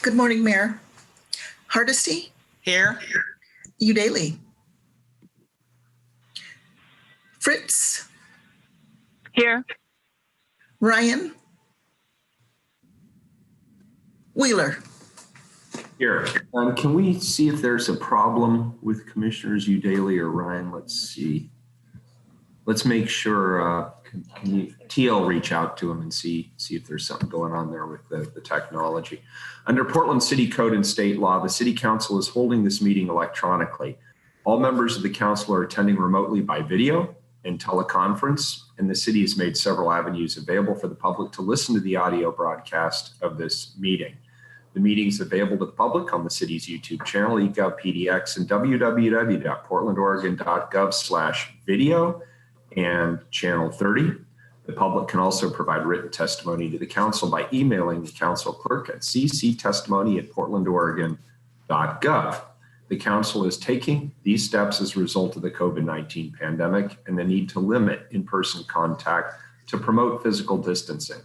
Good morning, Mayor. Hardesty? Here. Udaly? Fritz? Here. Ryan? Wheeler? Here. Can we see if there's a problem with Commissioners Udaly or Ryan? Let's see. Let's make sure, can you, TL, reach out to him and see if there's something going on there with the technology. Under Portland City Code and state law, the City Council is holding this meeting electronically. All members of the council are attending remotely by video and teleconference, and the city has made several avenues available for the public to listen to the audio broadcast of this meeting. The meeting is available to the public on the city's YouTube channel, eGovPDX, and www.portlandoregon.gov/video and channel 30. The public can also provide written testimony to the council by emailing the council clerk at cctestimony@portlandoregon.gov. The council is taking these steps as a result of the COVID-19 pandemic and the need to limit in-person contact to promote physical distancing.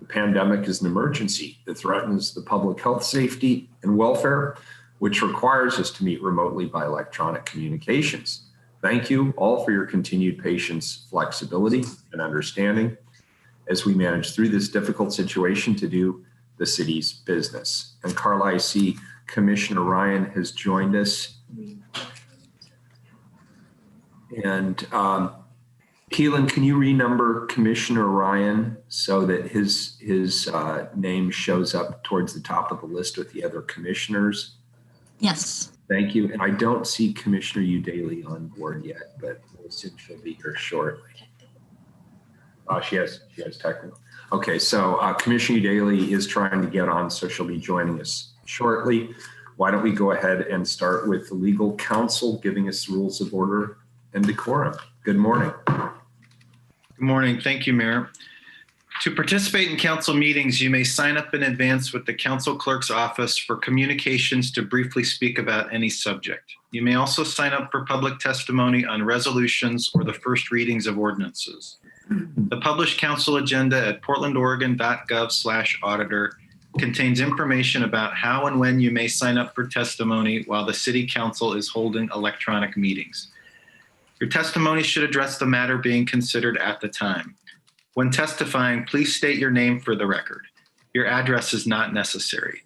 The pandemic is an emergency that threatens the public health, safety, and welfare, which requires us to meet remotely by electronic communications. Thank you all for your continued patience, flexibility, and understanding as we manage through this difficult situation to do the city's business. And Carla, I see Commissioner Ryan has joined us. And Keelan, can you renumber Commissioner Ryan so that his name shows up towards the top of the list with the other commissioners? Yes. Thank you. And I don't see Commissioner Udaly on board yet, but we'll assume she'll be here shortly. She has technical. Okay, so Commissioner Udaly is trying to get on, so she'll be joining us shortly. Why don't we go ahead and start with the legal counsel giving us rules of order and decorum. Good morning. Good morning. Thank you, Mayor. To participate in council meetings, you may sign up in advance with the council clerk's office for communications to briefly speak about any subject. You may also sign up for public testimony on resolutions or the first readings of ordinances. The published council agenda at portlandoregon.gov/auditor contains information about how and when you may sign up for testimony while the city council is holding electronic meetings. Your testimony should address the matter being considered at the time. When testifying, please state your name for the record. Your address is not necessary.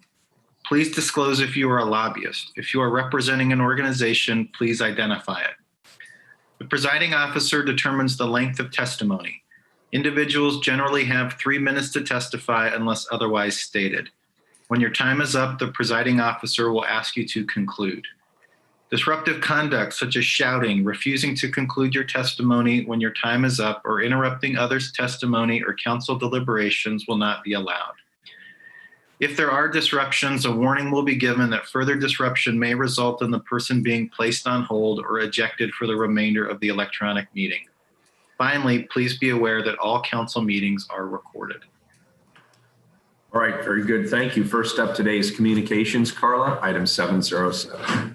Please disclose if you are a lobbyist. If you are representing an organization, please identify it. The presiding officer determines the length of testimony. Individuals generally have 3 minutes to testify unless otherwise stated. When your time is up, the presiding officer will ask you to conclude. Disruptive conduct such as shouting, refusing to conclude your testimony when your time is up, or interrupting others' testimony or council deliberations will not be allowed. If there are disruptions, a warning will be given that further disruption may result in the person being placed on hold or ejected for the remainder of the electronic meeting. Finally, please be aware that all council meetings are recorded. All right, very good. Thank you. First up today is communications. Carla, item 707.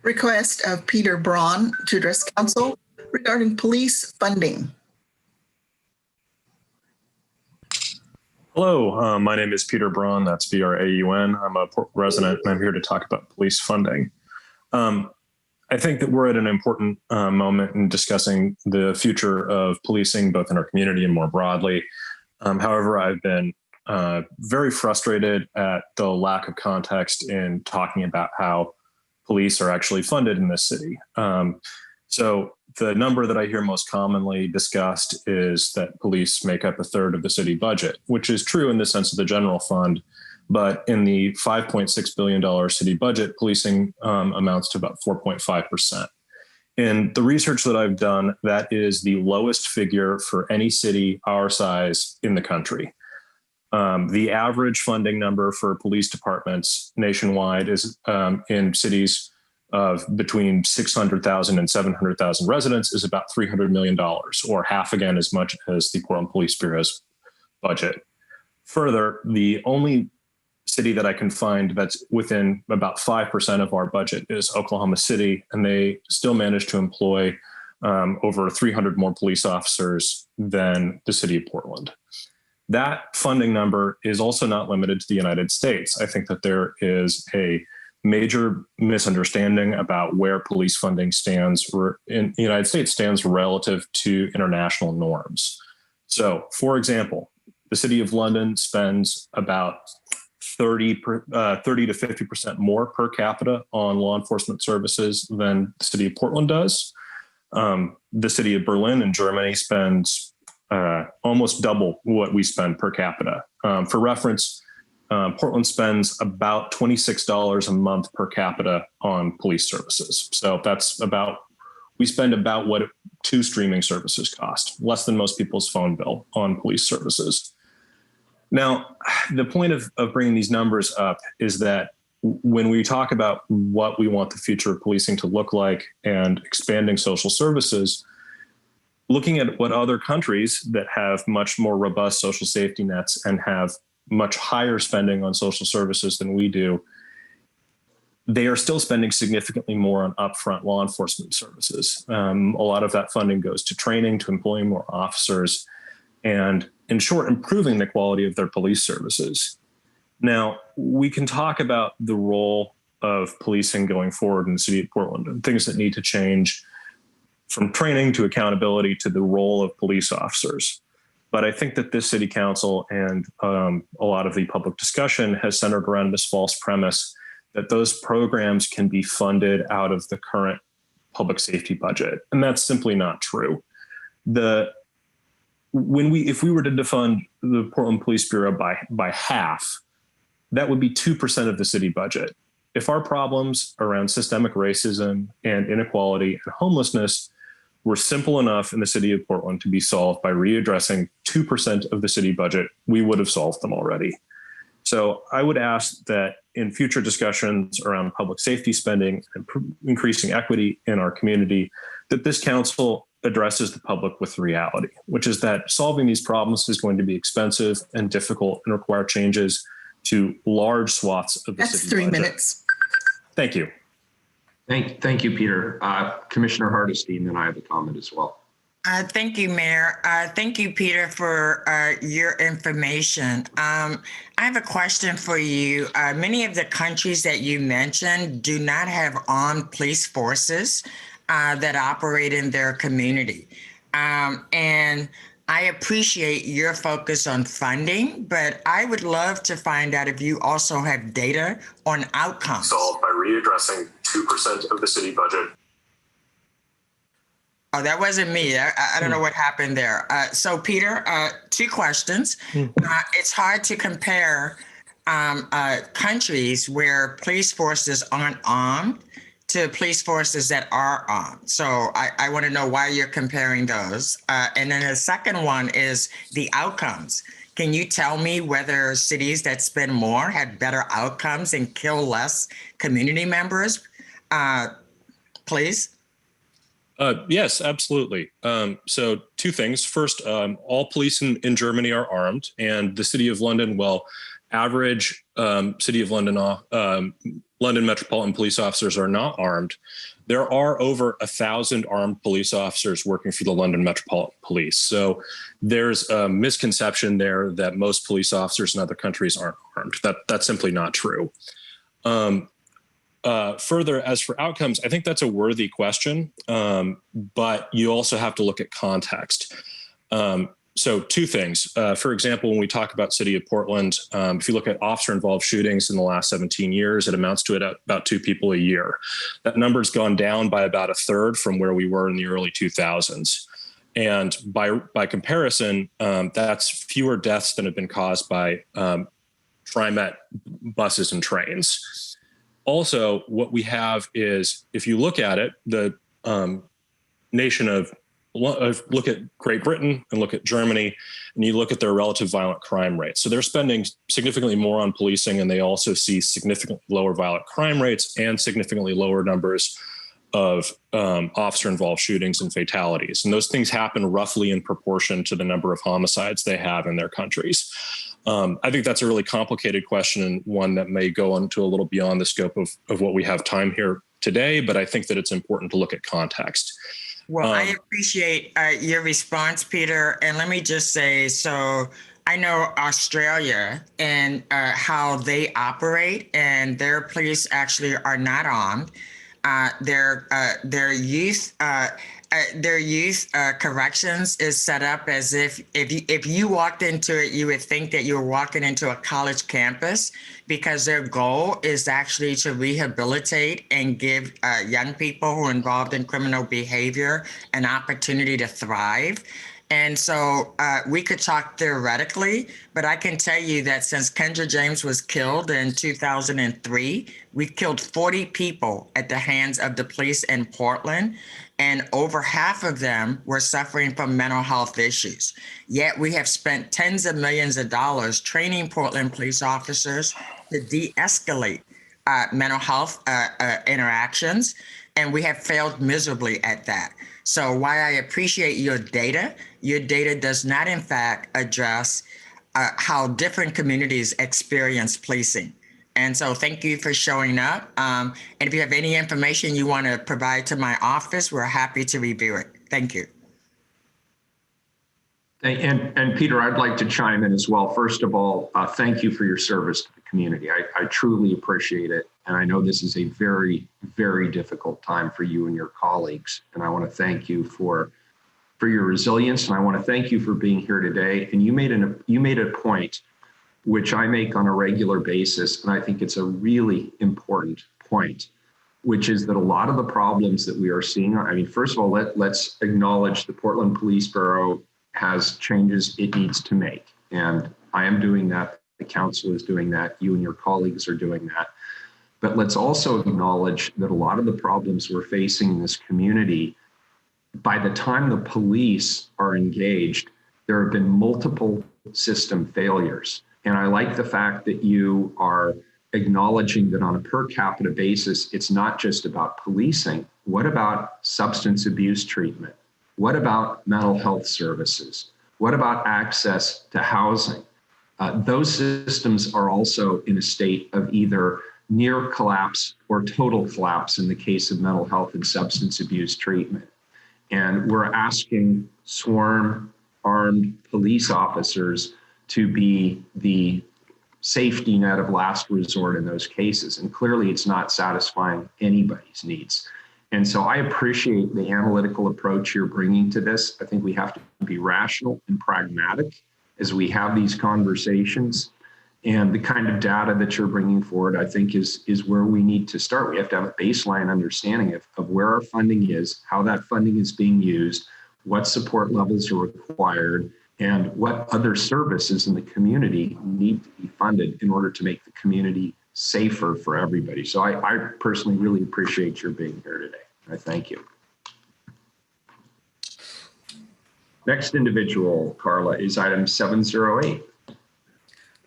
Request of Peter Braun to address council regarding police funding. Hello, my name is Peter Braun. That's B-R-A-U-N. I'm a Port resident, and I'm here to talk about police funding. I think that we're at an important moment in discussing the future of policing, both in our community and more broadly. However, I've been very frustrated at the lack of context in talking about how police are actually funded in this city. So the number that I hear most commonly discussed is that police make up 1/3 of the city budget, which is true in the sense of the general fund. But in the $5.6 billion city budget, policing amounts to about 4.5%. In the research that I've done, that is the lowest figure for any city our size in the country. The average funding number for police departments nationwide is in cities of between 600,000 and 700,000 residents is about $300 million, or half again as much as the Portland Police Bureau's budget. Further, the only city that I can find that's within about 5% of our budget is Oklahoma City, and they still manage to employ over 300 more police officers than the city of Portland. That funding number is also not limited to the United States. I think that there is a major misunderstanding about where police funding stands in the United States stands relative to international norms. So, for example, the City of London spends about 30 to 50% more per capita on law enforcement services than the City of Portland does. The City of Berlin in Germany spends almost double what we spend per capita. For reference, Portland spends about $26 a month per capita on police services. So we spend about what 2 streaming services cost, less than most people's phone bill on police services. Now, the point of bringing these numbers up is that when we talk about what we want the future of policing to look like and expanding social services, looking at what other countries that have much more robust social safety nets and have much higher spending on social services than we do, they are still spending significantly more on upfront law enforcement services. A lot of that funding goes to training, to employing more officers, and in short, improving the quality of their police services. Now, we can talk about the role of policing going forward in the city of Portland and things that need to change, from training to accountability to the role of police officers. But I think that this city council and a lot of the public discussion has centered around this false premise that those programs can be funded out of the current public safety budget. And that's simply not true. If we were to defund the Portland Police Bureau by half, that would be 2% of the city budget. If our problems around systemic racism and inequality and homelessness were simple enough in the city of Portland to be solved by readdressing 2% of the city budget, we would have solved them already. So I would ask that in future discussions around public safety spending and increasing equity in our community, that this council addresses the public with reality, which is that solving these problems is going to be expensive and difficult and require changes to large swaths of the city budget. That's 3 minutes. Thank you. Thank you, Peter. Commissioner Hardesty, and then I have a comment as well. Thank you, Mayor. Thank you, Peter, for your information. I have a question for you. Many of the countries that you mentioned do not have armed police forces that operate in their community. And I appreciate your focus on funding, but I would love to find out if you also have data on outcomes. Solved by readdressing 2% of the city budget. Oh, that wasn't me. I don't know what happened there. So, Peter, 2 questions. It's hard to compare countries where police forces aren't armed to police forces that are armed. So I want to know why you're comparing those. And then the second one is the outcomes. Can you tell me whether cities that spend more had better outcomes and kill less community members? Please. Yes, absolutely. So 2 things. First, all police in Germany are armed, and the City of London, average City of London London Metropolitan Police officers are not armed. There are over 1,000 armed police officers working for the London Metropolitan Police. So there's a misconception there that most police officers in other countries aren't armed. That's simply not true. Further, as for outcomes, I think that's a worthy question, but you also have to look at context. So 2 things. For example, when we talk about City of Portland, if you look at officer-involved shootings in the last 17 years, it amounts to about 2 people a year. That number's gone down by about 1/3 from where we were in the early 2000s. And by comparison, that's fewer deaths than have been caused by TriMet buses and trains. Also, what we have is, if you look at it, the look at Great Britain and look at Germany, and you look at their relative violent crime rates. So they're spending significantly more on policing, and they also see significantly lower violent crime rates and significantly lower numbers of officer-involved shootings and fatalities. And those things happen roughly in proportion to the number of homicides they have in their countries. I think that's a really complicated question, and one that may go into a little beyond the scope of what we have time here today, but I think that it's important to look at context. Well, I appreciate your response, Peter. And let me just say, so I know Australia and how they operate, and their police actually are not armed. Their youth corrections is set up as if you walked into it, you would think that you were walking into a college campus, because their goal is actually to rehabilitate and give young people who are involved in criminal behavior an opportunity to thrive. And so we could talk theoretically, but I can tell you that since Kendra James was killed in 2003, we've killed 40 people at the hands of the police in Portland, and over half of them were suffering from mental health issues. Yet we have spent tens of millions of dollars training Portland police officers to de-escalate mental health interactions, and we have failed miserably at that. So while I appreciate your data does not in fact address how different communities experience policing. And so thank you for showing up. And if you have any information you want to provide to my office, we're happy to review it. Thank you. And Peter, I'd like to chime in as well. First of all, thank you for your service to the community. I truly appreciate it. And I know this is a very, very difficult time for you and your colleagues. And I want to thank you for your resilience. And I want to thank you for being here today. And you made a point, which I make on a regular basis. And I think it's a really important point, which is that a lot of the problems that we are seeing, I mean, first of all, let's acknowledge the Portland Police Bureau has changes it needs to make. And I am doing that. The council is doing that. You and your colleagues are doing that. But let's also acknowledge that a lot of the problems we're facing in this community, by the time the police are engaged, there have been multiple system failures. And I like the fact that you are acknowledging that on a per capita basis, it's not just about policing. What about substance abuse treatment? What about mental health services? What about access to housing? Those systems are also in a state of either near collapse or total collapse in the case of mental health and substance abuse treatment. And we're asking sworn armed police officers to be the safety net of last resort in those cases. And clearly it's not satisfying anybody's needs. And so I appreciate the analytical approach you're bringing to this. I think we have to be rational and pragmatic as we have these conversations. And the kind of data that you're bringing forward, I think, is where we need to start. We have to have a baseline understanding of where our funding is, how that funding is being used, what support levels are required, and what other services in the community need to be funded in order to make the community safer for everybody. So I personally really appreciate your being here today. I thank you. Next individual, Carla, is item 708.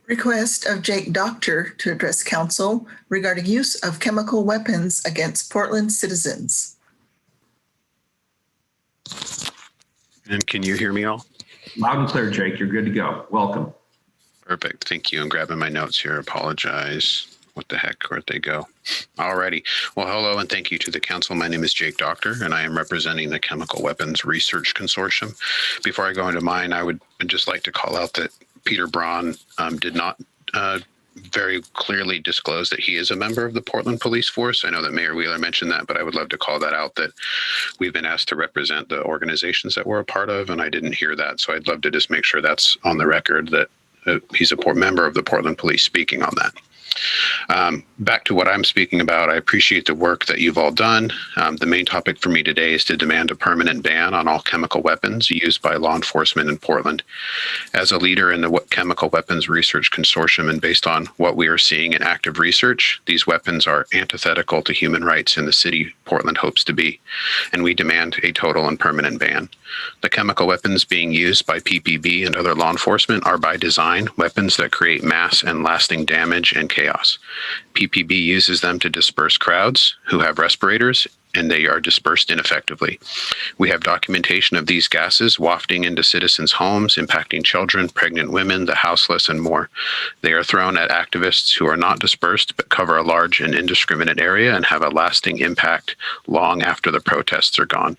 Request of Jake Doctor to address council regarding use of chemical weapons against Portland citizens. And can you hear me all? Loud and clear, Jake. You're good to go. Welcome. Perfect. Thank you. I'm grabbing my notes here. Apologize. What the heck? Where'd they go? Alrighty. Well, hello and thank you to the council. My name is Jake Doctor and I am representing the Chemical Weapons Research Consortium. Before I go into mine, I would just like to call out that Peter Braun did not very clearly disclose that he is a member of the Portland Police Force. I know that Mayor Wheeler mentioned that, but I would love to call that out, that we've been asked to represent the organizations that we're a part of, and I didn't hear that. So I'd love to just make sure that's on the record, that he's a member of the Portland Police speaking on that. Back to what I'm speaking about, I appreciate the work that you've all done. The main topic for me today is to demand a permanent ban on all chemical weapons used by law enforcement in Portland. As a leader in the Chemical Weapons Research Consortium, and based on what we are seeing in active research, these weapons are antithetical to human rights in the city Portland hopes to be, and we demand a total and permanent ban. The chemical weapons being used by PPB and other law enforcement are by design weapons that create mass and lasting damage and chaos. PPB uses them to disperse crowds who have respirators, and they are dispersed ineffectively. We have documentation of these gases wafting into citizens' homes, impacting children, pregnant women, the houseless, and more. They are thrown at activists who are not dispersed but cover a large and indiscriminate area and have a lasting impact long after the protests are gone.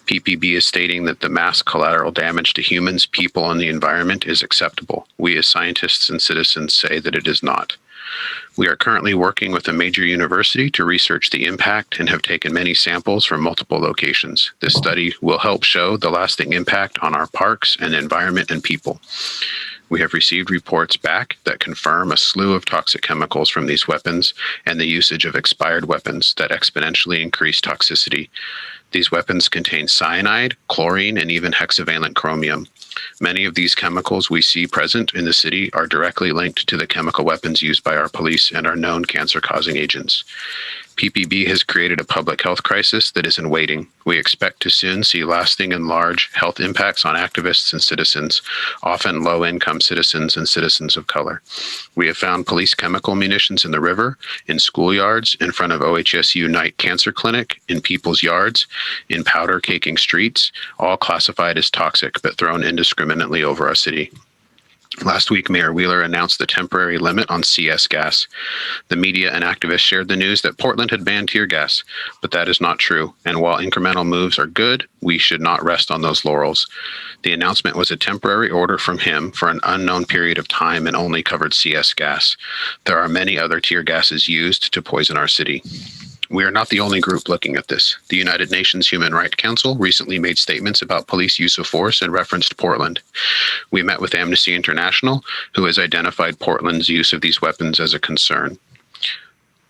PPB is stating that the mass collateral damage to humans, people, and the environment is acceptable. We as scientists and citizens say that it is not. We are currently working with a major university to research the impact and have taken many samples from multiple locations. This study will help show the lasting impact on our parks and environment and people. We have received reports back that confirm a slew of toxic chemicals from these weapons and the usage of expired weapons that exponentially increase toxicity. These weapons contain cyanide, chlorine, and even hexavalent chromium. Many of these chemicals we see present in the city are directly linked to the chemical weapons used by our police and are known cancer-causing agents. PPB has created a public health crisis that is in waiting. We expect to soon see lasting and large health impacts on activists and citizens, often low-income citizens and citizens of color. We have found police chemical munitions in the river, in schoolyards, in front of OHSU Night Cancer Clinic, in people's yards, in powder caking streets, all classified as toxic but thrown indiscriminately over our city. Last week, Mayor Wheeler announced the temporary limit on CS gas. The media and activists shared the news that Portland had banned tear gas, but that is not true. And while incremental moves are good, we should not rest on those laurels. The announcement was a temporary order from him for an unknown period of time and only covered CS gas. There are many other tear gases used to poison our city. We are not the only group looking at this. The United Nations Human Rights Council recently made statements about police use of force and referenced Portland. We met with Amnesty International, who has identified Portland's use of these weapons as a concern.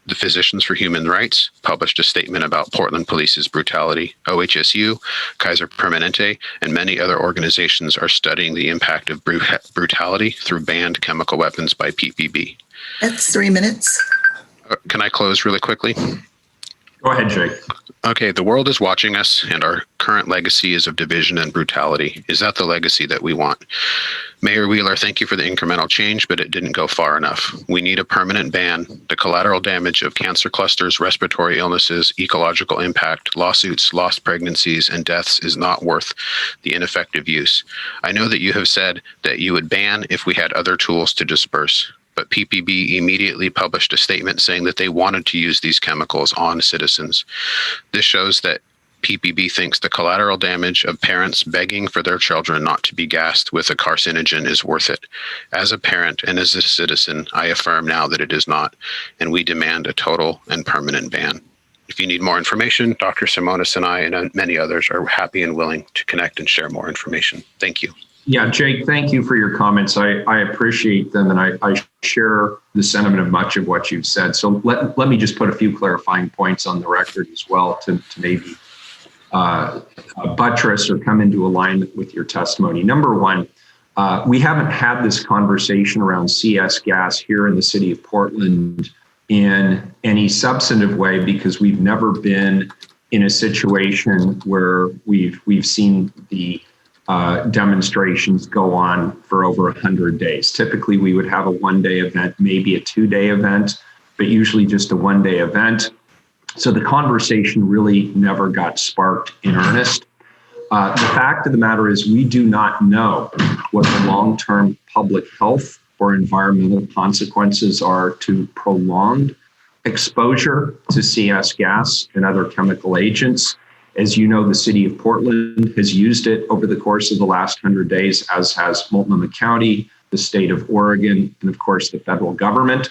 The Physicians for Human Rights published a statement about Portland police's brutality. OHSU, Kaiser Permanente, and many other organizations are studying the impact of brutality through banned chemical weapons by PPB. That's 3 minutes. Can I close really quickly? Go ahead, Jake. Okay, the world is watching us, and our current legacy is of division and brutality. Is that the legacy that we want? Mayor Wheeler, thank you for the incremental change, but it didn't go far enough. We need a permanent ban. The collateral damage of cancer clusters, respiratory illnesses, ecological impact, lawsuits, lost pregnancies, and deaths is not worth the ineffective use. I know that you have said that you would ban if we had other tools to disperse. But PPB immediately published a statement saying that they wanted to use these chemicals on citizens. This shows that PPB thinks the collateral damage of parents begging for their children not to be gassed with a carcinogen is worth it. As a parent and as a citizen, I affirm now that it is not, and we demand a total and permanent ban. If you need more information, Dr. Simonis and I and many others are happy and willing to connect and share more information. Thank you. Yeah, Jake, thank you for your comments. I appreciate them, and I share the sentiment of much of what you've said. So let me just put a few clarifying points on the record as well to maybe buttress or come into alignment with your testimony. Number one, we haven't had this conversation around CS gas here in the city of Portland in any substantive way because we've never been in a situation where we've seen the demonstrations go on for over 100 days. Typically, we would have a one-day event, maybe a two-day event, but usually just a one-day event. So the conversation really never got sparked in earnest. The fact of the matter is we do not know what the long-term public health or environmental consequences are to prolonged exposure to CS gas and other chemical agents. As you know, the city of Portland has used it over the course of the last 100 days, as has Multnomah County, the state of Oregon, and of course, the federal government.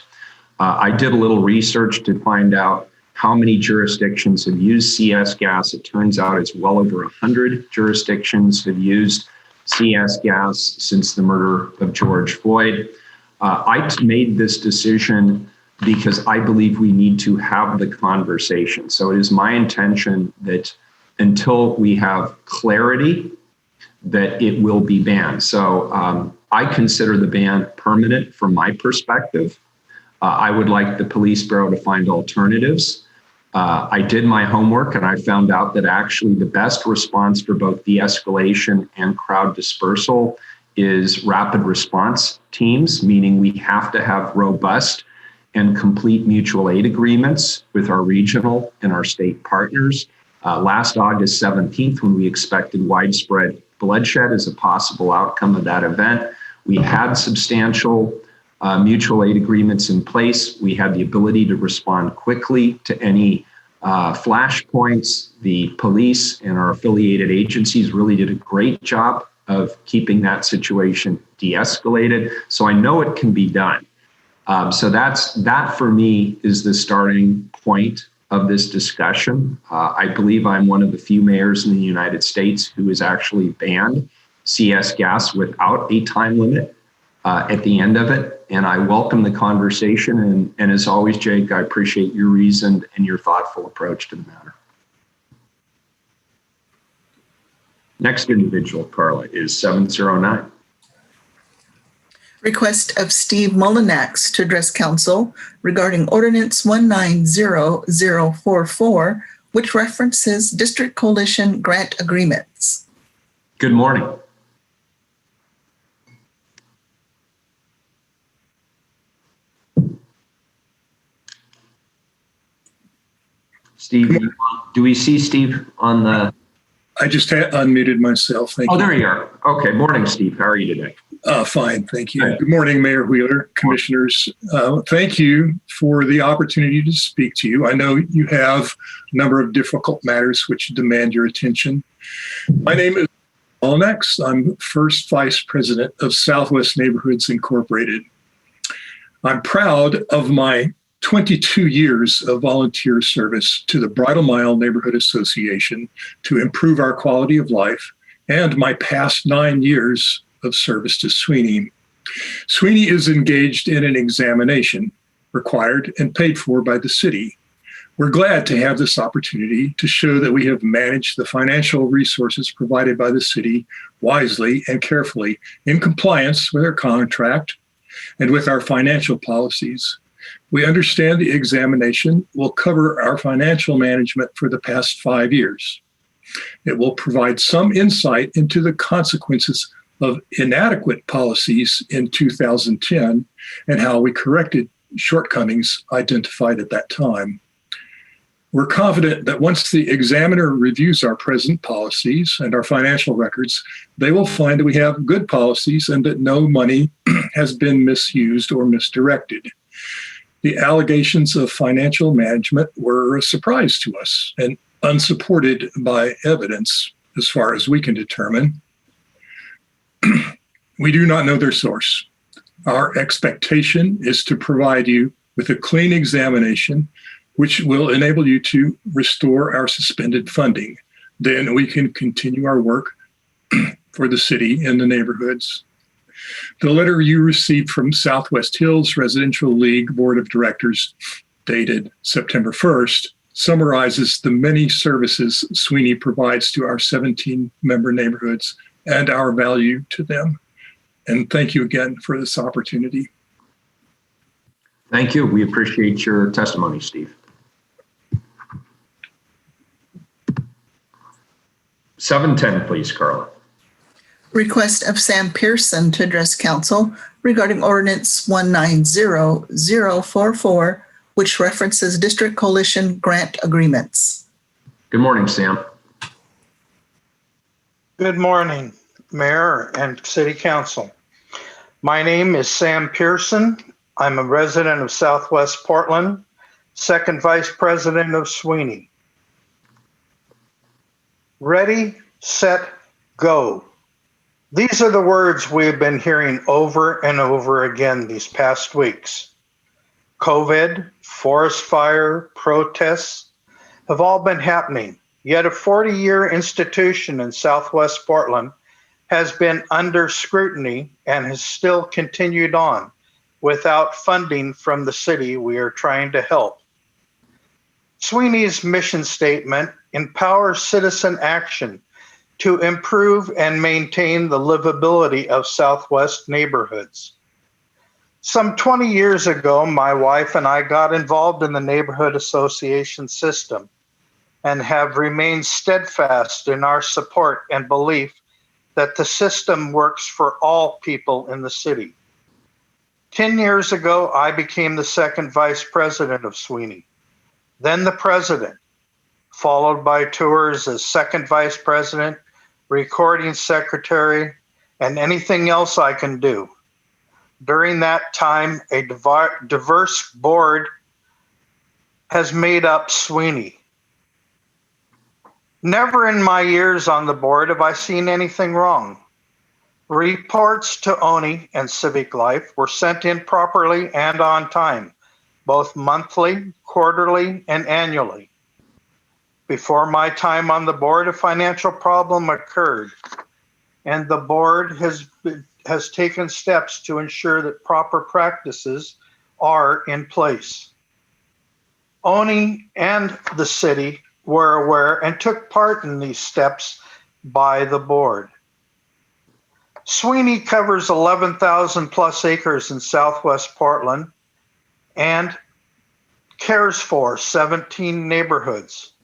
I did a little research to find out how many jurisdictions have used CS gas. It turns out it's well over 100 jurisdictions have used CS gas since the murder of George Floyd. I made this decision because I believe we need to have the conversation. So it is my intention that until we have clarity, that it will be banned. So I consider the ban permanent from my perspective. I would like the police bureau to find alternatives. I did my homework and I found out that actually the best response for both de-escalation and crowd dispersal is rapid response teams, meaning we have to have robust and complete mutual aid agreements with our regional and our state partners. Last August 17th, when we expected widespread bloodshed as a possible outcome of that event, we had substantial mutual aid agreements in place. We had the ability to respond quickly to any flashpoints. The police and our affiliated agencies really did a great job of keeping that situation de-escalated. So I know it can be done. So that for me is the starting point of this discussion. I believe I'm one of the few mayors in the United States who has actually banned CS gas without a time limit at the end of it. And I welcome the conversation. And as always, Jake, I appreciate your reasoned and your thoughtful approach to the matter. Next individual, Carla, is 709. Request of Steve Mullinax to address council regarding ordinance 190044, which references district coalition grant agreements. Good morning. Steve, do we see Steve on the? I just unmuted myself. Thank you. Oh, there you are. Okay. Morning, Steve. How are you today? Fine. Thank you. Good. Good morning, Mayor Wheeler, commissioners. Thank you for the opportunity to speak to you. I know you have a number of difficult matters which demand your attention. My name is Mullinax. I'm first vice president of Southwest Neighborhoods Incorporated. I'm proud of my 22 years of volunteer service to the Bridal Mile Neighborhood Association to improve our quality of life, and my past 9 years of service to Sweeney. Sweeney is engaged in an examination required and paid for by the city. We're glad to have this opportunity to show that we have managed the financial resources provided by the city wisely and carefully in compliance with our contract and with our financial policies. We understand the examination will cover our financial management for the past 5 years. It will provide some insight into the consequences of inadequate policies in 2010 and how we corrected shortcomings identified at that time. We're confident that once the examiner reviews our present policies and our financial records, they will find that we have good policies and that no money has been misused or misdirected. The allegations of financial management were a surprise to us and unsupported by evidence, as far as we can determine. We do not know their source. Our expectation is to provide you with a clean examination, which will enable you to restore our suspended funding. Then we can continue our work for the city and the neighborhoods. The letter you received from Southwest Hills Residential League Board of Directors, dated September 1st, summarizes the many services Sweeney provides to our 17-member neighborhoods and our value to them. And thank you again for this opportunity. Thank you. We appreciate your testimony, Steve. 710, please, Carla. Request of Sam Pearson to address council regarding ordinance 190044, which references district coalition grant agreements. Good morning, Sam. Good morning, Mayor and City Council. My name is Sam Pearson. I'm a resident of Southwest Portland, second vice president of Sweeney. Ready, set, go. These are the words we've been hearing over and over again these past weeks. COVID, forest fire, protests have all been happening, yet a 40-year institution in Southwest Portland has been under scrutiny and has still continued on without funding from the city we are trying to help. Sweeney's mission statement empowers citizen action to improve and maintain the livability of Southwest neighborhoods. Some 20 years ago, my wife and I got involved in the neighborhood association system and have remained steadfast in our support and belief that the system works for all people in the city. 10 years ago, I became the second vice president of Sweeney, then the president, followed by tours as second vice president, recording secretary, and anything else I can do. During that time, a diverse board has made up Sweeney, Never in my years on the board have I seen anything wrong. Reports to ONI and Civic Life were sent in properly and on time, both monthly, quarterly, and annually. Before my time on the board, a financial problem occurred, and the board has taken steps to ensure that proper practices are in place. ONI and the city were aware and took part in these steps by the board. Sweeney covers 11,000 plus acres in Southwest Portland and cares for 17 neighborhoods.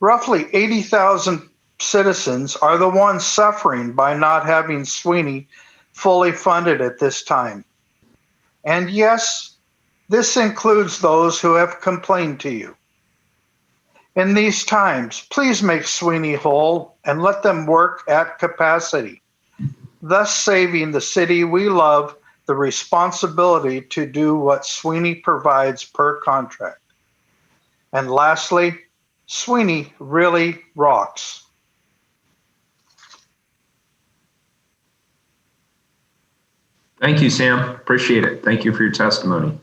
Roughly 80,000 citizens are the ones suffering by not having Sweeney fully funded at this time. And yes, this includes those who have complained to you. In these times, please make Sweeney whole and let them work at capacity, thus saving the city we love the responsibility to do what Sweeney provides per contract. And lastly, Sweeney really rocks. Thank you, Sam. Appreciate it. Thank you for your testimony.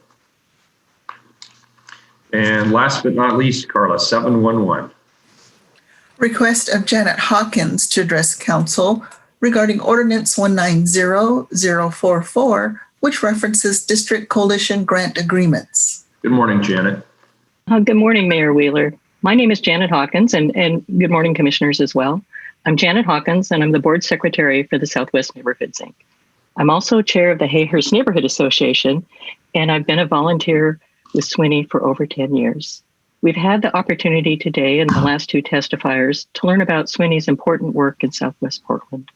And last but not least, Carla, 711. Request of Janet Hawkins to address council regarding Ordinance 190044, which references district coalition grant agreements. Good morning, Janet. Good morning, Mayor Wheeler. My name is Janet Hawkins, and good morning, commissioners as well. I'm Janet Hawkins, and I'm the board secretary for the Southwest Neighborhoods, Inc. I'm also chair of the Hayhurst Neighborhood Association, and I've been a volunteer with Sweeney for over 10 years. We've had the opportunity today and the last two testifiers to learn about Sweeney's important work in Southwest Portland.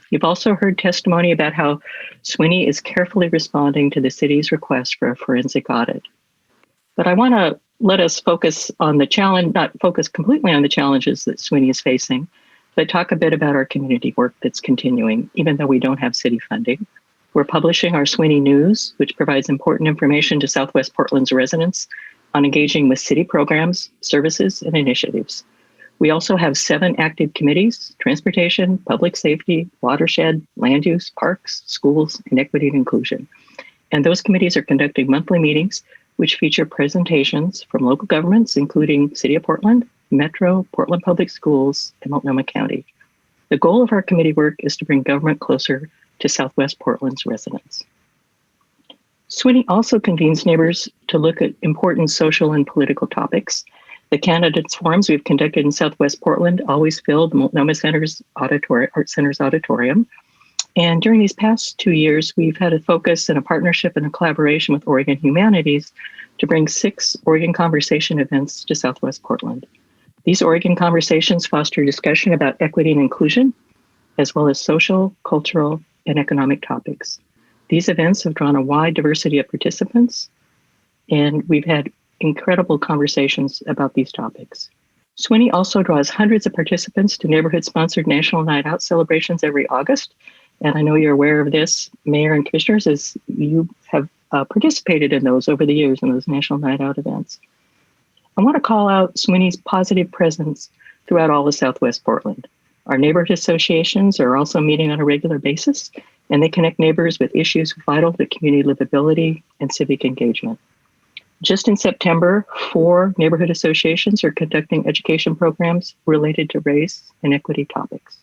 You've also heard testimony about how Sweeney is carefully responding to the city's request for a forensic audit. But I want to let us focus on the challenge, not focus completely on the challenges that Sweeney is facing, but talk a bit about our community work that's continuing, even though we don't have city funding. We're publishing our Sweeney News, which provides important information to Southwest Portland's residents on engaging with city programs, services, and initiatives. We also have 7 active committees: transportation, public safety, watershed, land use, parks, schools, and equity and inclusion. And those committees are conducting monthly meetings, which feature presentations from local governments, including City of Portland, Metro, Portland Public Schools, and Multnomah County. The goal of our committee work is to bring government closer to Southwest Portland's residents. Sweeney also convenes neighbors to look at important social and political topics. The candidates forums we've conducted in Southwest Portland always filled Multnomah Art Center's auditorium. And during these past 2 years, we've had a focus and a partnership and a collaboration with Oregon Humanities to bring 6 Oregon Conversation events to Southwest Portland. These Oregon Conversations foster discussion about equity and inclusion, as well as social, cultural, and economic topics. These events have drawn a wide diversity of participants, and we've had incredible conversations about these topics. Sweeney also draws hundreds of participants to neighborhood-sponsored National Night Out celebrations every August, and I know you're aware of this, Mayor and Commissioners, as you have participated in those over the years in those National Night Out events. I want to call out Sweeney's positive presence throughout all of Southwest Portland. Our neighborhood associations are also meeting on a regular basis, and they connect neighbors with issues vital to community livability and civic engagement. Just in September, 4 neighborhood associations are conducting education programs related to race and equity topics.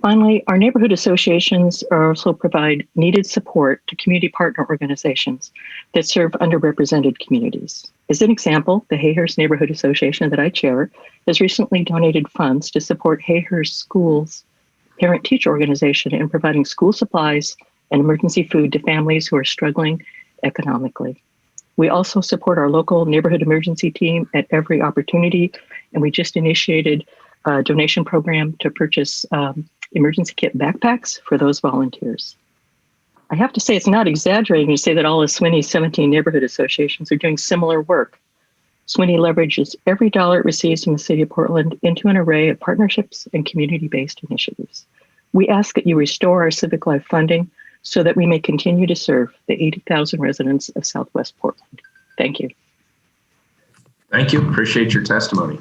Finally, our neighborhood associations also provide needed support to community partner organizations that serve underrepresented communities. As an example, the Hayhurst Neighborhood Association that I chair has recently donated funds to support Hayhurst Schools parent-teacher organization in providing school supplies and emergency food to families who are struggling economically. We also support our local neighborhood emergency team at every opportunity, and we just initiated a donation program to purchase emergency kit backpacks for those volunteers. I have to say, it's not exaggerating to say that all of Sweeney's 17 neighborhood associations are doing similar work. Sweeney leverages every dollar it receives from the City of Portland into an array of partnerships and community-based initiatives. We ask that you restore our civic life funding so that we may continue to serve the 80,000 residents of Southwest Portland. Thank you. Thank you. Appreciate your testimony.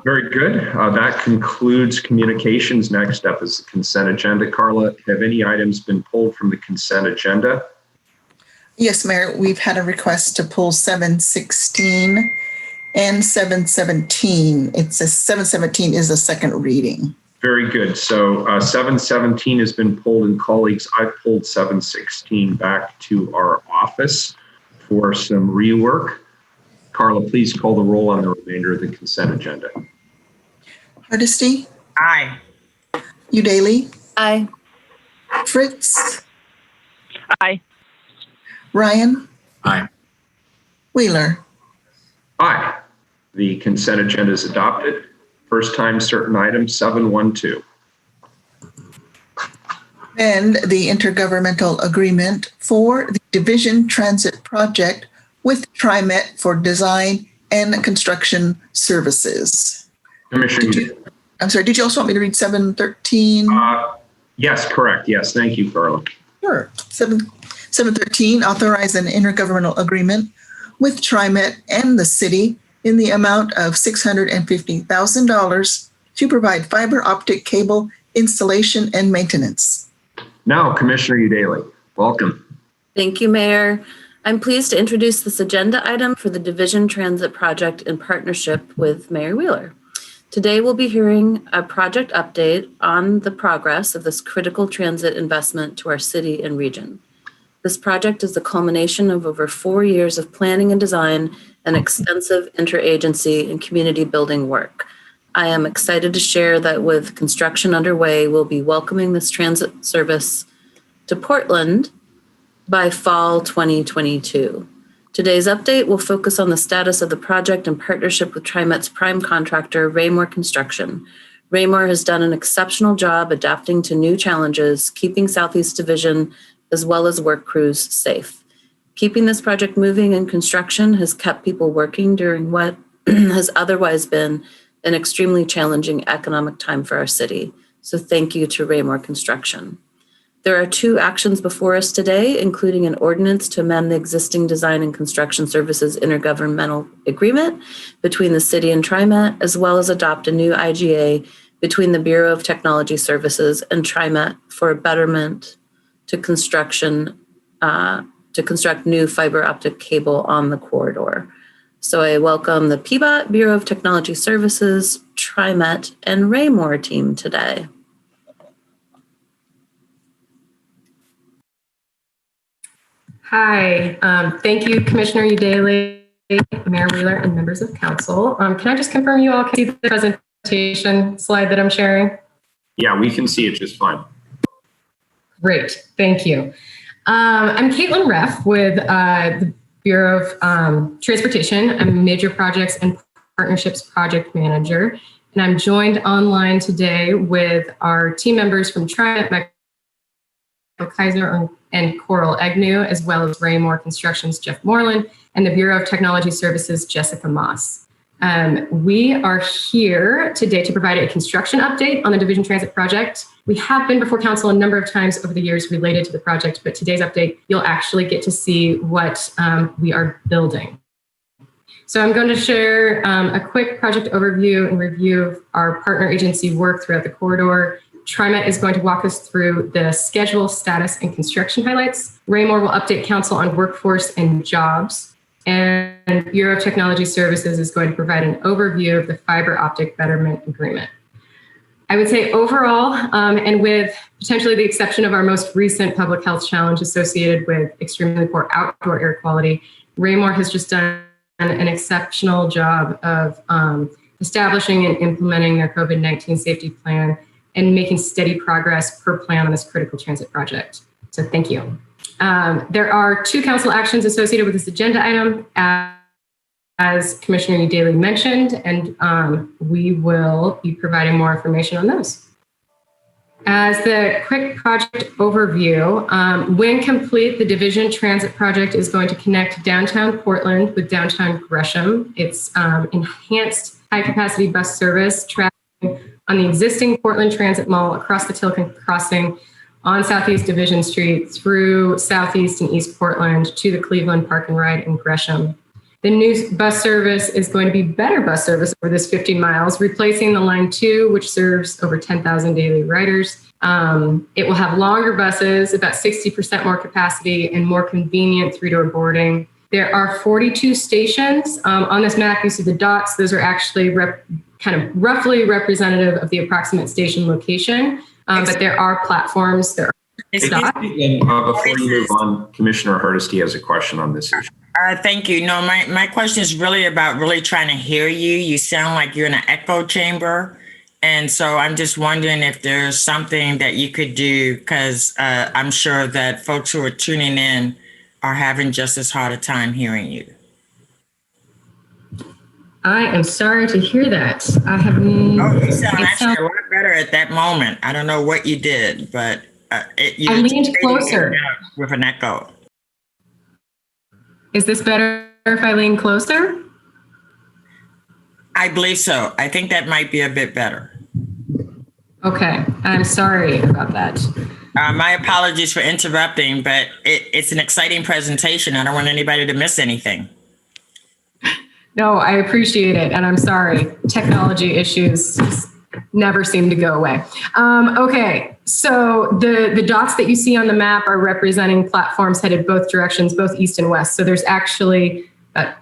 Very good. That concludes communications. Next up is the consent agenda. Carla, have any items been pulled from the consent agenda? Yes, Mayor, we've had a request to pull 716 and 717. It says 717 is a second reading. Very good. So 717 has been pulled, and colleagues, I've pulled 716 back to our office for some rework. Carla, please call the roll on the remainder of the consent agenda. Hardesty, Aye. Udaly, Aye. Fritz, Aye. Ryan, Aye. Wheeler. Aye. The consent agenda is adopted. First time certain items 712. And the intergovernmental agreement for the Division Transit Project with TriMet for design and construction services. Commissioner, I'm sorry, did you also want me to read 713? yes, correct. Yes, thank you, Carla. Sure. 713, authorize an intergovernmental agreement with TriMet and the city in the amount of $650,000 to provide fiber optic cable installation and maintenance. Now, Commissioner Udaly, welcome. Thank you, Mayor. I'm pleased to introduce this agenda item for the Division Transit Project in partnership with Mayor Wheeler. Today, we'll be hearing a project update on the progress of this critical transit investment to our city and region. This project is the culmination of over 4 years of planning and design and extensive interagency and community building work. I am excited to share that with construction underway, we'll be welcoming this transit service to Portland by fall 2022. Today's update will focus on the status of the project in partnership with TriMet's prime contractor, Raymore Construction. Raymore has done an exceptional job adapting to new challenges, keeping Southeast Division as well as work crews safe. Keeping this project moving in construction has kept people working during what has otherwise been an extremely challenging economic time for our city. So thank you to Raymore Construction. There are 2 actions before us today, including an ordinance to amend the existing design and construction services intergovernmental agreement between the city and TriMet, as well as adopt a new IGA between the Bureau of Technology Services and TriMet for a betterment to construct new fiber optic cable on the corridor. So I welcome the PBOT, Bureau of Technology Services, TriMet, and Raymore team today. Hi, thank you, Commissioner Udaly, Mayor Wheeler, and members of council. Can I just confirm you all can see the presentation slide that I'm sharing? Yeah, we can see it just fine. Great, thank you. I'm Caitlin Reff with the Bureau of Transportation. I'm a Major Projects and Partnerships Project Manager, and I'm joined online today with our team members from TriMet, Michael Kaiser and Coral Agnew, as well as Raymore Construction's Jeff Moreland, and the Bureau of Technology Services, Jessica Moss. We are here today to provide a construction update on the Division Transit Project. We have been before council a number of times over the years related to the project, but today's update, you'll actually get to see what we are building. So I'm going to share a quick project overview and review of our partner agency work throughout the corridor. TriMet is going to walk us through the schedule, status, and construction highlights. Raymore will update council on workforce and jobs. And Bureau of Technology Services is going to provide an overview of the fiber optic betterment agreement. I would say overall, and with potentially the exception of our most recent public health challenge associated with extremely poor outdoor air quality, Raymore has just done an exceptional job of establishing and implementing their COVID-19 safety plan and making steady progress per plan on this critical transit project. So thank you. There are 2 council actions associated with this agenda item, as Commissioner Udaly mentioned, and we will be providing more information on those. As the quick project overview, when complete, the Division Transit Project is going to connect downtown Portland with downtown Gresham. It's enhanced high-capacity bus service traffic on the existing Portland Transit Mall across the Tilcon Crossing on Southeast Division Street through Southeast and East Portland to the Cleveland Park and Ride in Gresham. The new bus service is going to be better bus service over this 15 miles, replacing the Line 2, which serves over 10,000 daily riders. It will have longer buses, about 60% more capacity, and more convenient three-door boarding. There are 42 stations. On this map, you see the dots. Those are actually kind of roughly representative of the approximate station location, but there are platforms. There are stops. Before you move on, Commissioner Hardesty has a question on this issue. Thank you. No, my question is really about really trying to hear you. You sound like you're in an echo chamber. And so I'm just wondering if there's something that you could do, because I'm sure that folks who are tuning in are having just as hard a time hearing you. I am sorry to hear that. I have. Oh, you sound actually a lot better at that moment. I don't know what you did, but I leaned closer with an echo. Is this better if I lean closer? I believe so. I think that might be a bit better. Okay, I'm sorry about that. My apologies for interrupting, but it's an exciting presentation. I don't want anybody to miss anything. No, I appreciate it, and I'm sorry. Technology issues just never seem to go away. Okay, so the dots that you see on the map are representing platforms headed both directions, both east and west. So there's actually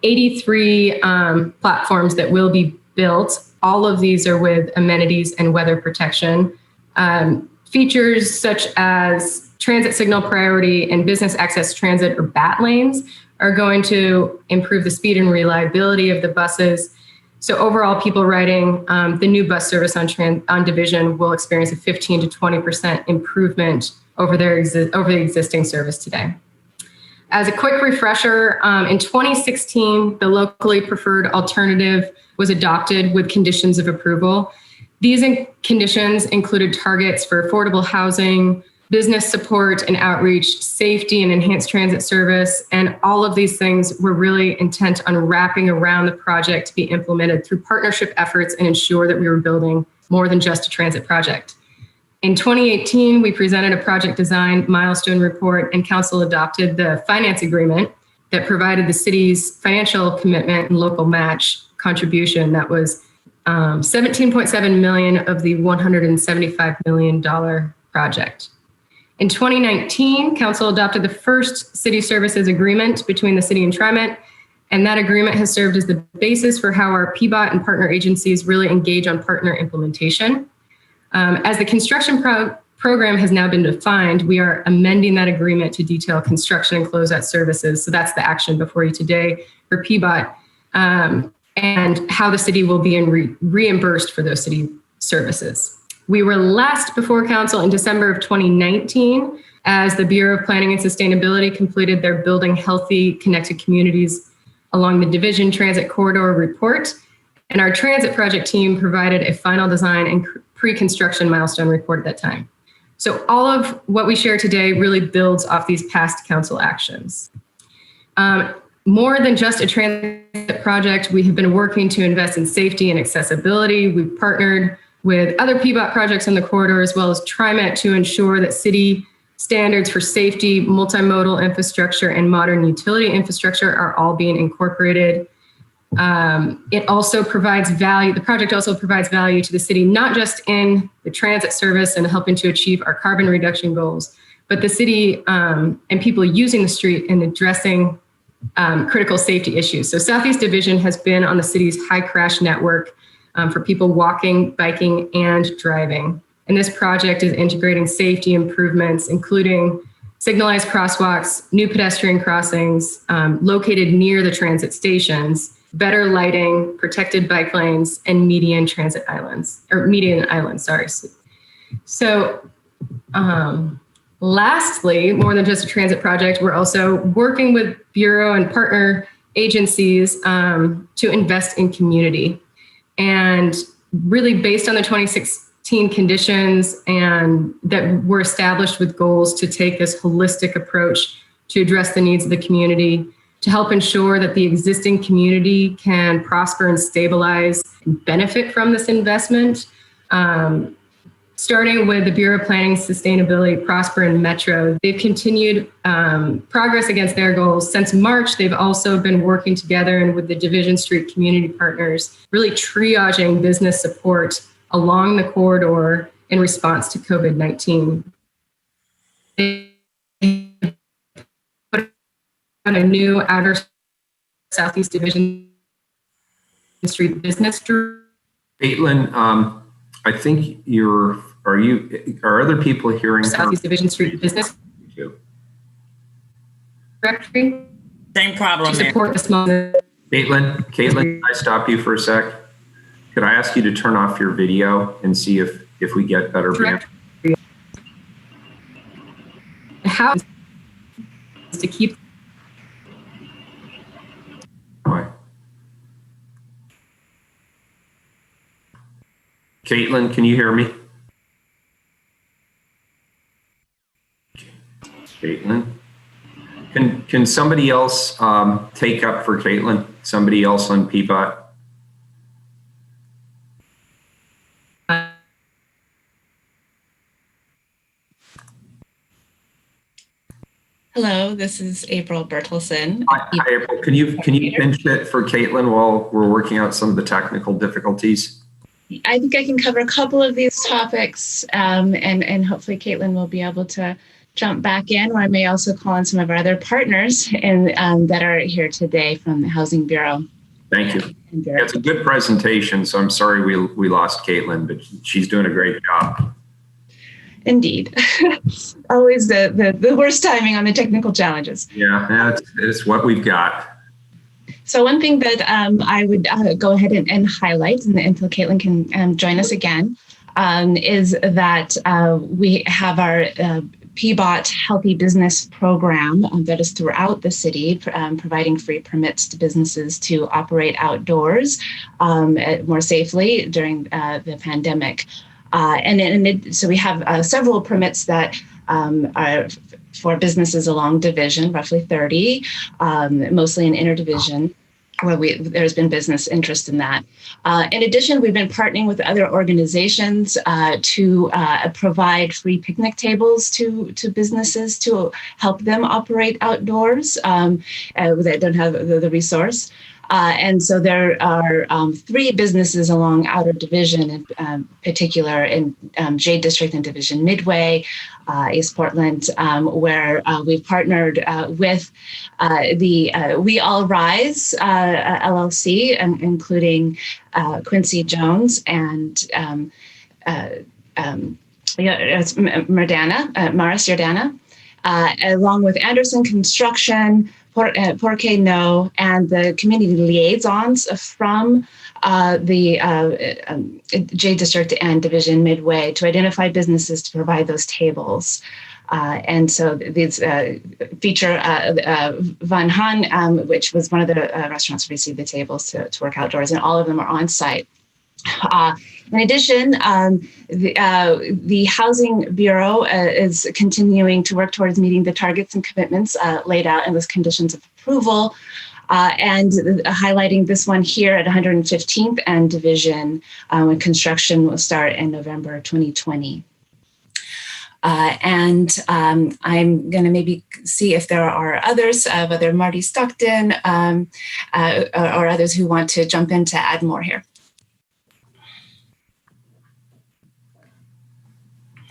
83 platforms that will be built. All of these are with amenities and weather protection. Features such as transit signal priority and business access transit or BAT lanes are going to improve the speed and reliability of the buses. So overall, people riding the new bus service on Division will experience a 15 to 20% improvement over the existing service today. As a quick refresher, in 2016, the locally preferred alternative was adopted with conditions of approval. These conditions included targets for affordable housing, business support and outreach, safety and enhanced transit service, and all of these things were really intent on wrapping around the project to be implemented through partnership efforts and ensure that we were building more than just a transit project. In 2018, we presented a project design milestone report and council adopted the finance agreement that provided the city's financial commitment and local match contribution that was $17.7 million of the $175 million project. In 2019, council adopted the first city services agreement between the city and TriMet, and that agreement has served as the basis for how our PBOT and partner agencies really engage on partner implementation. As the construction program has now been defined, we are amending that agreement to detail construction and closeout services. So that's the action before you today for PBOT, and how the city will be reimbursed for those city services. We were last before council in December of 2019 as the Bureau of Planning and Sustainability completed their Building Healthy Connected Communities along the Division Transit Corridor report. And our transit project team provided a final design and pre-construction milestone report at that time. So all of what we share today really builds off these past council actions. More than just a transit project, we have been working to invest in safety and accessibility. We've partnered with other PBOT projects in the corridor, as well as TriMet, to ensure that city standards for safety, multimodal infrastructure, and modern utility infrastructure are all being incorporated. It also provides value. The project also provides value to the city, not just in the transit service and helping to achieve our carbon reduction goals, but the city and people using the street and addressing critical safety issues. So Southeast Division has been on the city's high crash network for people walking, biking, and driving. And this project is integrating safety improvements, including signalized crosswalks, new pedestrian crossings located near the transit stations, better lighting, protected bike lanes, and median islands. So lastly, more than just a transit project, we're also working with Bureau and partner agencies to invest in community. And really based on the 2016 conditions and that were established with goals to take this holistic approach to address the needs of the community, to help ensure that the existing community can prosper and stabilize and benefit from this investment. starting with the Bureau of Planning, Sustainability, Prosper, and Metro. They've continued progress against their goals. Since March, they've also been working together and with the Division Street community partners, really triaging business support along the corridor in response to COVID-19. They put on a new outer Southeast Division Street business. Caitlin, I think are other people hearing? Southeast Division Street business directory. Same problem. To support the small. Caitlin, can I stop you for a sec? Could I ask you to turn off your video and see if we get better bandwidth? How is to keep. Caitlin, can you hear me? Caitlin, can somebody else take up for Caitlin? Somebody else on PBOT? Hello, this is April Bertelson. Hi, April. Can you pinch it for Caitlin while we're working out some of the technical difficulties? I think I can cover a couple of these topics, and hopefully Caitlin will be able to jump back in, or I may also call in some of our other partners that are here today from the Housing Bureau. Thank you. Yeah, it's a good presentation, so I'm sorry we lost Caitlin, but she's doing a great job. Indeed. Always the worst timing on the technical challenges. Yeah, it's what we've got. So one thing that I would go ahead and highlight until Caitlin can join us again is that we have our PBOT Healthy Business Program that is throughout the city, providing free permits to businesses to operate outdoors more safely during the pandemic. So we have several permits that are for businesses along division, roughly 30, mostly in interdivision, where there's been business interest in that. In addition, we've been partnering with other organizations to provide free picnic tables to businesses to help them operate outdoors that don't have the resource. And so there are 3 businesses along Outer Division, in particular in J District and Division Midway, East Portland, where we've partnered with the We All Rise LLC, including Quincy Jones and Maris Jordana, along with Anderson Construction, Porque No, and the community liaisons from the J District and Division Midway to identify businesses to provide those tables. And so these feature Van Han, which was one of the restaurants who received the tables to work outdoors, and all of them are on site. In addition, the Housing Bureau is continuing to work towards meeting the targets and commitments laid out in those conditions of approval, and highlighting this one here at 115th and Division, when construction will start in November 2020. And I'm going to maybe see if there are others, whether Marty Stockton or others who want to jump in to add more here.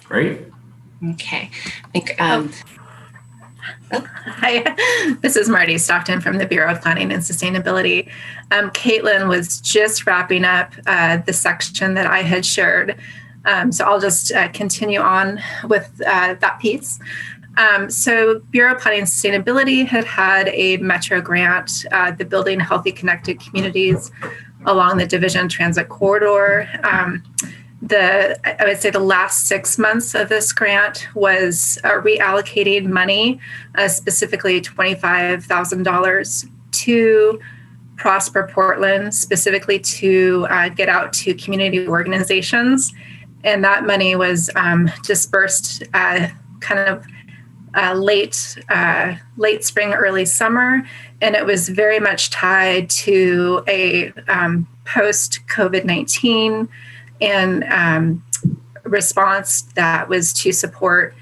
Great. Okay. I think, Hi, this is Marty Stockton from the Bureau of Planning and Sustainability. Caitlin was just wrapping up the section that I had shared. So I'll just continue on with that piece. So Bureau of Planning and Sustainability had a Metro grant, the Building Healthy Connected Communities along the Division Transit Corridor. I would say the last 6 months of this grant was reallocating money, specifically $25,000 to Prosper Portland, specifically to get out to community organizations. And that money was dispersed kind of late spring, early summer. And it was very much tied to a post-COVID-19 and response that was to support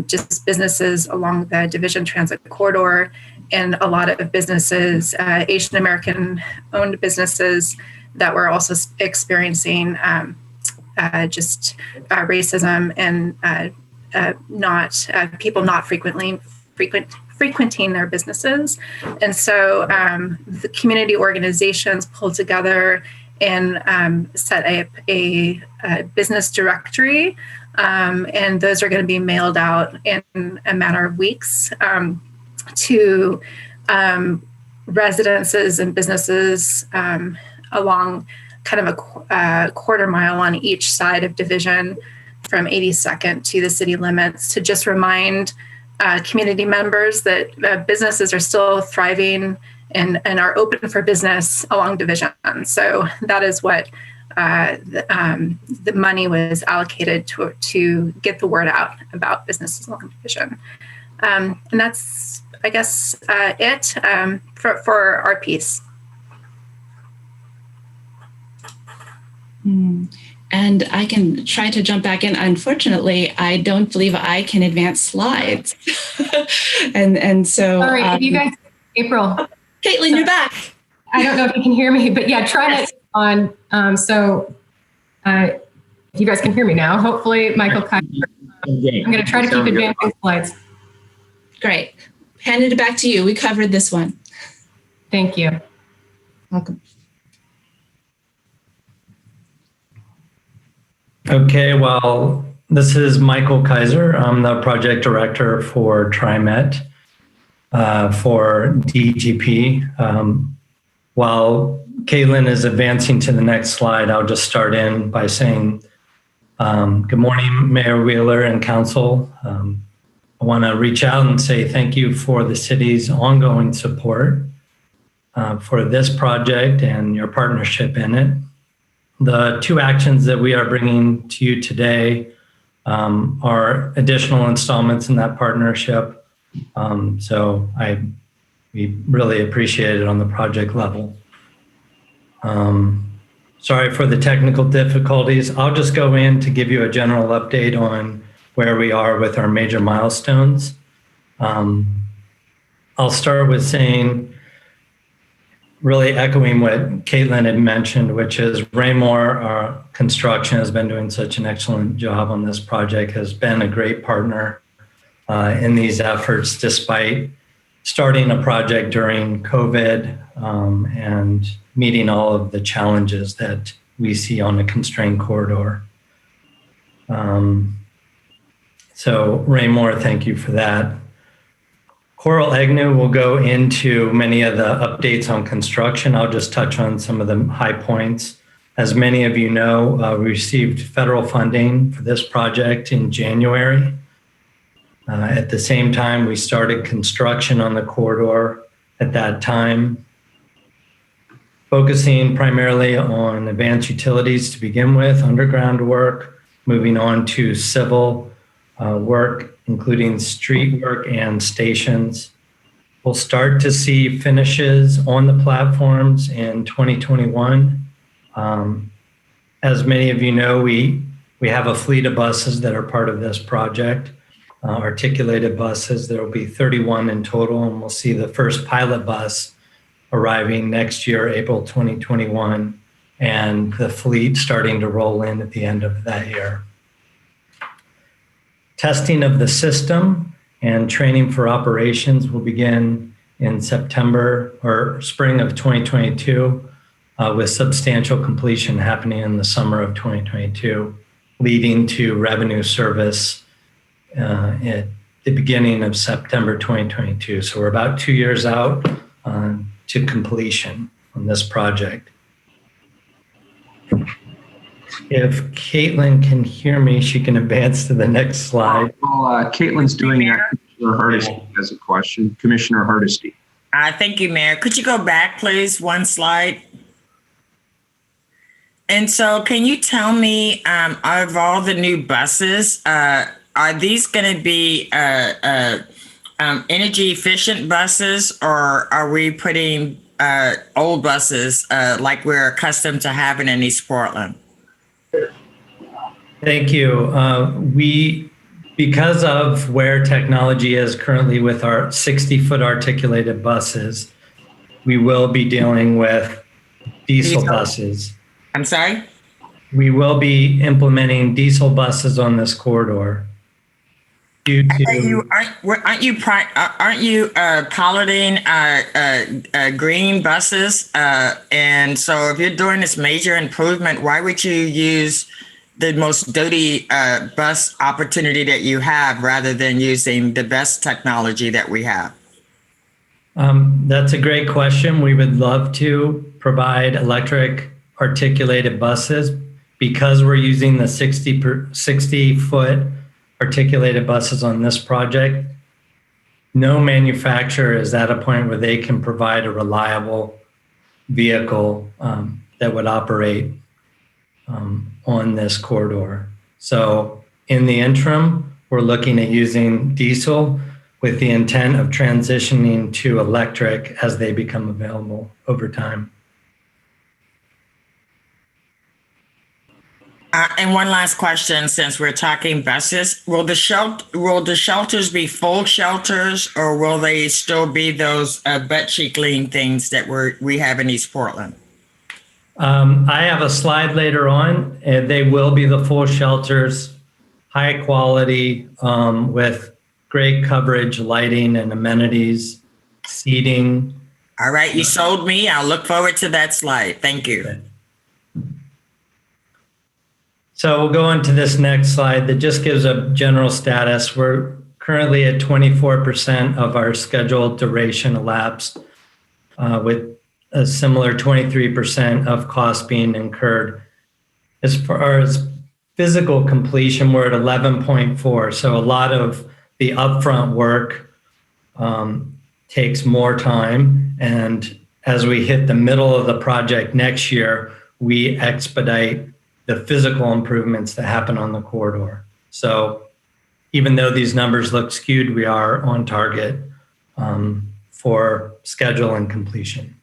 just businesses along the Division Transit Corridor, and a lot of businesses, Asian American owned businesses that were also experiencing just racism and not people not frequenting their businesses. And so the community organizations pulled together and set a business directory, and those are going to be mailed out in a matter of weeks to residences and businesses along kind of a quarter mile on each side of Division from 82nd to the city limits, to just remind community members that businesses are still thriving and are open for business along Division. So that is what the money was allocated to get the word out about businesses along Division. And that's, I guess, it for our piece. And I can try to jump back in. Unfortunately, I don't believe I can advance slides. and so. Sorry, if you guys, April. Caitlin, you're back. I don't know if you can hear me, but yeah, try it on. If you guys can hear me now, hopefully Michael Kaiser. I'm going to try to keep advancing slides. Great. Handed it back to you. We covered this one. Thank you. Welcome. Okay, well, this is Michael Kaiser. I'm the project director for TriMet for DGP. While Caitlin is advancing to the next slide, I'll just start in by saying good morning, Mayor Wheeler and Council. I want to reach out and say thank you for the city's ongoing support for this project and your partnership in it. The two actions that we are bringing to you today are additional installments in that partnership. We really appreciate it on the project level. Sorry for the technical difficulties. I'll just go in to give you a general update on where we are with our major milestones. I'll start with saying, really echoing what Caitlin had mentioned, which is Raymore Construction has been doing such an excellent job on this project, has been a great partner in these efforts, despite starting a project during COVID and meeting all of the challenges that we see on a constrained corridor. So Raymore, thank you for that. Coral Agnew will go into many of the updates on construction. I'll just touch on some of the high points. As many of you know, we received federal funding for this project in January. At the same time, we started construction on the corridor at that time, focusing primarily on advanced utilities to begin with, underground work, moving on to civil work, including street work and stations. We'll start to see finishes on the platforms in 2021. As many of you know, we have a fleet of buses that are part of this project, articulated buses. There will be 31 in total, and we'll see the first pilot bus arriving next year, April 2021, and the fleet starting to roll in at the end of that year. Testing of the system and training for operations will begin in September or spring of 2022, with substantial completion happening in the summer of 2022, leading to revenue service at the beginning of September 2022. So we're about 2 years out to completion on this project. If Caitlin can hear me, she can advance to the next slide. Well, Caitlin's doing that. Commissioner Hardesty has a question. Commissioner Hardesty. Thank you, Mayor. Could you go back, please, one slide? And so can you tell me, of all the new buses, are these going to be energy efficient buses, or are we putting old buses like we're accustomed to having in East Portland? Thank you. Because of where technology is currently with our 60-foot articulated buses, we will be dealing with diesel buses. I'm sorry? We will be implementing diesel buses on this corridor. Aren't you piloting green buses? And so if you're doing this major improvement, why would you use the most dirty bus opportunity that you have rather than using the best technology that we have? That's a great question. We would love to provide electric articulated buses. Because we're using the 60-foot articulated buses on this project, no manufacturer is at a point where they can provide a reliable vehicle that would operate on this corridor. So in the interim, we're looking at using diesel with the intent of transitioning to electric as they become available over time. And one last question, since we're talking buses, will the shelters be full shelters, or will they still be those butt cheek lean things that we have in East Portland? I have a slide later on. They will be the full shelters, high quality, with great coverage, lighting, and amenities, seating. All right, you sold me. I'll look forward to that slide. Thank you. Okay. So we'll go on to this next slide that just gives a general status. We're currently at 24% of our scheduled duration elapsed, with a similar 23% of costs being incurred. As far as physical completion, we're at 11.4. So a lot of the upfront work takes more time. And as we hit the middle of the project next year, we expedite the physical improvements that happen on the corridor. So even though these numbers look skewed, we are on target for schedule and completion.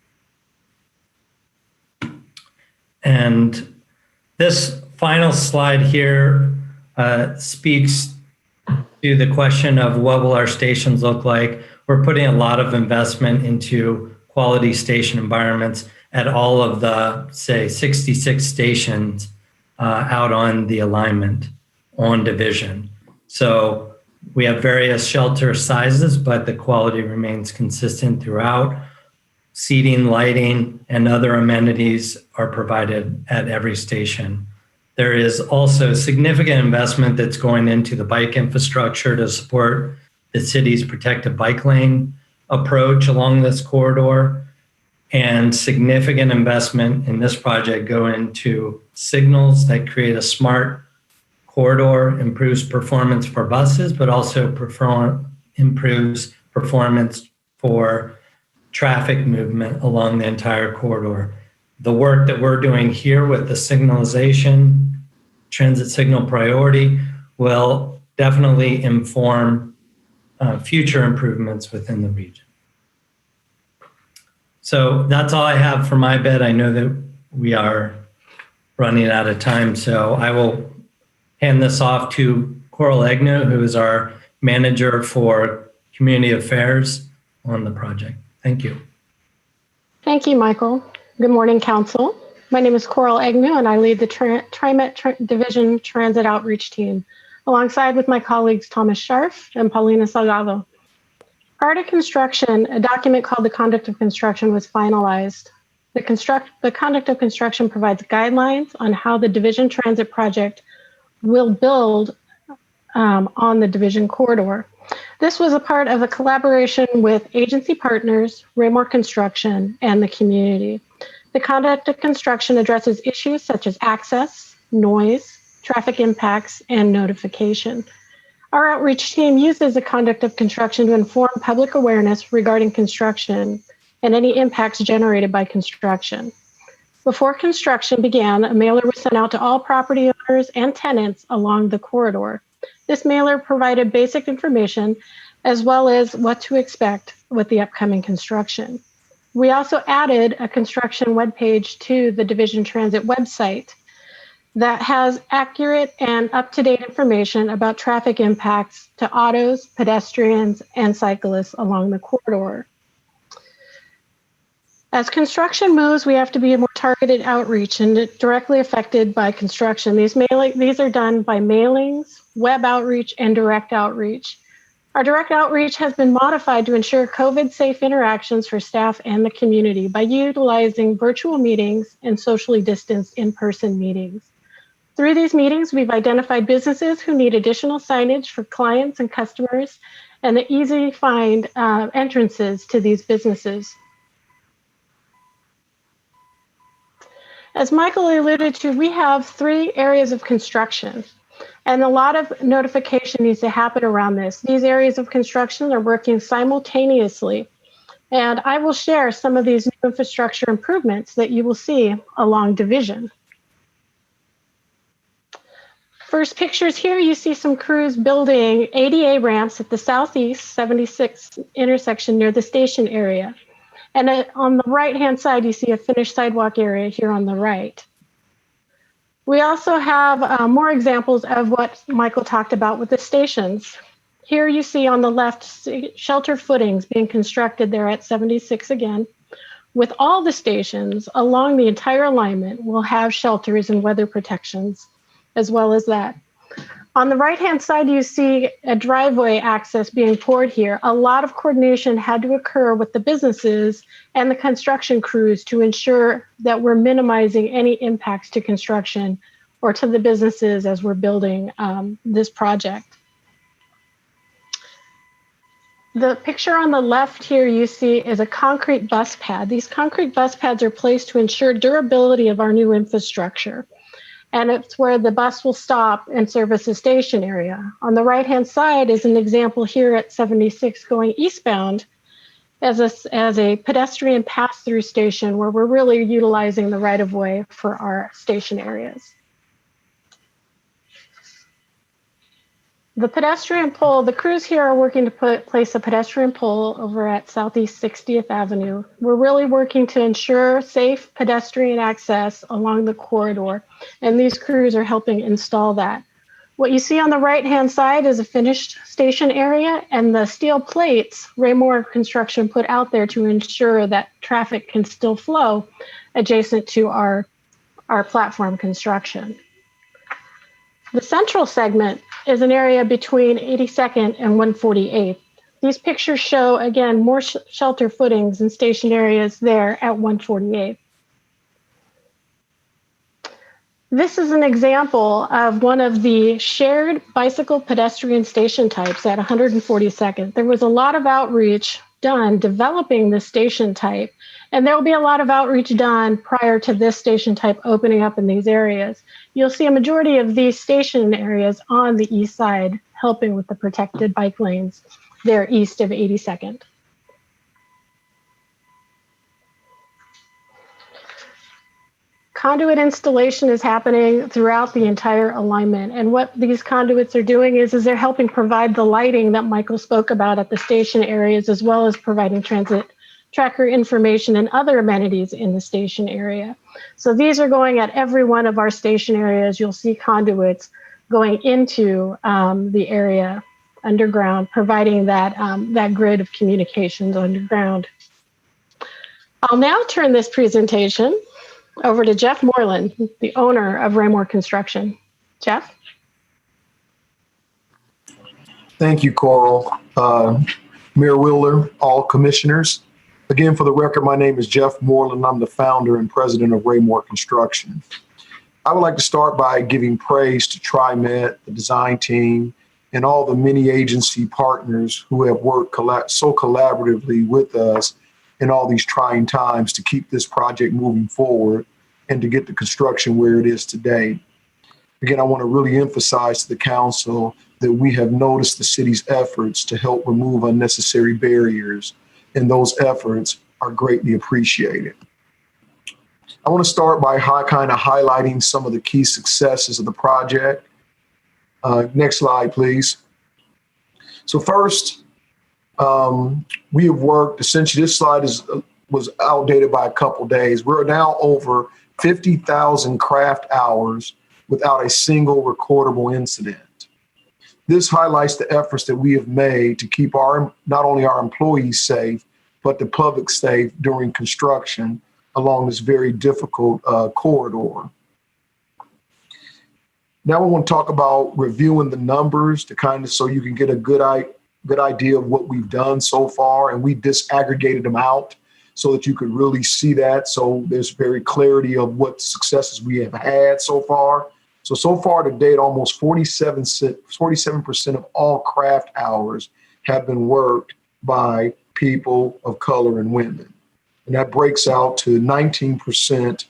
And this final slide here speaks to the question of what will our stations look like. We're putting a lot of investment into quality station environments at all of the, say, 66 stations out on the alignment on division. So we have various shelter sizes, but the quality remains consistent throughout. Seating, lighting, and other amenities are provided at every station. There is also significant investment that's going into the bike infrastructure to support the city's protected bike lane approach along this corridor, and significant investment in this project go into signals that create a smart corridor, improves performance for buses, but also improves performance for traffic movement along the entire corridor. The work that we're doing here with the signalization, transit signal priority, will definitely inform future improvements within the region. So that's all I have for my bit. I know that we are running out of time, so I will hand this off to Coral Agnew, who is our manager for community affairs on the project. Thank you. Thank you, Michael. Good morning, Council. My name is Coral Agnew, and I lead the TriMet Division Transit Outreach Team, alongside with my colleagues Thomas Scharf and Paulina Salgado. Prior to construction, a document called the Conduct of Construction was finalized. The Conduct of Construction provides guidelines on how the Division Transit Project will build on the Division corridor. This was a part of a collaboration with agency partners, Raymore Construction, and the community. The Conduct of Construction addresses issues such as access, noise, traffic impacts, and notification. Our outreach team uses the Conduct of Construction to inform public awareness regarding construction and any impacts generated by construction. Before construction began, a mailer was sent out to all property owners and tenants along the corridor. This mailer provided basic information as well as what to expect with the upcoming construction. We also added a construction webpage to the Division Transit website. that has accurate and up-to-date information about traffic impacts to autos, pedestrians, and cyclists along the corridor. As construction moves, we have to be a more targeted outreach and directly affected by construction. These are done by mailings, web outreach, and direct outreach. Our direct outreach has been modified to ensure COVID-safe interactions for staff and the community by utilizing virtual meetings and socially distanced in-person meetings. Through these meetings, we've identified businesses who need additional signage for clients and customers and the easy find entrances to these businesses. As Michael alluded to, we have 3 areas of construction, and a lot of notification needs to happen around this. These areas of construction are working simultaneously, and I will share some of these new infrastructure improvements that you will see along Division. First pictures here, you see some crews building ADA ramps at the Southeast 76 intersection near the station area. And on the right-hand side, you see a finished sidewalk area here on the right. We also have more examples of what Michael talked about with the stations. Here you see on the left, shelter footings being constructed there at 76 again. With all the stations along the entire alignment, we'll have shelters and weather protections as well as that. On the right-hand side, you see a driveway access being poured here. A lot of coordination had to occur with the businesses and the construction crews to ensure that we're minimizing any impacts to construction or to the businesses as we're building this project. The picture on the left here you see is a concrete bus pad. These concrete bus pads are placed to ensure durability of our new infrastructure. And it's where the bus will stop and service the station area. On the right-hand side is an example here at 76 going eastbound as a pedestrian pass-through station where we're really utilizing the right-of-way for our station areas. The pedestrian pole, the crews here are working to place a pedestrian pole over at Southeast 60th Avenue. We're really working to ensure safe pedestrian access along the corridor, and these crews are helping install that. What you see on the right-hand side is a finished station area and the steel plates Raymore Construction put out there to ensure that traffic can still flow adjacent to our platform construction. The central segment is an area between 82nd and 148th. These pictures show, again, more shelter footings and station areas there at 148th. This is an example of one of the shared bicycle pedestrian station types at 142nd. There was a lot of outreach done developing this station type, and there will be a lot of outreach done prior to this station type opening up in these areas. You'll see a majority of these station areas on the east side, helping with the protected bike lanes there east of 82nd. Conduit installation is happening throughout the entire alignment. And what these conduits are doing is they're helping provide the lighting that Michael spoke about at the station areas, as well as providing transit tracker information and other amenities in the station area. So these are going at every one of our station areas. You'll see conduits going into the area underground, providing that, that grid of communications underground. I'll now turn this presentation over to Jeff Moreland, the owner of Raymore Construction. Jeff? Thank you, Coral. Mayor Wheeler, all commissioners. Again, for the record, my name is Jeff Moreland. I'm the founder and president of Raymore Construction. I would like to start by giving praise to TriMet, the design team, and all the many agency partners who have worked so collaboratively with us in all these trying times to keep this project moving forward and to get the construction where it is today. Again, I want to really emphasize to the council that we have noticed the city's efforts to help remove unnecessary barriers, and those efforts are greatly appreciated. I want to start by kind of highlighting some of the key successes of the project. Next slide, please. So first, we have worked, essentially this slide was outdated by a couple days. We're now over 50,000 craft hours without a single recordable incident. This highlights the efforts that we have made to keep not only our employees safe, but the public safe during construction along this very difficult corridor. Now we want to talk about reviewing the numbers to kind of so you can get a good idea of what we've done so far, and we disaggregated them out so that you could really see that. So there's very clarity of what successes we have had so far. So far to date, almost 47% of all craft hours have been worked by people of color and women. And that breaks out to 19%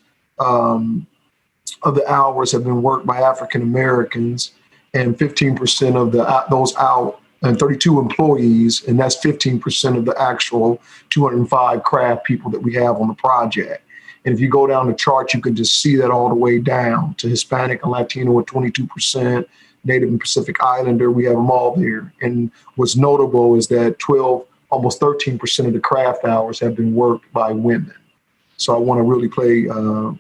of the hours have been worked by African Americans, and 15% of those out, and 32 employees, and that's 15% of the actual 205 craft people that we have on the project. And if you go down the chart, you can just see that all the way down to Hispanic and Latino at 22%, Native and Pacific Islander, we have them all there. And what's notable is that almost 13% of the craft hours have been worked by women. So I want to really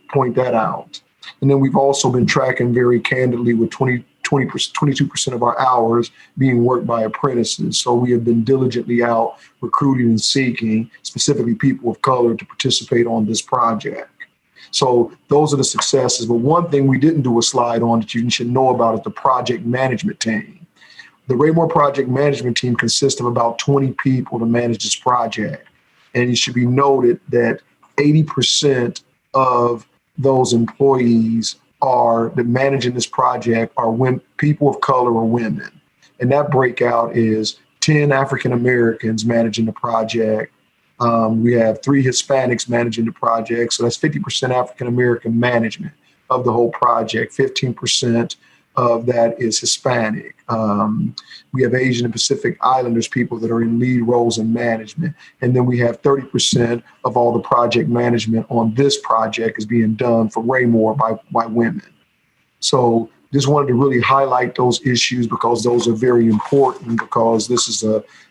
point that out. And then we've also been tracking very candidly with 22% of our hours being worked by apprentices. So we have been diligently out recruiting and seeking specifically people of color to participate on this project. So those are the successes. But one thing we didn't do a slide on that you should know about is the project management team. The Raymore project management team consists of about 20 people to manage this project. And it should be noted that 80% of those employees that managing this project are people of color or women. And that breakout is 10 African Americans managing the project. We have 3 Hispanics managing the project. So that's 50% African American management of the whole project. 15% of that is Hispanic. We have Asian and Pacific Islanders people that are in lead roles in management. And then we have 30% of all the project management on this project is being done for Raymore by women. So just wanted to really highlight those issues because those are very important, because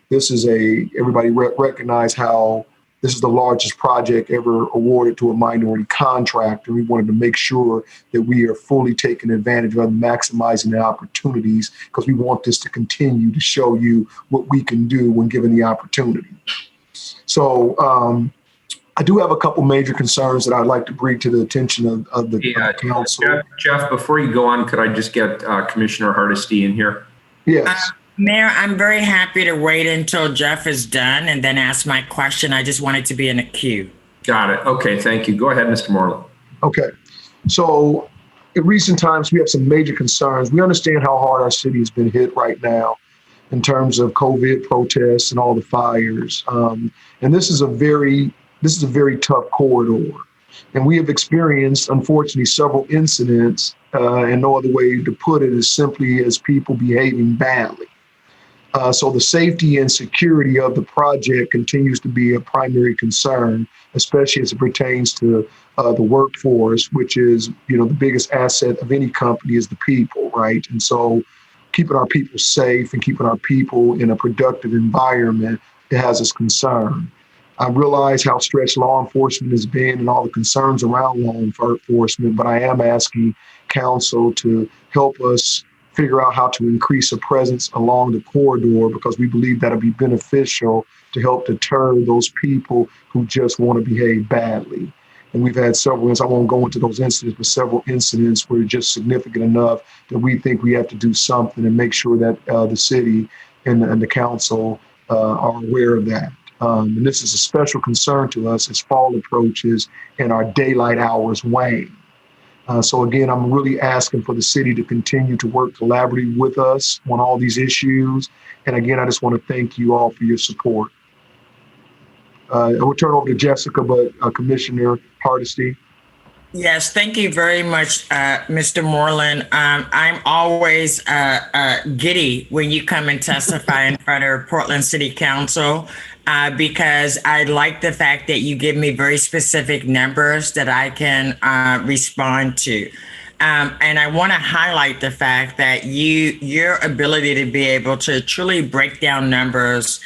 everybody recognize how this is the largest project ever awarded to a minority contractor. We wanted to make sure that we are fully taking advantage of maximizing the opportunities, because we want this to continue to show you what we can do when given the opportunity. So I do have a couple major concerns that I'd like to bring to the attention of the council. Jeff, before you go on, could I just get Commissioner Hardesty in here? Yes. Mayor, I'm very happy to wait until Jeff is done and then ask my question. I just wanted to be in a queue. Got it. Okay, thank you. Go ahead, Mr. Moreland. Okay. So in recent times, we have some major concerns. We understand how hard our city has been hit right now in terms of COVID protests and all the fires. And this is a very tough corridor. And we have experienced, unfortunately, several incidents, and no other way to put it is simply as people behaving badly. So the safety and security of the project continues to be a primary concern, especially as it pertains to the workforce, which is, the biggest asset of any company is the people, right? And so keeping our people safe and keeping our people in a productive environment, it has us concerned. I realize how stretched law enforcement has been and all the concerns around law enforcement, but I am asking council to help us figure out how to increase a presence along the corridor, because we believe that'll be beneficial to help deter those people who just want to behave badly. And we've had several incidents, I won't go into those incidents, but several incidents were just significant enough that we think we have to do something and make sure that the city and the council are aware of that. And this is a special concern to us as fall approaches and our daylight hours wane. So again, I'm really asking for the city to continue to work collaboratively with us on all these issues. And again, I just want to thank you all for your support. I will turn over to Jessica, but Commissioner Hardesty. Yes, thank you very much, Mr. Moreland. I'm always giddy when you come and testify in front of Portland City Council, because I like the fact that you give me very specific numbers that I can respond to. And I want to highlight the fact that your ability to be able to truly break down numbers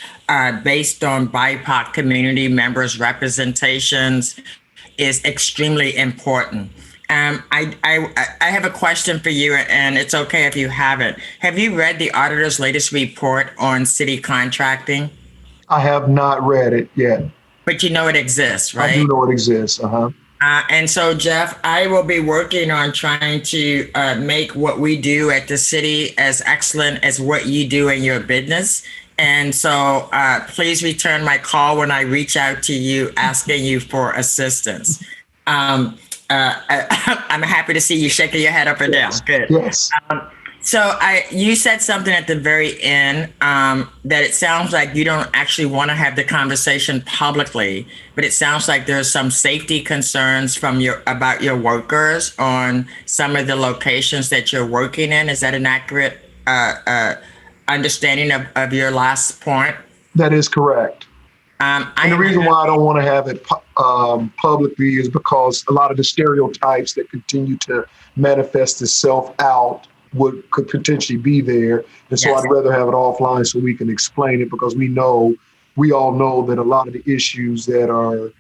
based on BIPOC community members' representations is extremely important. I have a question for you, and it's okay if you haven't. Have you read the auditor's latest report on city contracting? I have not read it yet. But you know it exists, right? I do know it exists. And so, Jeff, I will be working on trying to make what we do at the city as excellent as what you do in your business. And so please return my call when I reach out to you asking you for assistance. I'm happy to see you shaking your head up and down. Good. Yes. So you said something at the very end that it sounds like you don't actually want to have the conversation publicly, but it sounds like there's some safety concerns about your workers on some of the locations that you're working in. Is that an accurate understanding of your last point? That is correct. And the reason why I don't want to have it publicly is because a lot of the stereotypes that continue to manifest itself out could potentially be there. And so I'd rather have it offline so we can explain it, because we all know that a lot of the issues that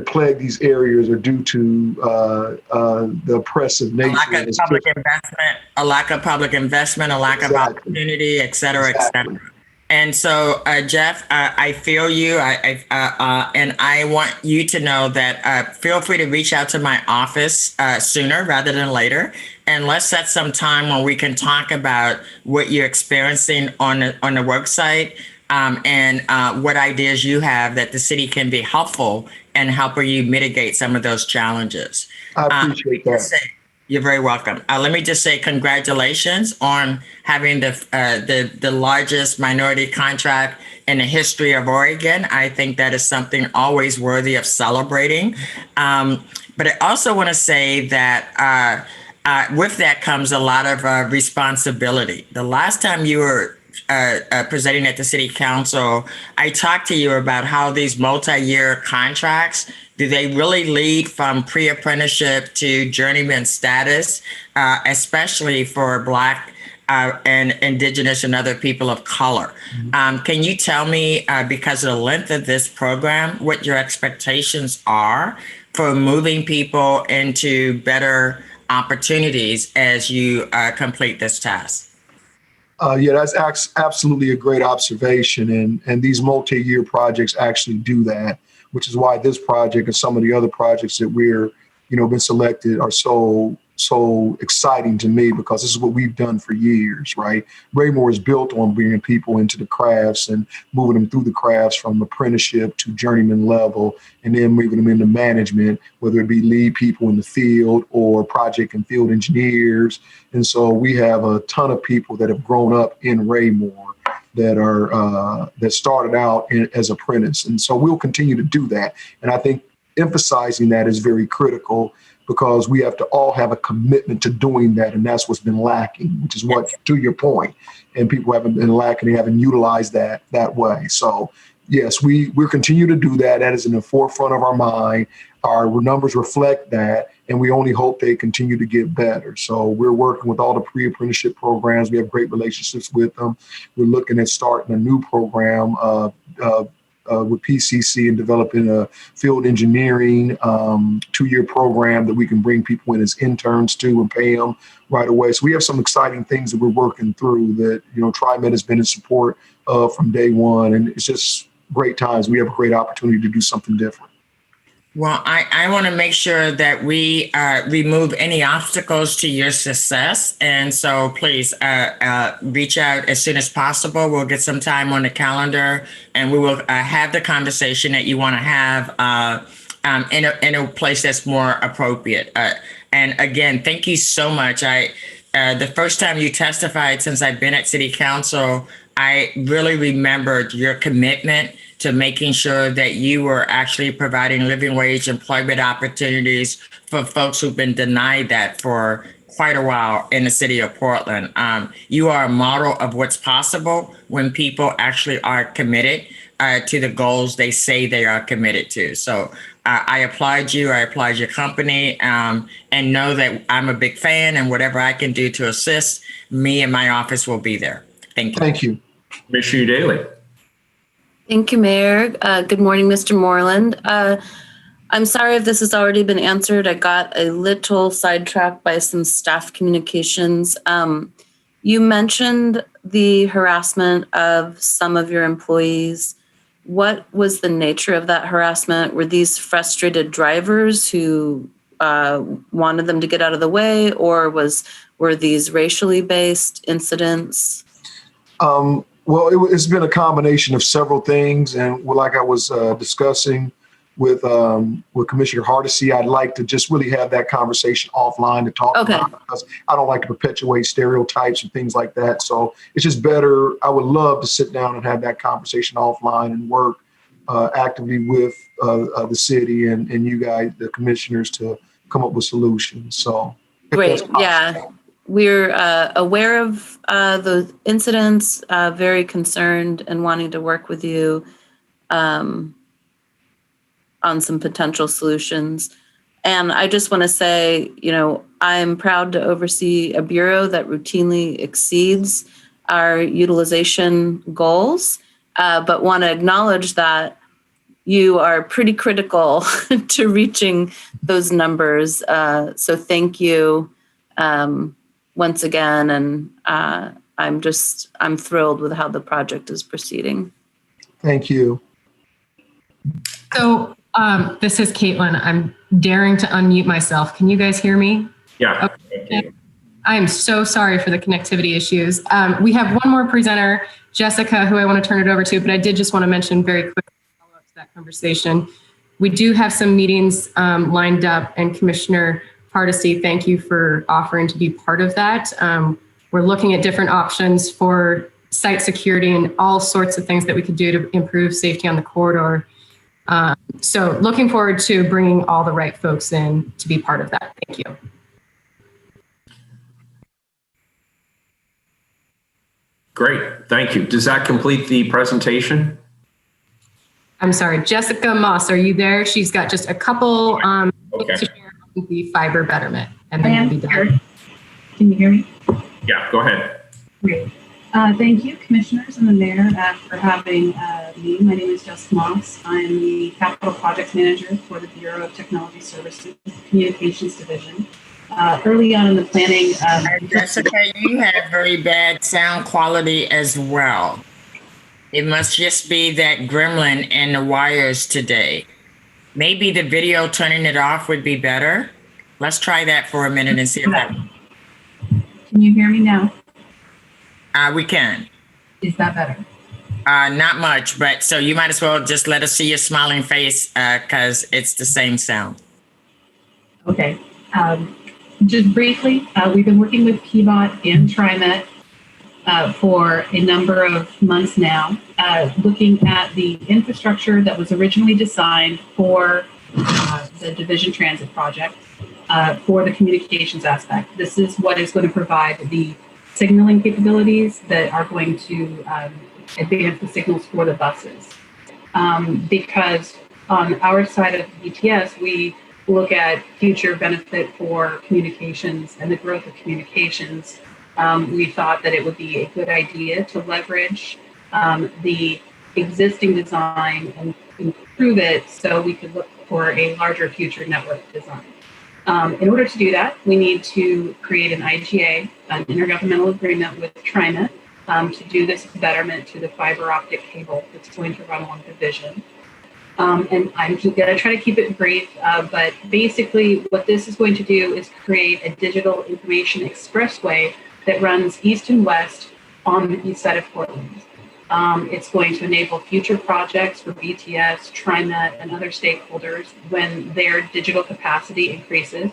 plague these areas are due to the oppressive nature. A lack of public investment, a lack of opportunity, et cetera, et cetera. And so, Jeff, I feel you, and I want you to know that feel free to reach out to my office sooner rather than later, and let's set some time when we can talk about what you're experiencing on the work site, and what ideas you have that the city can be helpful and helping you mitigate some of those challenges. I appreciate that. You're very welcome. Let me just say congratulations on having the largest minority contract in the history of Oregon. I think that is something always worthy of celebrating. But I also want to say that with that comes a lot of responsibility. The last time you were presenting at the city council, I talked to you about how these multi-year contracts, do they really lead from pre-apprenticeship to journeyman status, especially for Black and Indigenous and other people of color? Can you tell me, because of the length of this program, what your expectations are for moving people into better opportunities as you complete this task? Yeah, that's absolutely a great observation. And these multi-year projects actually do that, which is why this project and some of the other projects that we're, been selected are so exciting to me, because this is what we've done for years, right? Raymore is built on bringing people into the crafts and moving them through the crafts from apprenticeship to journeyman level, and then moving them into management, whether it be lead people in the field or project and field engineers. And so we have a ton of people that have grown up in Raymore that started out as apprentice. And so we'll continue to do that. And I think emphasizing that is very critical, because we have to all have a commitment to doing that. And that's what's been lacking, which is what, to your point, and people haven't been lacking, they haven't utilized that way. So yes, we'll continue to do that. That is in the forefront of our mind. Our numbers reflect that, and we only hope they continue to get better. So we're working with all the pre-apprenticeship programs. We have great relationships with them. We're looking at starting a new program with PCC and developing a field engineering 2-year program that we can bring people in as interns to and pay them right away. So we have some exciting things that we're working through that, TriMet has been in support of from day one. And it's just great times. We have a great opportunity to do something different. Well, I want to make sure that we remove any obstacles to your success. And so please reach out as soon as possible. We'll get some time on the calendar, and we will have the conversation that you want to have in a place that's more appropriate. And again, thank you so much. The first time you testified since I've been at City Council, I really remembered your commitment to making sure that you were actually providing living wage employment opportunities for folks who've been denied that for quite a while in the city of Portland. You are a model of what's possible when people actually are committed to the goals they say they are committed to. So I applaud you. I applaud your company, and know that I'm a big fan, and whatever I can do to assist, me and my office will be there. Thank you. Thank you. Commissioner Daly. Thank you, Mayor. Good morning, Mr. Moreland. I'm sorry if this has already been answered. I got a little sidetracked by some staff communications. You mentioned the harassment of some of your employees. What was the nature of that harassment? Were these frustrated drivers who wanted them to get out of the way, or were these racially based incidents? Well, it's been a combination of several things, and like I was discussing with Commissioner Hardesty, I'd like to just really have that conversation offline to talk about it, because I don't like to perpetuate stereotypes and things like that. So it's just better. I would love to sit down and have that conversation offline and work actively with the city and you guys, the commissioners, to come up with solutions. So great, yeah. We're aware of the incidents, very concerned and wanting to work with you on some potential solutions. And I just want to say, I'm proud to oversee a bureau that routinely exceeds our utilization goals, but want to acknowledge that you are pretty critical to reaching those numbers. So thank you once again. And I'm thrilled with how the project is proceeding. Thank you. So this is Caitlin. I'm daring to unmute myself. Can you guys hear me? Yeah. Okay. I am so sorry for the connectivity issues. We have one more presenter, Jessica, who I want to turn it over to, but I did just want to mention very quickly follow up to that conversation. We do have some meetings lined up, and Commissioner Hardesty, thank you for offering to be part of that. We're looking at different options for site security and all sorts of things that we could do to improve safety on the corridor. So looking forward to bringing all the right folks in to be part of that. Thank you. Great, thank you. Does that complete the presentation? I'm sorry, Jessica Moss, are you there? She's got just a couple to share on the fiber betterment, and then we'll be done. Can you hear me? Yeah, go ahead. Great. Thank you, commissioners and the mayor, for having me. My name is Jessica Moss. I am the capital projects manager for the Bureau of Technology Services Communications Division. Early on in the planning, Jessica, you have very bad sound quality as well. It must just be that gremlin in the wires today. Maybe the video turning it off would be better. Let's try that for a minute and see if that. Can you hear me now? We can. Is that better? Not much, but so you might as well just let us see your smiling face because it's the same sound. Okay. Just briefly, we've been working with PBOT and TriMet for a number of months now, looking at the infrastructure that was originally designed for the Division Transit project for the communications aspect. This is what is going to provide the signaling capabilities that are going to advance the signals for the buses. Because on our side of BTS, we look at future benefit for communications and the growth of communications. We thought that it would be a good idea to leverage the existing design and improve it so we could look for a larger future network design. In order to do that, we need to create an IGA, an intergovernmental agreement with TriMet, to do this betterment to the fiber optic cable that's going to run along Division. And I'm going to try to keep it brief, but basically what this is going to do is create a digital information expressway that runs east and west on the east side of Portland. It's going to enable future projects for BTS, TriMet, and other stakeholders when their digital capacity increases.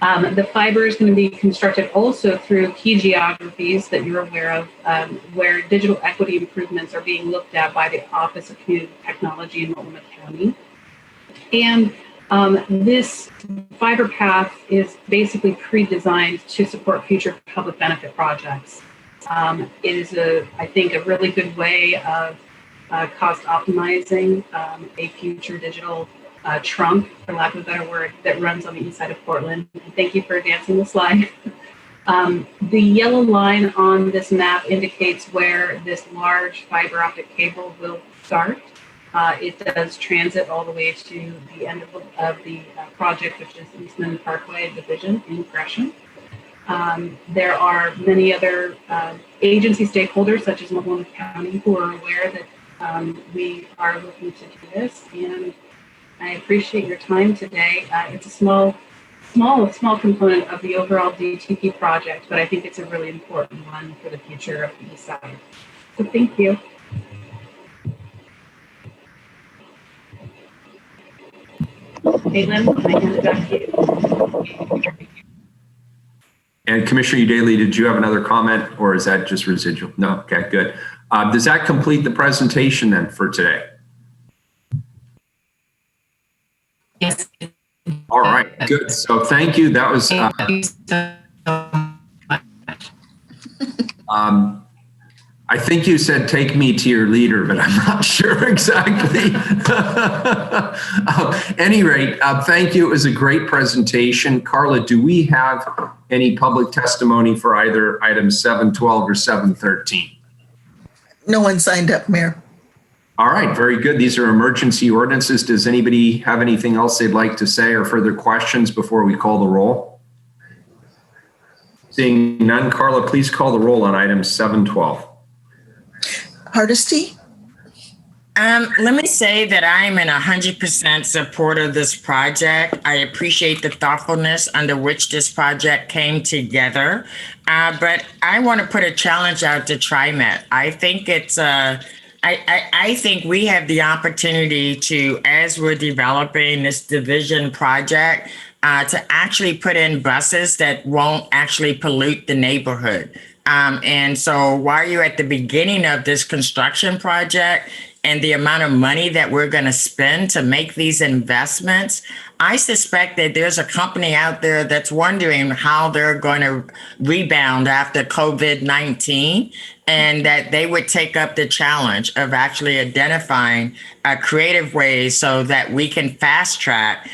The fiber is going to be constructed also through key geographies that you're aware of, where digital equity improvements are being looked at by the Office of Community Technology in Multnomah County. And this fiber path is basically pre-designed to support future public benefit projects. It is, I think, a really good way of cost optimizing a future digital trunk, for lack of a better word, that runs on the east side of Portland. And thank you for advancing the slide. The yellow line on this map indicates where this large fiber optic cable will start. It does transit all the way to the end of the project, which is Eastman Parkway Division in Gresham. There are many other agency stakeholders, such as Multnomah County, who are aware that we are looking to do this. And I appreciate your time today. It's a small component of the overall DTP project, but I think it's a really important one for the future of the East Side. So thank you. Caitlin, I hand it back to you. And Commissioner Daly, did you have another comment, or is that just residual? No, okay, good. Does that complete the presentation then for today? Yes. All right, good. So thank you. That was, I think you said take me to your leader, but I'm not sure exactly. Any rate, thank you. It was a great presentation. Carla, do we have any public testimony for either item 712 or 713? No one signed up, Mayor. All right, very good. These are emergency ordinances. Does anybody have anything else they'd like to say or further questions before we call the roll? Seeing none, Carla, please call the roll on item 712. Hardesty? Let me say that I'm in 100% support of this project. I appreciate the thoughtfulness under which this project came together. But I want to put a challenge out to TriMet. I think I think we have the opportunity to, as we're developing this division project, to actually put in buses that won't actually pollute the neighborhood. And so while you're at the beginning of this construction project and the amount of money that we're going to spend to make these investments, I suspect that there's a company out there that's wondering how they're going to rebound after COVID-19, and that they would take up the challenge of actually identifying creative ways so that we can fast track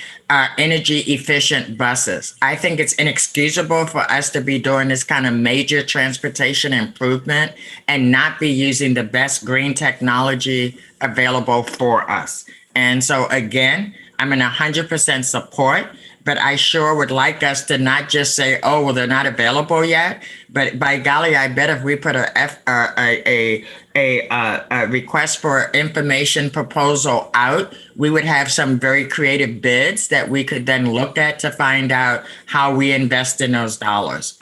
energy efficient buses. I think it's inexcusable for us to be doing this kind of major transportation improvement and not be using the best green technology available for us. And so again, I'm in 100% support, but I sure would like us to not just say, oh, well, they're not available yet. But by golly, I bet if we put a request for information proposal out, we would have some very creative bids that we could then look at to find out how we invest in those dollars.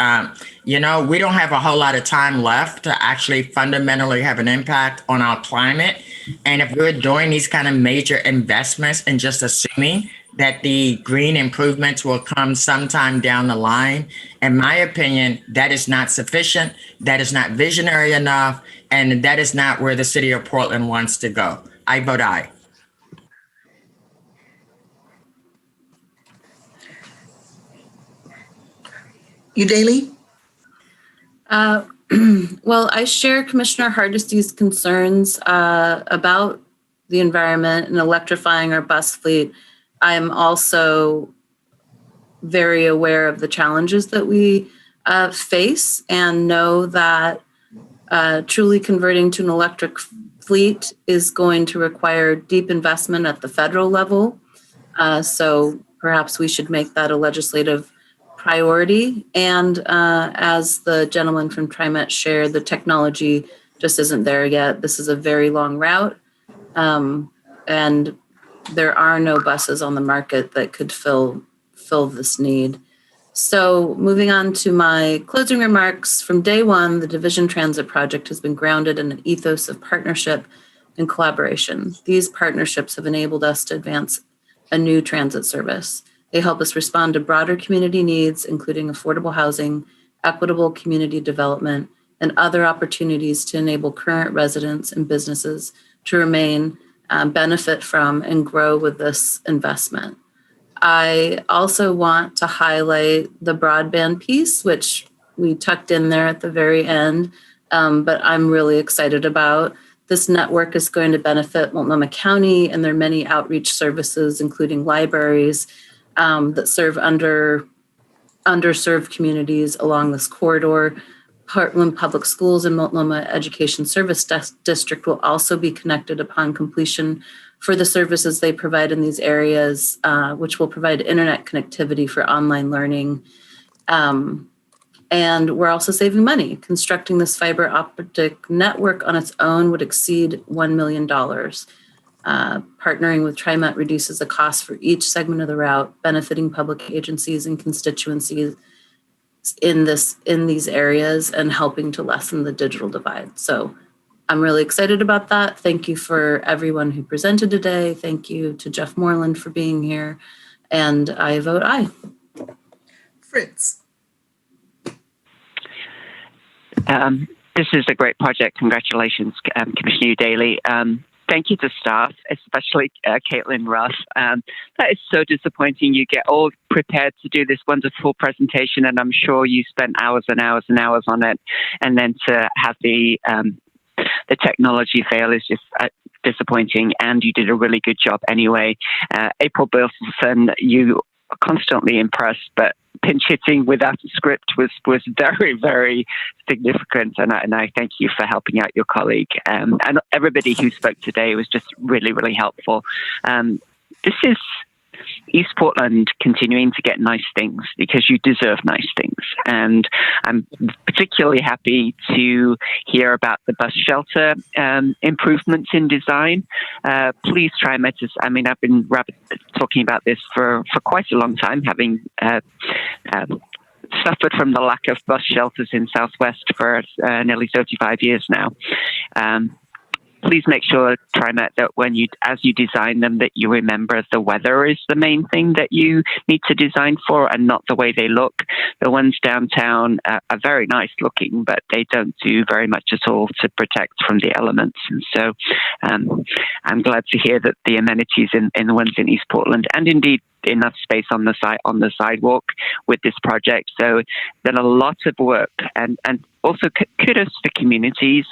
We don't have a whole lot of time left to actually fundamentally have an impact on our climate. And if we're doing these kind of major investments and just assuming that the green improvements will come sometime down the line, in my opinion, that is not sufficient. That is not visionary enough. And that is not where the city of Portland wants to go. I vote aye. Daly? Well, I share Commissioner Hardesty's concerns about the environment and electrifying our bus fleet. I'm also very aware of the challenges that we face and know that truly converting to an electric fleet is going to require deep investment at the federal level. So perhaps we should make that a legislative priority. And as the gentleman from TriMet shared, the technology just isn't there yet. This is a very long route. And there are no buses on the market that could fill this need. So moving on to my closing remarks, from day one, the Division Transit Project has been grounded in an ethos of partnership and collaboration. These partnerships have enabled us to advance a new transit service. They help us respond to broader community needs, including affordable housing, equitable community development, and other opportunities to enable current residents and businesses to remain, benefit from, and grow with this investment. I also want to highlight the broadband piece, which we tucked in there at the very end, but I'm really excited about. This network is going to benefit Multnomah County and their many outreach services, including libraries that serve underserved communities along this corridor, Portland Public Schools and Multnomah Education Service District will also be connected upon completion for the services they provide in these areas, which will provide internet connectivity for online learning. And we're also saving money. Constructing this fiber optic network on its own would exceed $1 million. Partnering with TriMet reduces the cost for each segment of the route, benefiting public agencies and constituencies in these areas and helping to lessen the digital divide. So I'm really excited about that. Thank you for everyone who presented today. Thank you to Jeff Moreland for being here. And I vote aye. Fritz. This is a great project. Congratulations, Commissioner Daly. Thank you to staff, especially Caitlin Ruff. That is so disappointing. You get all prepared to do this wonderful presentation, and I'm sure you spent hours and hours and hours on it, and then to have the technology fail is just disappointing, and you did a really good job anyway. April Bilson, you are constantly impressed, but pinch hitting without a script was very, very significant, and I thank you for helping out your colleague. And everybody who spoke today was just really, really helpful. This is East Portland continuing to get nice things because you deserve nice things. And I'm particularly happy to hear about the bus shelter improvements in design. Please try and I've been talking about this for quite a long time, having suffered from the lack of bus shelters in Southwest for nearly 35 years now. Please make sure, TriMet, that as you design them, that you remember the weather is the main thing that you need to design for, and not the way they look. The ones downtown are very nice looking, but they don't do very much at all to protect from the elements. And so I'm glad to hear that the amenities in the ones in East Portland, and indeed enough space on the sidewalk with this project. So done a lot of work, and also kudos to communities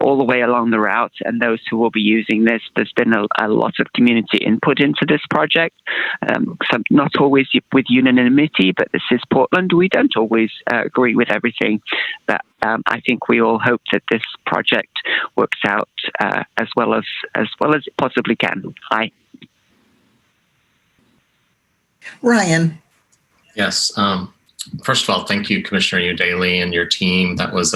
all the way along the route and those who will be using this. There's been a lot of community input into this project, not always with unanimity, but this is Portland. We don't always agree with everything, but I think we all hope that this project works out as well as it possibly can. Aye. Ryan. Yes. First of all, thank you, Commissioner Daly and your team. This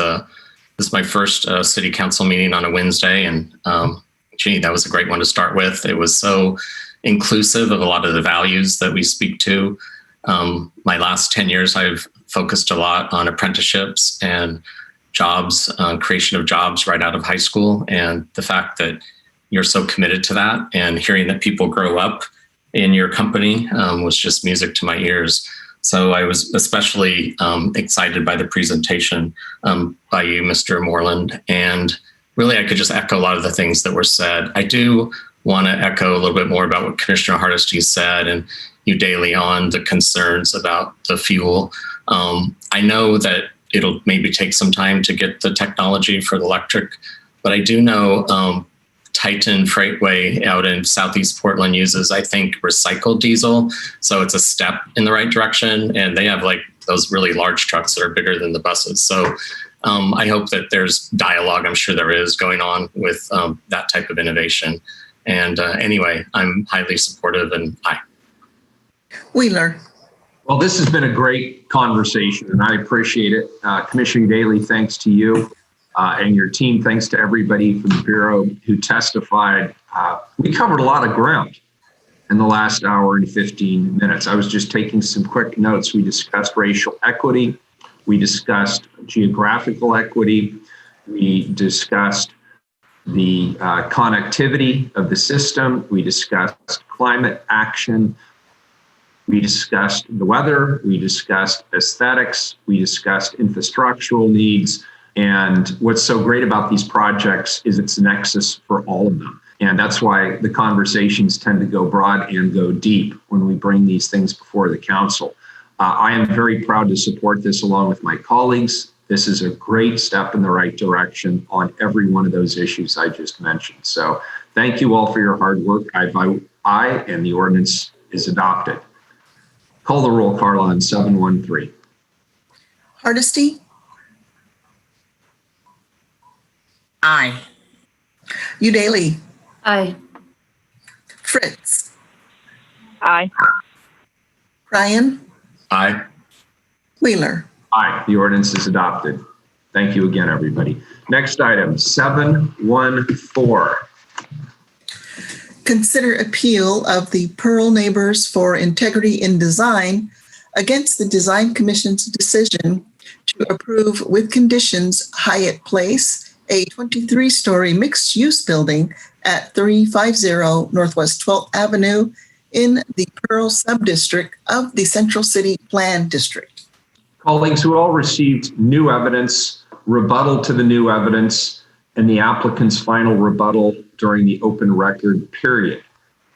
is my first city council meeting on a Wednesday, and that was a great one to start with. It was so inclusive of a lot of the values that we speak to. My last 10 years, I've focused a lot on apprenticeships and jobs, creation of jobs right out of high school, and the fact that you're so committed to that, and hearing that people grow up in your company was just music to my ears. So I was especially excited by the presentation by you, Mr. Moreland. And really, I could just echo a lot of the things that were said. I do want to echo a little bit more about what Commissioner Hardesty said and you daily on the concerns about the fuel. I know that it'll maybe take some time to get the technology for the electric, but I do know Titan Freightway out in Southeast Portland uses, I think, recycled diesel. So it's a step in the right direction. And they have like those really large trucks that are bigger than the buses. So I hope that there's dialogue, I'm sure there is, going on with that type of innovation. And anyway, I'm highly supportive, and aye. Wheeler. Well, this has been a great conversation, and I appreciate it. Commissioner Daly, thanks to you. And your team, thanks to everybody from the Bureau who testified. We covered a lot of ground in the last hour and 15 minutes. I was just taking some quick notes. We discussed racial equity. We discussed geographical equity. We discussed the connectivity of the system. We discussed climate action. We discussed the weather. We discussed aesthetics. We discussed infrastructural needs. And what's so great about these projects is it's a nexus for all of them. And that's why the conversations tend to go broad and go deep when we bring these things before the council. I am very proud to support this along with my colleagues. This is a great step in the right direction on every one of those issues I just mentioned. So thank you all for your hard work. I vote aye, and the ordinance is adopted. Call the roll, Carla, on 713. Hardesty. Aye. Udaly, Aye. Fritz, Aye. Ryan, Aye. Wheeler. Aye, the ordinance is adopted. Thank you again, everybody. Next item, 714. Consider appeal of the Pearl Neighbors for Integrity in Design against the Design Commission's decision to approve with conditions Hyatt Place, a 23-story mixed-use building at 350 Northwest 12th Avenue in the Pearl Subdistrict of the Central City Plan District. Colleagues, who all received new evidence, rebuttal to the new evidence, and the applicant's final rebuttal during the open record period.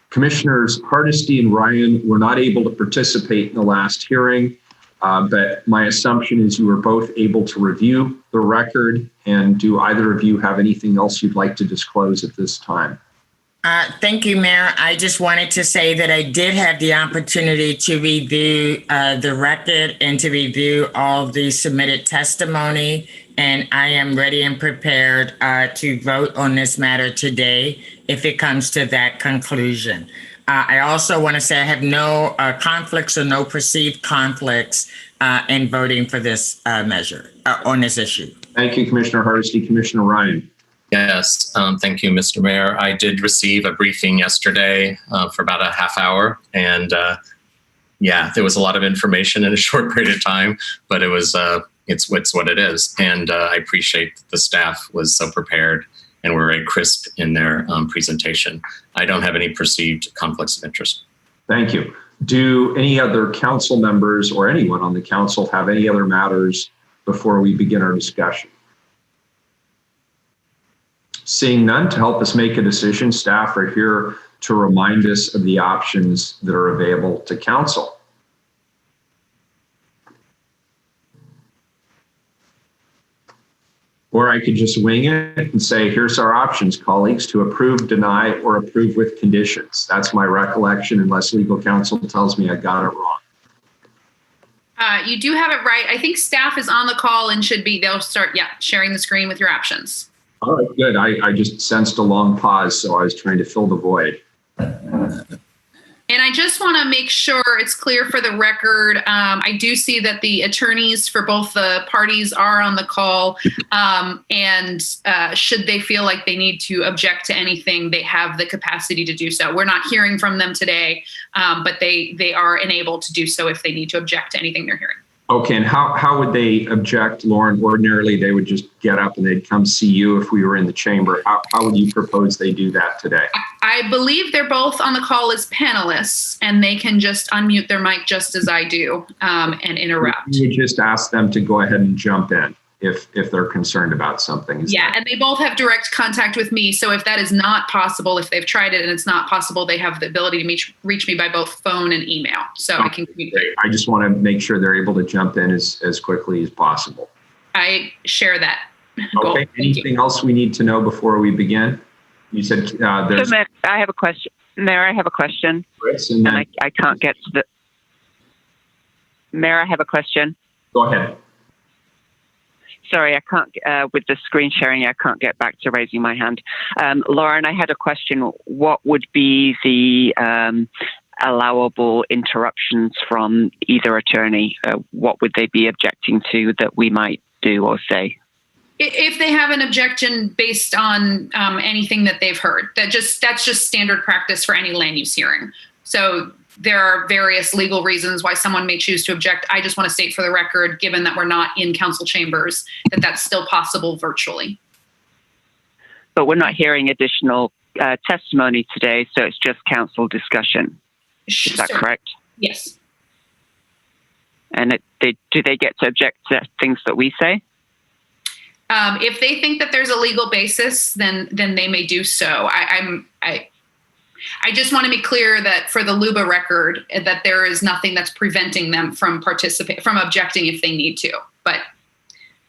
Commissioners Hardesty and Ryan were not able to participate in the last hearing, but my assumption is you were both able to review the record. And do either of you have anything else you'd like to disclose at this time? Thank you, Mayor. I just wanted to say that I did have the opportunity to review the record and to review all the submitted testimony, and I am ready and prepared to vote on this matter today if it comes to that conclusion. I also want to say I have no conflicts or no perceived conflicts in voting for this measure on this issue. Thank you, Commissioner Hardesty. Commissioner Ryan. Yes, thank you, Mr. Mayor. I did receive a briefing yesterday for about a half hour, and yeah, there was a lot of information in a short period of time, but it was it's what it is, and I appreciate that the staff was so prepared and were very crisp in their presentation. I don't have any perceived conflicts of interest. Thank you. Do any other council members or anyone on the council have any other matters before we begin our discussion? Seeing none, to help us make a decision, staff are here to remind us of the options that are available to council. Or I could just wing it and say, here's our options, colleagues, to approve, deny, or approve with conditions. That's my recollection, unless legal counsel tells me I got it wrong. You do have it right. I think staff is on the call and they'll start, sharing the screen with your options. All right, good. I just sensed a long pause, so I was trying to fill the void. And I just want to make sure it's clear for the record. I do see that the attorneys for both the parties are on the call. And should they feel like they need to object to anything, they have the capacity to do so. We're not hearing from them today, but they are enabled to do so if they need to object to anything they're hearing. Okay, and how would they object, Lauren? Ordinarily, they would just get up and they'd come see you if we were in the chamber. How would you propose they do that today? I believe they're both on the call as panelists, and they can just unmute their mic just as I do and interrupt. You would just ask them to go ahead and jump in if they're concerned about something. And they both have direct contact with me. So if that is not possible, if they've tried it and it's not possible, they have the ability to reach me by both phone and email. So I can communicate. I just want to make sure they're able to jump in as quickly as possible. I share that goal. Okay, anything else we need to know before we begin? You said there's... So, Mayor, I have a question. Mayor, I have a question. Chris, and I can't get to the... Mayor, I have a question. Go ahead. Sorry, I can't, with the screen sharing, I can't get back to raising my hand. Lauren, I had a question. What would be the allowable interruptions from either attorney? What would they be objecting to that we might do or say? If they have an objection based on anything that they've heard, that's just standard practice for any land use hearing. So there are various legal reasons why someone may choose to object. I just want to state for the record, given that we're not in council chambers, that that's still possible virtually. But we're not hearing additional testimony today, so it's just council discussion. Is that correct? Yes. And do they get to object to things that we say? If they think that there's a legal basis, then they may do so. I just want to be clear that for the LUBA record, that there is nothing that's preventing them from objecting if they need to. But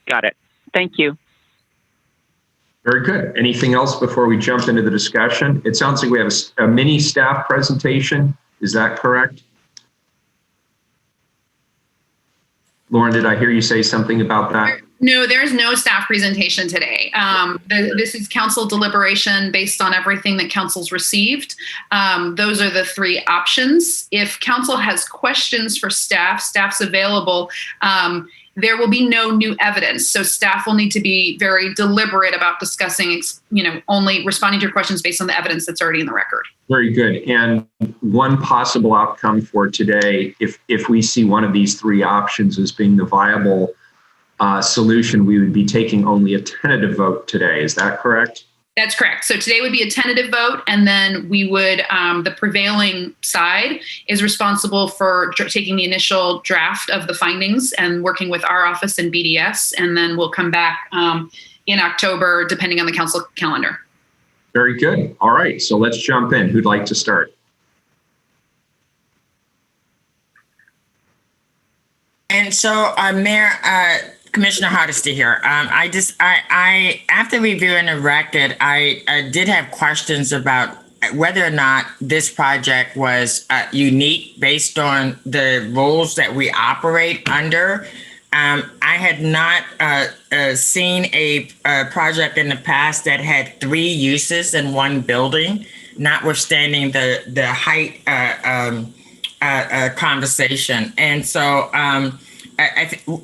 got it. Thank you. Very good. Anything else before we jump into the discussion? It sounds like we have a mini staff presentation. Is that correct? Lauren, did I hear you say something about that? No, there's no staff presentation today. This is council deliberation based on everything that council's received. Those are the three options. If council has questions for staff's available. There will be no new evidence. So staff will need to be very deliberate about discussing, only responding to your questions based on the evidence that's already in the record. Very good. And one possible outcome for today, if we see one of these three options as being the viable solution, we would be taking only a tentative vote today. Is that correct? That's correct. So today would be a tentative vote, and then we would, the prevailing side is responsible for taking the initial draft of the findings and working with our office and BDS, and then we'll come back in October, depending on the council calendar. Very good. All right, so let's jump in. Who'd like to start? And so, Mayor, Commissioner Hardesty here. I after reviewing the record, I did have questions about whether or not this project was unique based on the rules that we operate under. I had not seen a project in the past that had 3 uses in one building, notwithstanding the height conversation. And so,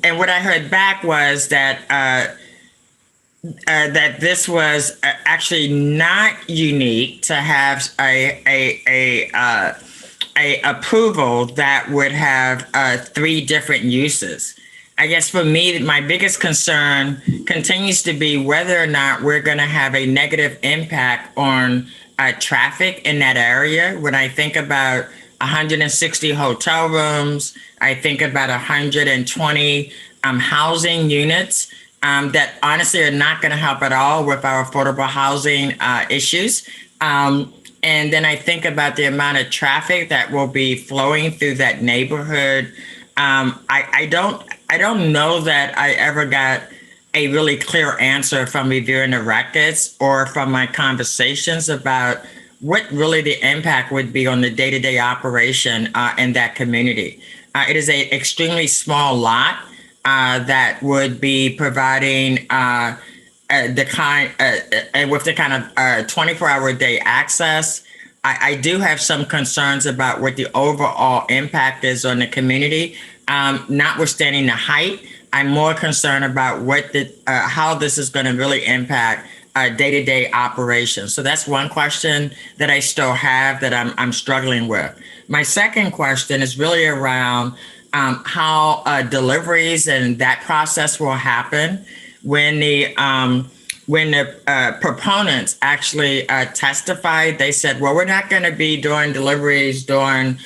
and what I heard back was that that this was actually not unique to have a approval that would have 3 different uses. I guess for me, my biggest concern continues to be whether or not we're going to have a negative impact on traffic in that area. When I think about 160 hotel rooms, I think about 120 housing units that honestly are not going to help at all with our affordable housing issues. And then I think about the amount of traffic that will be flowing through that neighborhood. I don't know that I ever got a really clear answer from reviewing the records or from my conversations about what really the impact would be on the day-to-day operation in that community. It is an extremely small lot that would be providing the kind with the kind of 24-hour day access. I do have some concerns about what the overall impact is on the community. Notwithstanding the height, I'm more concerned about what how this is going to really impact day-to-day operations. So that's one question that I still have that I'm struggling with. My second question is really around how deliveries and that process will happen when the proponents actually testified. They said, well, we're not going to be doing deliveries during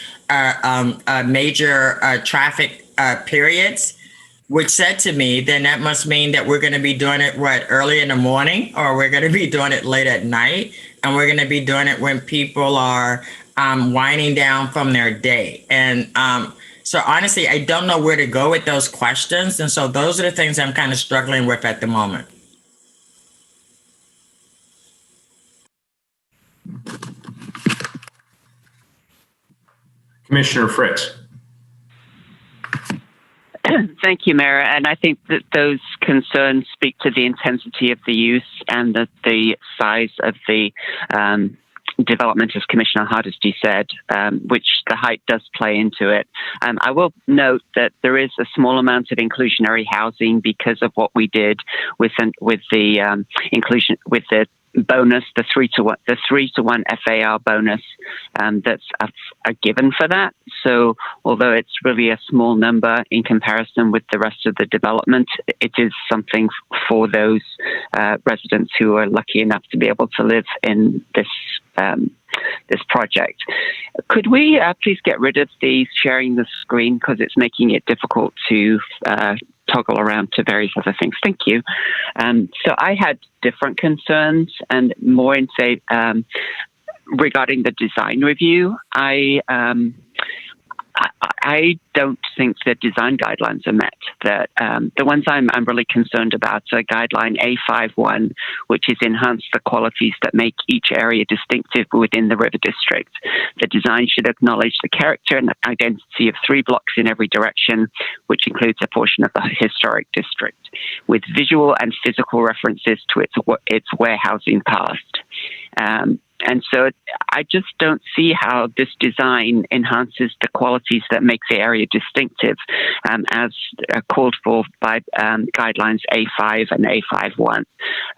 major traffic periods, which said to me, then that must mean that we're going to be doing it, early in the morning, or we're going to be doing it late at night, and we're going to be doing it when people are winding down from their day. And so honestly, I don't know where to go with those questions. And so those are the things I'm kind of struggling with at the moment. Commissioner Fritz. Thank you, Mayor. And I think that those concerns speak to the intensity of the use and the size of the development, as Commissioner Hardesty said, which the height does play into it. I will note that there is a small amount of inclusionary housing because of what we did with the inclusion, with the bonus, the 3-to-1 FAR bonus, that's a given for that. So although it's really a small number in comparison with the rest of the development, it is something for those residents who are lucky enough to be able to live in this project. Could we please get rid of the sharing the screen, because it's making it difficult to toggle around to various other things. Thank you. So I had different concerns and more in say regarding the design review. I I don't think the design guidelines are met. That the ones I'm really concerned about are guideline A51, which is enhance the qualities that make each area distinctive within the river district. The design should acknowledge the character and identity of 3 blocks in every direction, which includes a portion of the historic district, with visual and physical references to its warehousing past. And so I just don't see how this design enhances the qualities that make the area distinctive, as called for by guidelines A5 and A51.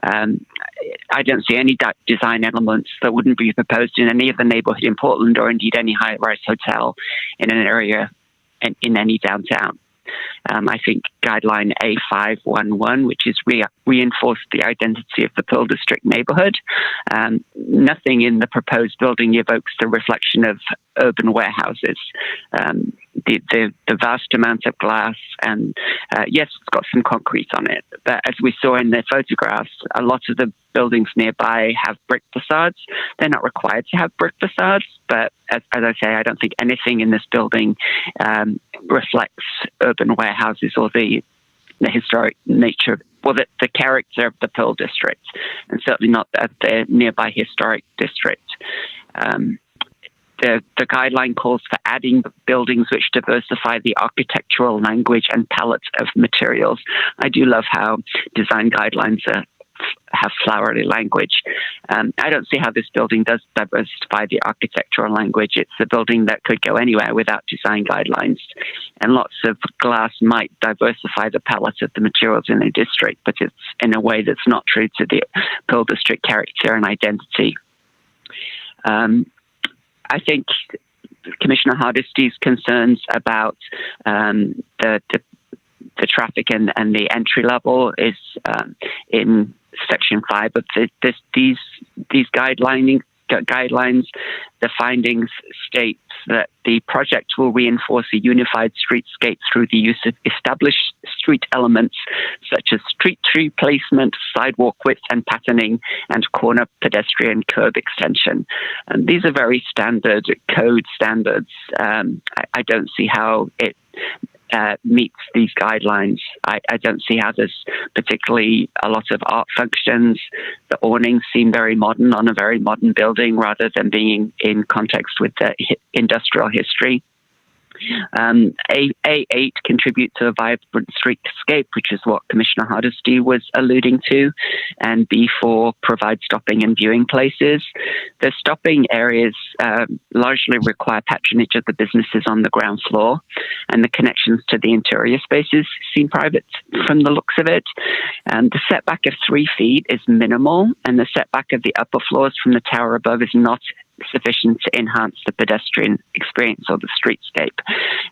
I don't see any design elements that wouldn't be proposed in any of the neighborhood in Portland, or indeed any high-rise hotel in an area in any downtown. I think guideline A511, which is reinforce the identity of the Pearl District neighborhood. Nothing in the proposed building evokes the reflection of urban warehouses. The vast amount of glass, and yes, it's got some concrete on it, but as we saw in the photographs, a lot of the buildings nearby have brick facades. They're not required to have brick facades, but as I say, I don't think anything in this building reflects urban warehouses or the historic nature, or the character of the Pearl District, and certainly not the nearby historic district. The guideline calls for adding buildings which diversify the architectural language and palette of materials. I do love how design guidelines have flowery language. I don't see how this building does diversify the architectural language. It's a building that could go anywhere without design guidelines. And lots of glass might diversify the palette of the materials in a district, but it's in a way that's not true to the Pearl District character and identity. I think Commissioner Hardisty's concerns about the traffic and the entry level is in Section 5 of these guidelines. The findings state that the project will reinforce a unified streetscape through the use of established street elements such as street tree placement, sidewalk width and patterning, and corner pedestrian curb extension. And these are very standard code standards. I don't see how it meets these guidelines. I don't see how there's particularly a lot of art functions. The awnings seem very modern on a very modern building rather than being in context with the industrial history. A8 contribute to a vibrant streetscape, which is what Commissioner Hardisty was alluding to, and B4 provide stopping and viewing places. The stopping areas largely require patronage of the businesses on the ground floor, and the connections to the interior spaces seem private from the looks of it. The setback of 3 feet is minimal, and the setback of the upper floors from the tower above is not sufficient to enhance the pedestrian experience or the streetscape.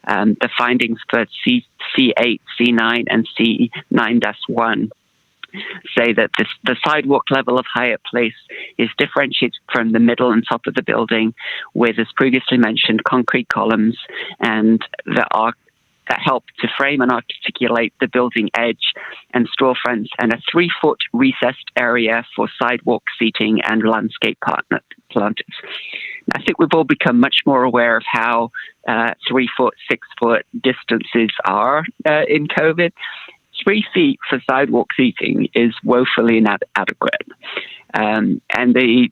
The findings for C8, C9, and C9-1 say that the sidewalk level of Hyatt Place is differentiated from the middle and top of the building with, as previously mentioned, concrete columns and that help to frame and articulate the building edge and storefronts, and a 3-foot recessed area for sidewalk seating and landscape planters. I think we've all become much more aware of how 3-foot, 6-foot distances are in COVID. 3 feet for sidewalk seating is woefully inadequate. And the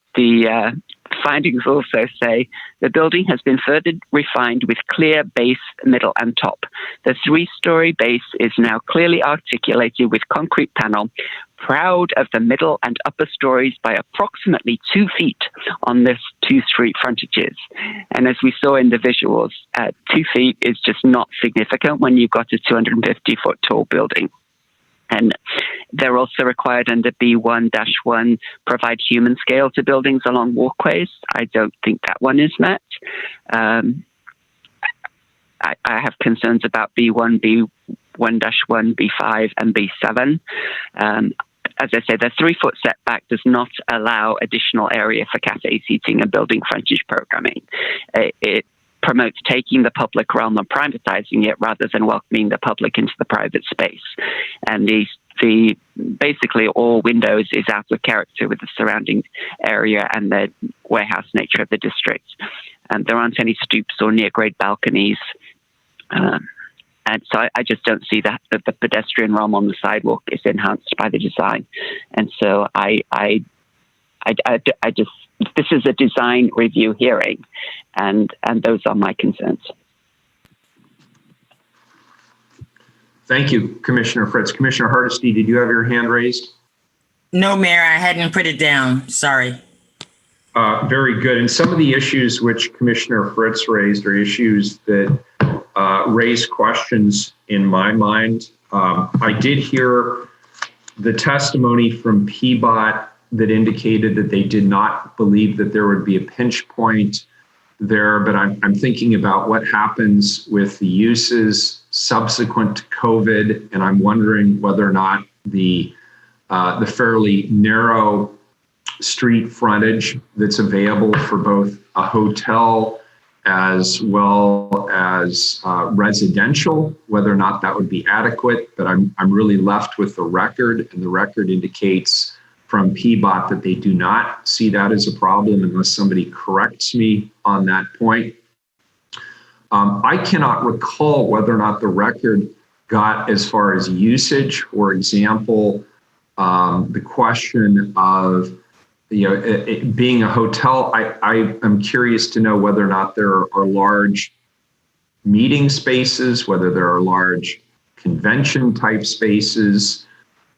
findings also say the building has been further refined with clear base, middle, and top. The 3-story base is now clearly articulated with concrete panel, proud of the middle and upper stories by approximately 2 feet on the 2 street frontages. And as we saw in the visuals, 2 feet is just not significant when you've got a 250-foot tall building. And they're also required under B1-1 provide human scale to buildings along walkways. I don't think that one is met. I have concerns about B1, B1-1, B5, and B7. As I say, the 3-foot setback does not allow additional area for cafe seating and building frontage programming. It promotes taking the public realm and privatizing it rather than welcoming the public into the private space. And the basically all windows is out of character with the surrounding area and the warehouse nature of the district. And there aren't any stoops or near-grade balconies. And so I just don't see that the pedestrian realm on the sidewalk is enhanced by the design. And so I just, this is a design review hearing, and those are my concerns. Thank you, Commissioner Fritz. Commissioner Hardesty, did you have your hand raised? No, Mayor, I hadn't put it down. Sorry. Very good. And some of the issues which Commissioner Fritz raised are issues that raise questions in my mind. I did hear the testimony from PBOT that indicated that they did not believe that there would be a pinch point there, but I'm thinking about what happens with the uses subsequent to COVID, and I'm wondering whether or not the fairly narrow street frontage that's available for both a hotel as well as residential, whether or not that would be adequate. But I'm really left with the record, and the record indicates from PBOT that they do not see that as a problem unless somebody corrects me on that point. I cannot recall whether or not the record got as far as usage. For example, the question of it being a hotel, I am curious to know whether or not there are large meeting spaces, whether there are large convention type spaces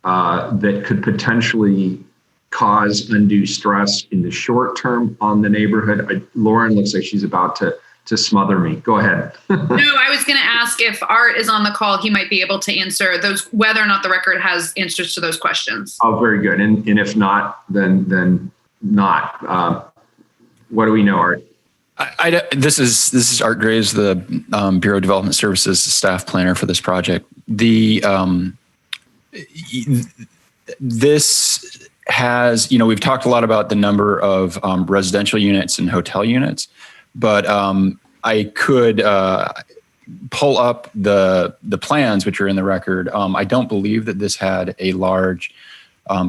that could potentially cause undue stress in the short term on the neighborhood. Lauren looks like she's about to smother me. Go ahead. No, I was going to ask if Art is on the call, he might be able to answer those, whether or not the record has answers to those questions. Oh, very good. And if not, then not. What do we know, Art? This is Art Graves, the Bureau of Development Services staff planner for this project. This has, we've talked a lot about the number of residential units and hotel units, but I could pull up the plans, which are in the record. I don't believe that this had a large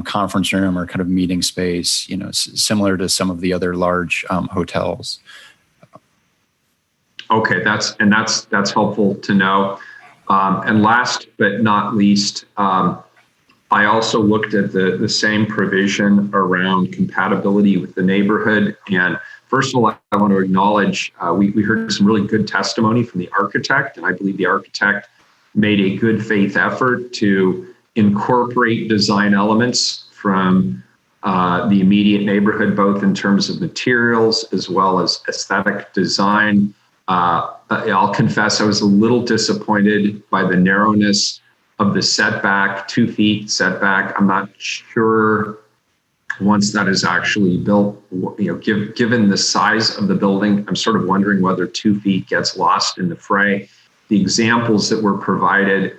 conference room or kind of meeting space, similar to some of the other large hotels. Okay, that's helpful to know. And last but not least, I also looked at the same provision around compatibility with the neighborhood. And first of all, I want to acknowledge we heard some really good testimony from the architect, and I believe the architect made a good faith effort to incorporate design elements from the immediate neighborhood, both in terms of materials as well as aesthetic design. I'll confess I was a little disappointed by the narrowness of the setback, 2 feet setback. I'm not sure once that is actually built, given the size of the building, I'm sort of wondering whether 2 feet gets lost in the fray. The examples that were provided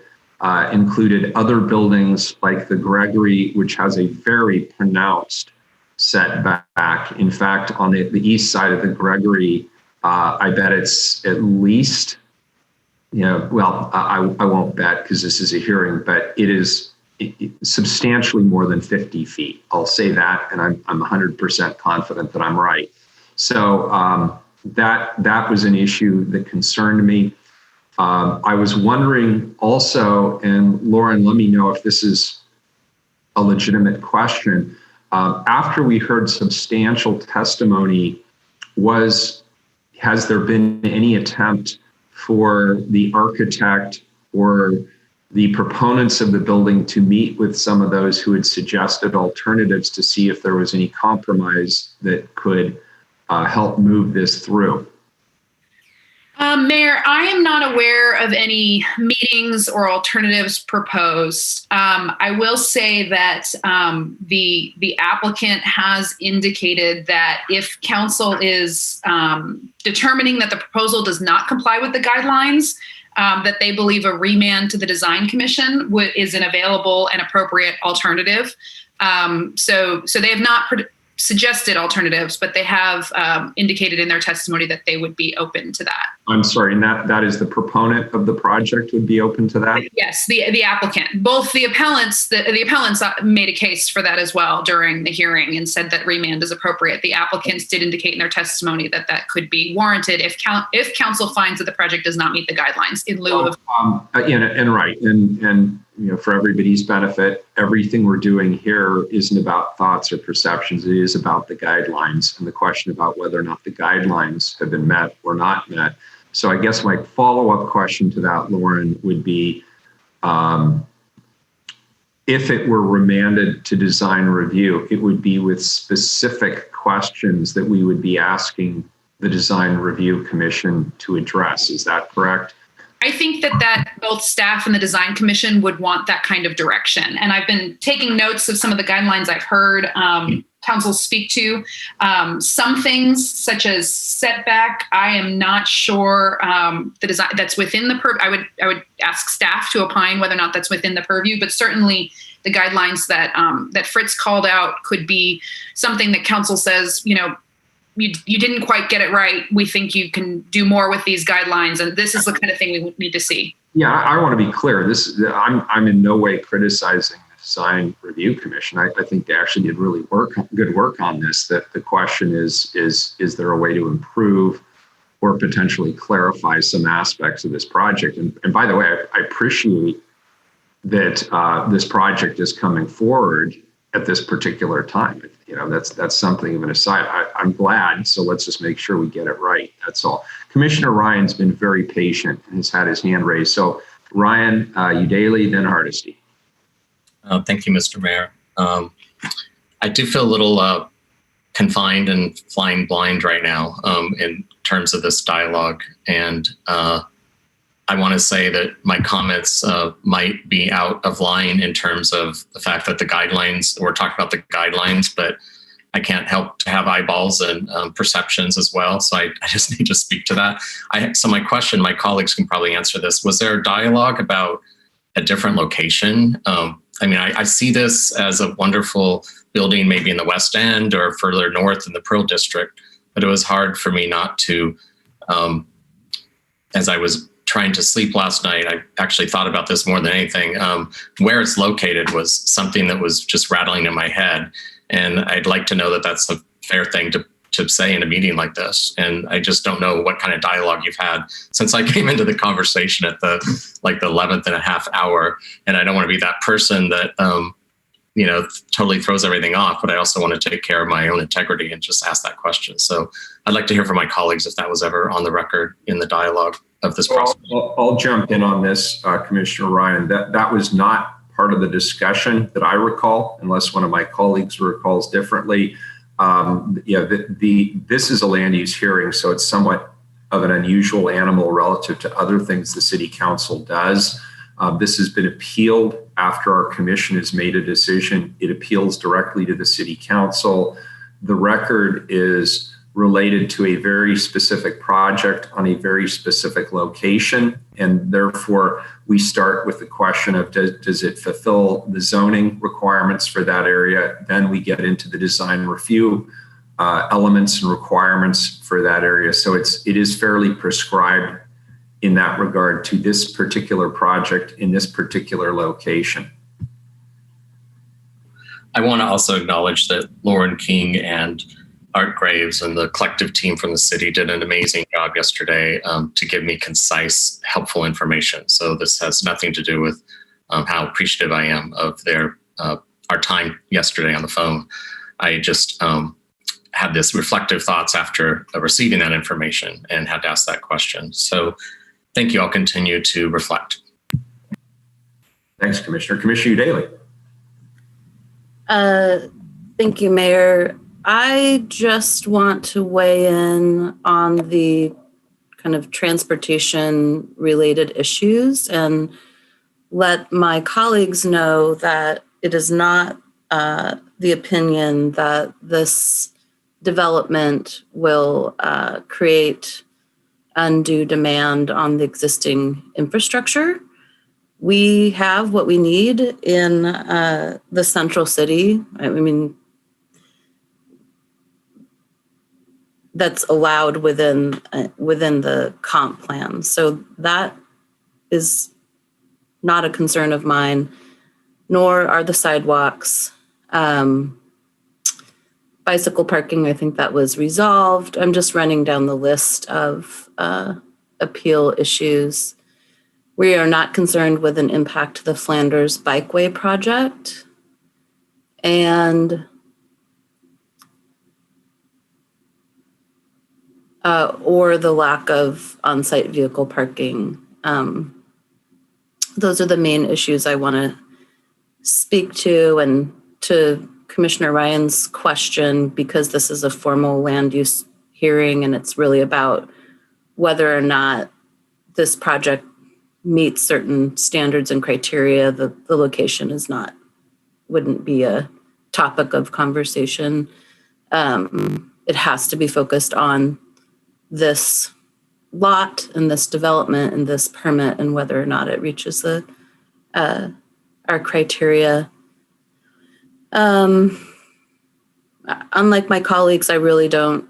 included other buildings like the Gregory, which has a very pronounced setback. In fact, on the east side of the Gregory, I bet it's at least, I won't bet because this is a hearing, but it is substantially more than 50 feet. I'll say that, and I'm 100% confident that I'm right. So that was an issue that concerned me. I was wondering also, and Lauren, let me know if this is a legitimate question. After we heard substantial testimony, has there been any attempt for the architect or the proponents of the building to meet with some of those who had suggested alternatives to see if there was any compromise that could help move this through? Mayor, I am not aware of any meetings or alternatives proposed. I will say that the applicant has indicated that if council is determining that the proposal does not comply with the guidelines, that they believe a remand to the Design Commission is an available and appropriate alternative. So they have not suggested alternatives, but they have indicated in their testimony that they would be open to that. I'm sorry, and that is the proponent of the project would be open to that? Yes, the applicant. Both the appellants, the appellants made a case for that as well during the hearing and said that remand is appropriate. The applicants did indicate in their testimony that that could be warranted if council finds that the project does not meet the guidelines in lieu of. And you know, for everybody's benefit, everything we're doing here isn't about thoughts or perceptions. It is about the guidelines and the question about whether or not the guidelines have been met or not met. So I guess my follow-up question to that, Lauren, would be if it were remanded to design review, it would be with specific questions that we would be asking the Design Review Commission to address. Is that correct? I think that both staff and the Design Commission would want that kind of direction. And I've been taking notes of some of the guidelines I've heard council speak to. Some things such as setback, I am not sure the design that's within the purview. I would ask staff to opine whether or not that's within the purview, but certainly the guidelines that that Fritz called out could be something that council says, you know, you didn't quite get it right. We think you can do more with these guidelines, and this is the kind of thing we would need to see. Yeah, I want to be clear. I'm in no way criticizing the Design Review Commission. I think they actually did really good work on this. That the question is there a way to improve or potentially clarify some aspects of this project? And by the way, I appreciate that this project is coming forward at this particular time. You know, that's something of an aside. I'm glad, so let's just make sure we get it right. That's all. Commissioner Ryan's been very patient and has had his hand raised. So Ryan, Udaley, then Hardesty. Thank you, Mr. Mayor. I do feel a little confined and flying blind right now in terms of this dialogue. And I want to say that my comments might be out of line in terms of the fact that the guidelines, we're talking about the guidelines, but I can't help to have eyeballs and perceptions as well. So I just need to speak to that. So my question, my colleagues can probably answer this. Was there a dialogue about a different location? I mean, I see this as a wonderful building, maybe in the West End or further north in the Pearl District, but it was hard for me not to, as I was trying to sleep last night, I actually thought about this more than anything. Where it's located was something that was just rattling in my head. And I'd like to know that that's a fair thing to say in a meeting like this. And I just don't know what kind of dialogue you've had since I came into the conversation at the 11th and a half hour. And I don't want to be that person that, totally throws everything off, but I also want to take care of my own integrity and just ask that question. So I'd like to hear from my colleagues if that was ever on the record in the dialogue of this process. I'll jump in on this, Commissioner Ryan. That was not part of the discussion that I recall, unless one of my colleagues recalls differently. This is a land use hearing, so it's somewhat of an unusual animal relative to other things the City Council does. This has been appealed after our commission has made a decision. It appeals directly to the City Council. The record is related to a very specific project on a very specific location. And therefore, we start with the question of does it fulfill the zoning requirements for that area? Then we get into the design review elements and requirements for that area. So it is fairly prescribed in that regard to this particular project in this particular location. I want to also acknowledge that Lauren King and Art Graves and the collective team from the city did an amazing job yesterday to give me concise, helpful information. So this has nothing to do with how appreciative I am of our time yesterday on the phone. I just had this reflective thoughts after receiving that information and had to ask that question. So thank you. I'll continue to reflect. Thanks, Commissioner. Commissioner Udaley. Thank you, Mayor. I just want to weigh in on the kind of transportation related issues and let my colleagues know that it is not the opinion that this development will create undue demand on the existing infrastructure. We have what we need in the central city. I mean, that's allowed within the comp plan. So that is not a concern of mine, nor are the sidewalks. Bicycle parking, I think that was resolved. I'm just running down the list of appeal issues. We are not concerned with an impact to the Flanders Bikeway project. And or the lack of on-site vehicle parking. Those are the main issues I want to speak to. And to Commissioner Ryan's question, because this is a formal land use hearing and it's really about whether or not this project meets certain standards and criteria, the location wouldn't be a topic of conversation. It has to be focused on this lot and this development and this permit and whether or not it reaches our criteria. Unlike my colleagues, I really don't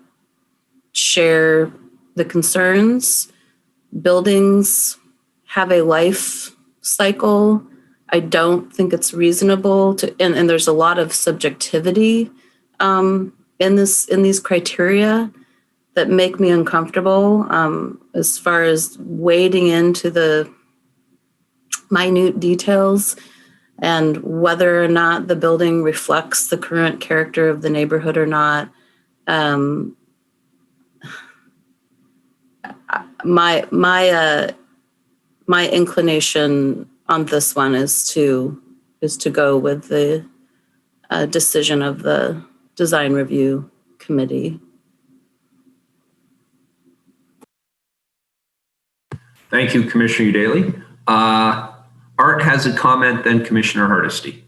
share the concerns. Buildings have a life cycle. I don't think it's reasonable to, and there's a lot of subjectivity in these criteria that make me uncomfortable as far as wading into the minute details and whether or not the building reflects the current character of the neighborhood or not. My inclination on this one is to go with the decision of the design review committee. Thank you, Commissioner Daly. Art has a comment, then Commissioner Hardesty.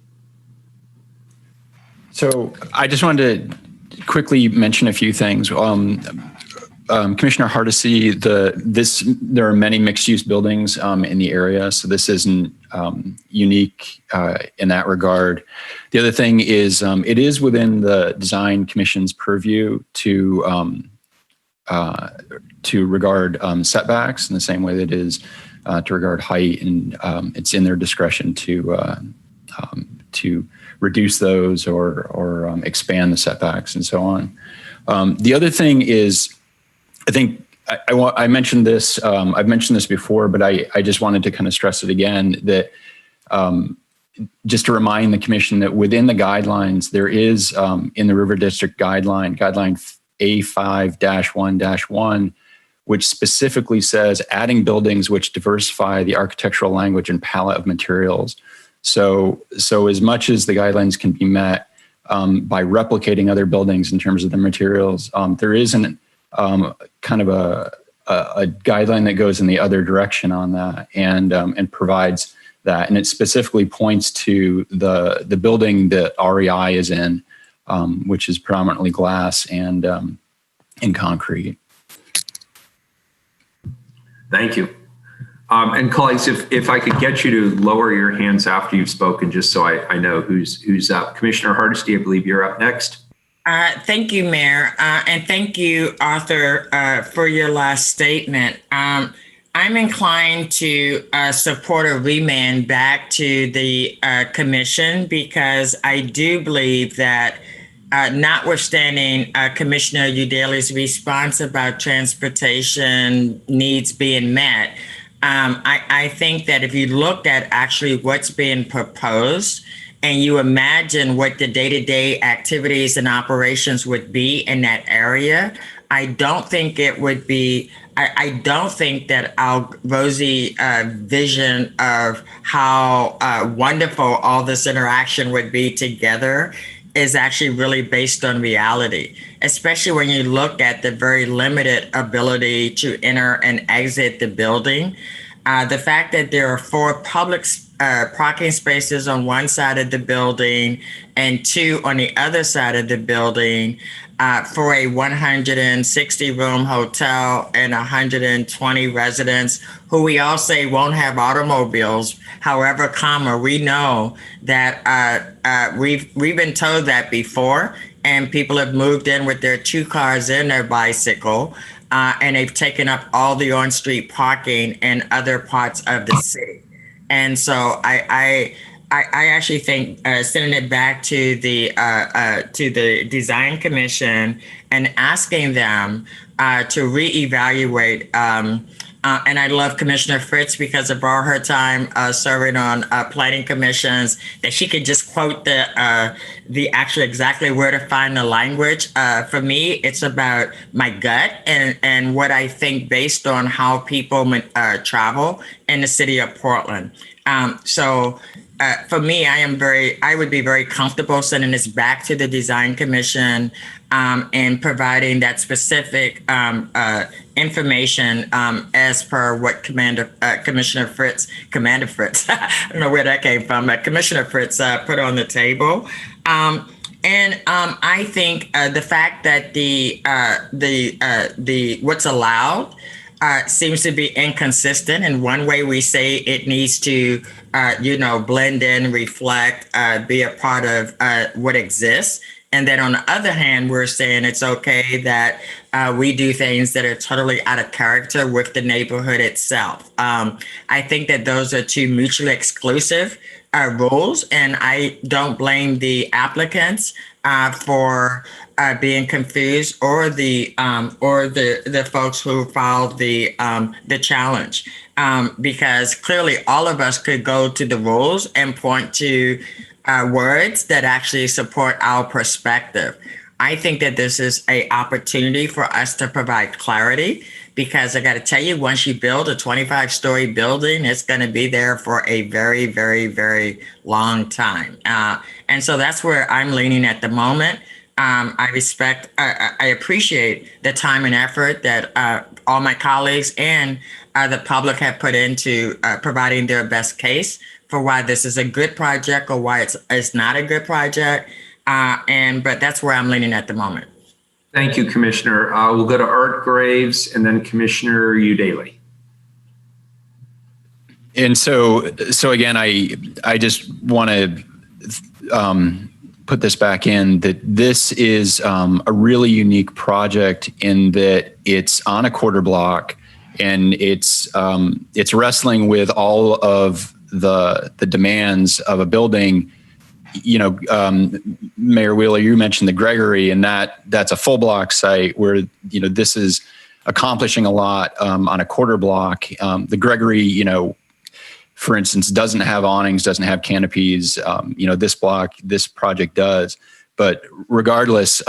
So I just wanted to quickly mention a few things. Commissioner Hardesty, there are many mixed-use buildings in the area, so this isn't unique in that regard. The other thing is it is within the Design Commission's purview to regard setbacks in the same way that it is to regard height, and it's in their discretion to reduce those or expand the setbacks and so on. The other thing is, I think I mentioned this. I've mentioned this before, but I just wanted to kind of stress it again that just to remind the commission that within the guidelines, there is in the River District guideline A5-1-1, which specifically says adding buildings which diversify the architectural language and palette of materials. So as much as the guidelines can be met by replicating other buildings in terms of the materials, there isn't kind of a guideline that goes in the other direction on that and provides that. And it specifically points to the building that REI is in, which is predominantly glass and concrete. Thank you. And colleagues, if I could get you to lower your hands after you've spoken, just so I know who's up. Commissioner Hardesty, I believe you're up next. Thank you, Mayor. And thank you, Arthur, for your last statement. I'm inclined to support a remand back to the commission because I do believe that notwithstanding Commissioner Udaley's response about transportation needs being met, I think that if you look at actually what's being proposed and you imagine what the day-to-day activities and operations would be in that area, I don't think it would be, I don't think that our rosy vision of how wonderful all this interaction would be together is actually really based on reality, especially when you look at the very limited ability to enter and exit the building. The fact that there are 4 public parking spaces on one side of the building and 2 on the other side of the building for a 160-room hotel and 120 residents who we all say won't have automobiles. However, we know that we've been told that before, and people have moved in with their 2 cars and their bicycle, and they've taken up all the on-street parking in other parts of the city. And so I actually think sending it back to the Design Commission and asking them to reevaluate. And I love Commissioner Fritz because of all her time serving on planning commissions, that she could just quote the actual exactly where to find the language. For me, it's about my gut and what I think based on how people travel in the city of Portland. For me, I would be very comfortable sending this back to the Design Commission and providing that specific information as per what Commissioner Fritz, I don't know where that came from, but Commissioner Fritz put on the table. And I think the fact that the what's allowed seems to be inconsistent. In one way, we say it needs to, blend in, reflect, be a part of what exists. And then on the other hand, we're saying it's okay that we do things that are totally out of character with the neighborhood itself. I think that those are two mutually exclusive rules, and I don't blame the applicants for being confused, or the folks who filed the challenge, because clearly all of us could go to the rules and point to words that actually support our perspective. I think that this is an opportunity for us to provide clarity, because I got to tell you, once you build a 25-story building, it's going to be there for a very, very, very long time. And so that's where I'm leaning at the moment. I appreciate the time and effort that all my colleagues and the public have put into providing their best case for why this is a good project or why it's not a good project. But that's where I'm leaning at the moment. Thank you, Commissioner. We'll go to Art Graves and then Commissioner Udaly. And so again, I just want to put this back in, that this is a really unique project in that it's on a quarter block, and it's wrestling with all of the demands of a building. Mayor Wheeler, you mentioned the Gregory, and that's a full block site where, this is accomplishing a lot on a quarter block. The Gregory, for instance, doesn't have awnings, doesn't have canopies. This project does. But regardless,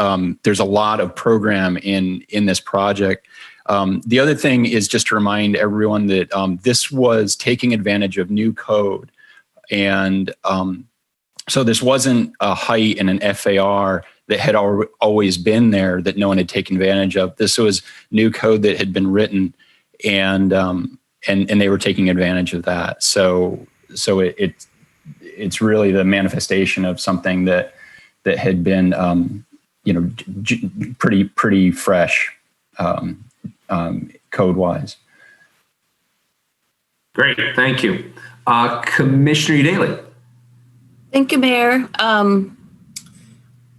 there's a lot of program in this project. The other thing is just to remind everyone that this was taking advantage of new code. And so this wasn't a height and an FAR that had always been there that no one had taken advantage of. This was new code that had been written, and they were taking advantage of that. So it's really the manifestation of something that had been pretty fresh code wise. Great, thank you, Commissioner Udaly. Thank you, Mayor.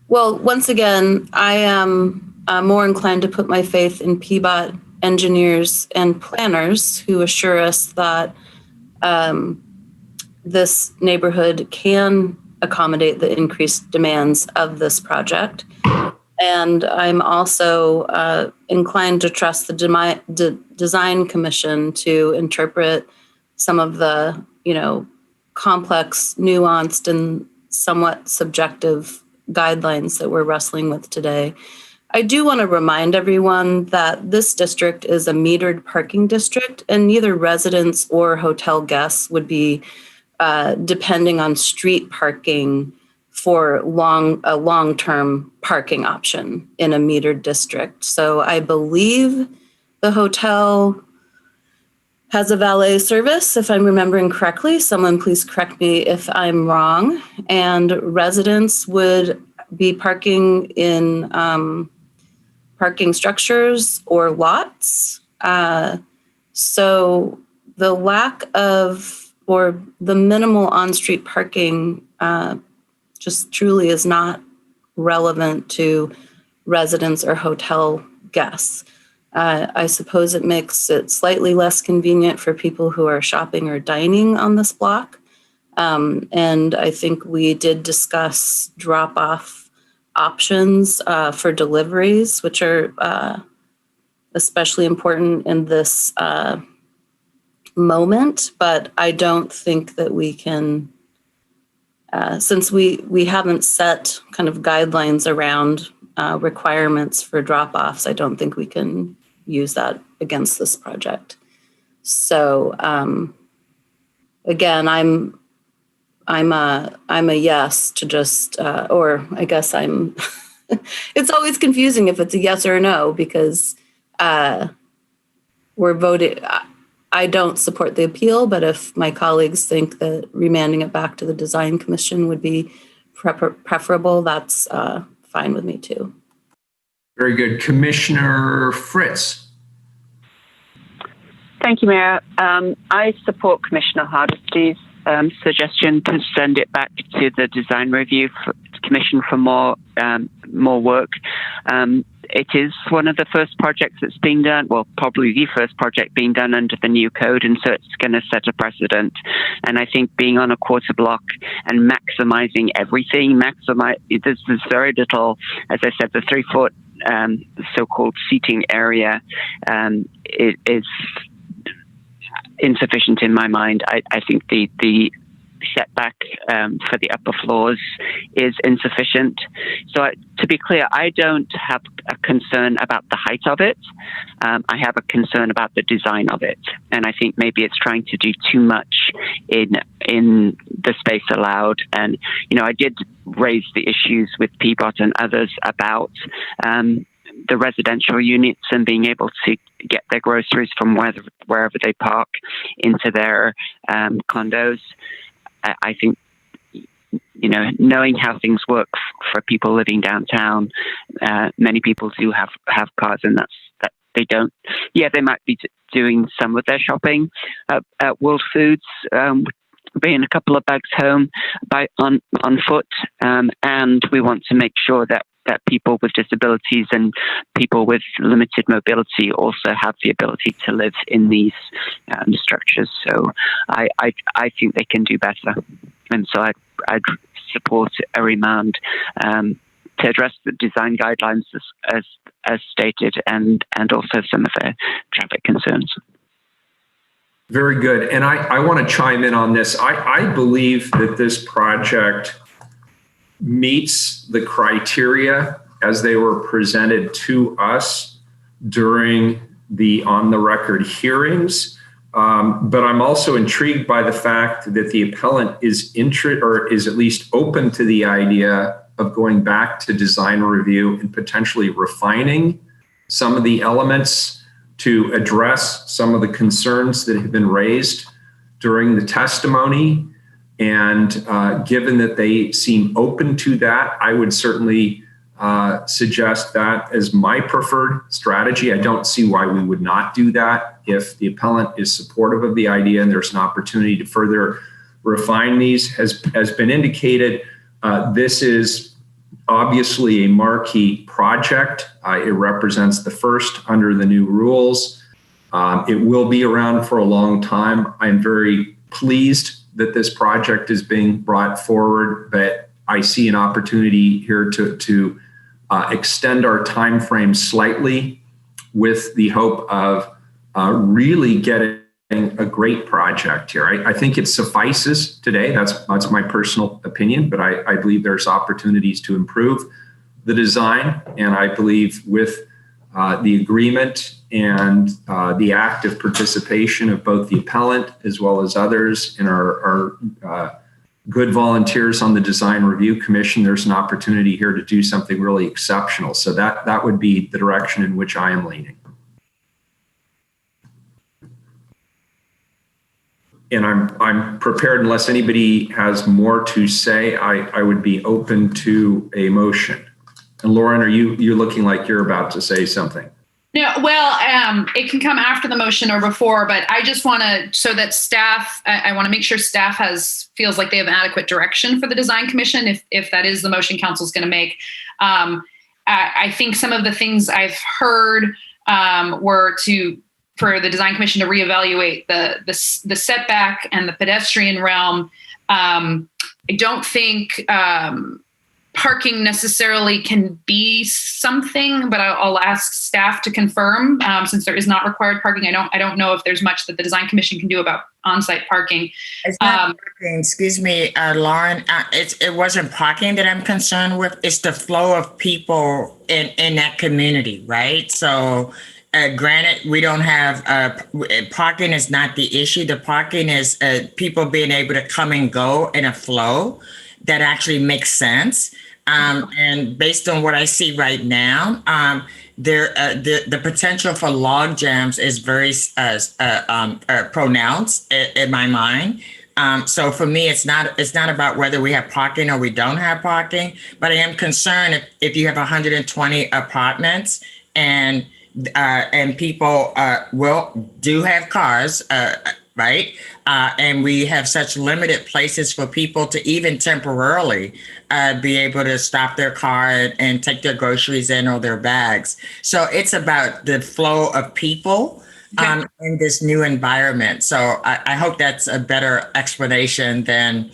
Well, once again, I am more inclined to put my faith in PBOT engineers and planners who assure us that this neighborhood can accommodate the increased demands of this project. And I'm also inclined to trust the Design Commission to interpret some of the, complex, nuanced, and somewhat subjective guidelines that we're wrestling with today. I do want to remind everyone that this district is a metered parking district, and neither residents or hotel guests would be depending on street parking for a long-term parking option in a metered district. So I believe the hotel has a valet service, if I'm remembering correctly. Someone please correct me if I'm wrong. And residents would be parking in parking structures or lots. So the lack of, or the minimal on-street parking just truly is not relevant to residents or hotel guests. I suppose it makes it slightly less convenient for people who are shopping or dining on this block. And I think we did discuss drop-off options for deliveries, which are especially important in this moment. But I don't think that we can, since we haven't set kind of guidelines around requirements for drop-offs, I don't think we can use that against this project. So again, I'm a yes to just, or I guess I'm, it's always confusing if it's a yes or a no, because we're voting, I don't support the appeal, but if my colleagues think that remanding it back to the Design Commission would be preferable, that's fine with me too. Very good. Commissioner Fritz. Thank you, Mayor. I support Commissioner Hardesty's suggestion to send it back to the Design Review Commission for more work. It is one of the first projects that's being done, well, probably the first project being done under the new code, and so it's going to set a precedent. And I think being on a quarter block and maximizing everything, there's very little, as I said, the 3-foot so-called seating area is insufficient in my mind. I think the setback for the upper floors is insufficient. So to be clear, I don't have a concern about the height of it. I have a concern about the design of it. And I think maybe it's trying to do too much in the space allowed. And, I did raise the issues with Peabot and others about the residential units and being able to get their groceries from wherever they park into their condos. I think, knowing how things work for people living downtown, many people do have cars, and that they don't. Yeah, they might be doing some of their shopping at World Foods, bringing a couple of bags home on foot, and we want to make sure that people with disabilities and people with limited mobility also have the ability to live in these structures. So I think they can do better. And so I'd support a remand to address the design guidelines as stated and also some of their traffic concerns. Very good. And I want to chime in on this. I believe that this project meets the criteria as they were presented to us during the on-the-record hearings. But I'm also intrigued by the fact that the appellant is at least open to the idea of going back to design review and potentially refining some of the elements to address some of the concerns that have been raised during the testimony. And given that they seem open to that, I would certainly suggest that as my preferred strategy. I don't see why we would not do that if the appellant is supportive of the idea and there's an opportunity to further refine these. Has been indicated, this is obviously a marquee project. It represents the first under the new rules. It will be around for a long time. I'm very pleased that this project is being brought forward, but I see an opportunity here to extend our time frame slightly with the hope of really getting a great project here. I think it suffices today. That's my personal opinion, but I believe there's opportunities to improve the design. And I believe with the agreement and the active participation of both the appellant as well as others and our good volunteers on the Design Review Commission, there's an opportunity here to do something really exceptional. So that would be the direction in which I am leaning. And I'm prepared, unless anybody has more to say, I would be open to a motion. And Lauren, you're looking like you're about to say something. No, well, it can come after the motion or before, but I just want to, so that staff, I want to make sure staff feels like they have adequate direction for the design commission, if that is the motion council's going to make. I think some of the things I've heard were for the design commission to reevaluate the setback and the pedestrian realm. I don't think parking necessarily can be something, but I'll ask staff to confirm, since there is not required parking. I don't know if there's much that the design commission can do about on-site parking. It's not parking, excuse me, Lauren. It wasn't parking that I'm concerned with. It's the flow of people in that community, right? So granted, we don't have parking is not the issue. The parking is people being able to come and go in a flow that actually makes sense. And based on what I see right now, the potential for log jams is very pronounced in my mind. So for me, it's not about whether we have parking or we don't have parking, but I am concerned if you have 120 apartments and people do have cars, right? And we have such limited places for people to even temporarily be able to stop their car and take their groceries in or their bags. So it's about the flow of people in this new environment. So I hope that's a better explanation than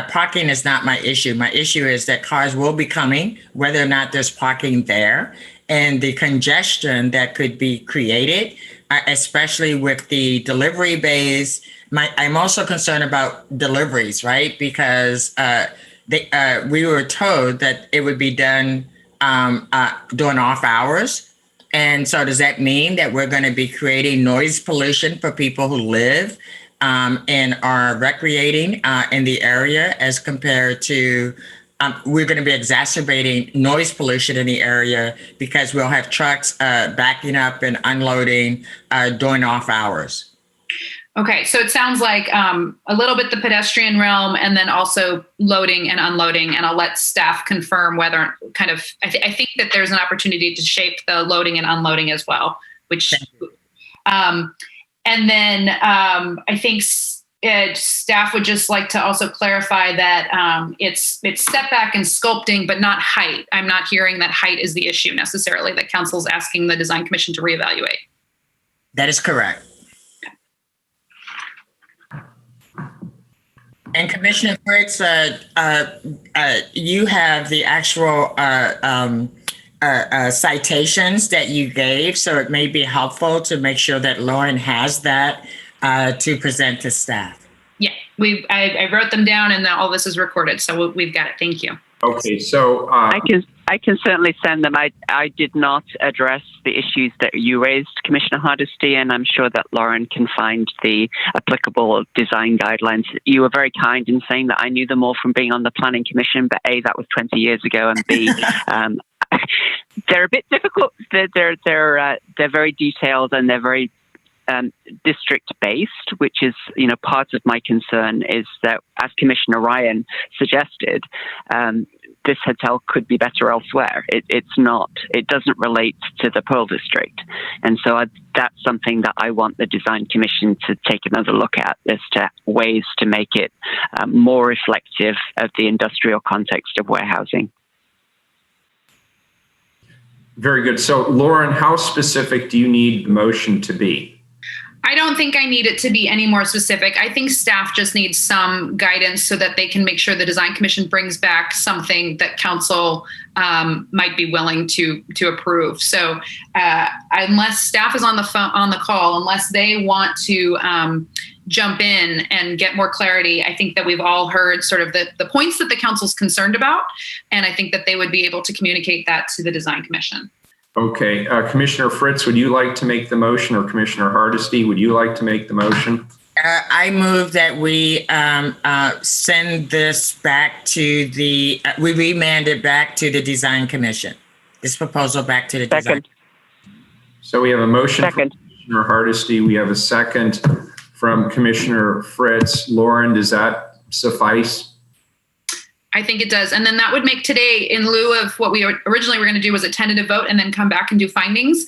parking is not my issue. My issue is that cars will be coming, whether or not there's parking there, and the congestion that could be created, especially with the delivery bays. I'm also concerned about deliveries, right? Because we were told that it would be done during off hours. And so does that mean that we're going to be creating noise pollution for people who live and are recreating in the area as compared to we're going to be exacerbating noise pollution in the area because we'll have trucks backing up and unloading during off hours? Okay, so it sounds like a little bit the pedestrian realm and then also loading and unloading, and I'll let staff confirm whether I think that there's an opportunity to shape the loading and unloading as well, which, and then I think staff would just like to also clarify that it's setback and sculpting, but not height. I'm not hearing that height is the issue necessarily that council's asking the design commission to reevaluate. That is correct. And Commissioner Fritz, you have the actual citations that you gave, so it may be helpful to make sure that Lauren has that to present to staff. Yeah, I wrote them down, and all this is recorded, so we've got it. Thank you. Okay, so I can certainly send them. I did not address the issues that you raised, Commissioner Hardesty, and I'm sure that Lauren can find the applicable design guidelines. You were very kind in saying that I knew them all from being on the Planning Commission, but A, that was 20 years ago, and B, they're a bit difficult. They're very detailed and they're very district based, which is, part of my concern is that, as Commissioner Ryan suggested, this hotel could be better elsewhere. It doesn't relate to the Pearl District. And so that's something that I want the Design Commission to take another look at as to ways to make it more reflective of the industrial context of warehousing. Very good. So Lauren, how specific do you need the motion to be? I don't think I need it to be any more specific. I think staff just needs some guidance so that they can make sure the Design Commission brings back something that council might be willing to approve. So unless staff is on the call, unless they want to jump in and get more clarity, I think that we've all heard sort of the points that the council's concerned about, and I think that they would be able to communicate that to the Design Commission. Okay, Commissioner Fritz, would you like to make the motion, or Commissioner Hardesty, would you like to make the motion? I move that we send this back to we remand it back to the Design Commission. This proposal back to the Design. So we have a motion from Commissioner Hardesty. We have a second from Commissioner Fritz. Lauren, does that suffice? I think it does. And then that would make today, in lieu of what we originally were going to do was a tentative vote and then come back and do findings.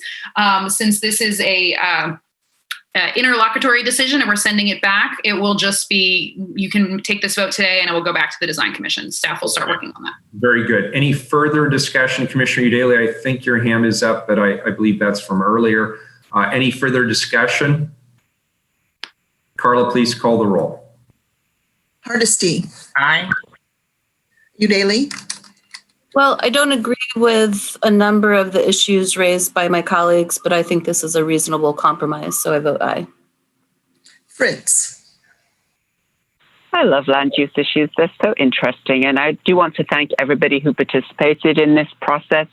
Since this is a interlocutory decision and we're sending it back, it will just be, you can take this vote today and it will go back to the Design Commission. Staff will start working on that. Very good. Any further discussion, Commissioner Daly? I think your hand is up, but I believe that's from earlier. Any further discussion? Carla, please call the roll. Hardesty. Aye. Daly. Well, I don't agree with a number of the issues raised by my colleagues, but I think this is a reasonable compromise, so I vote aye. Fritz. I love land use issues. They're so interesting. And I do want to thank everybody who participated in this process.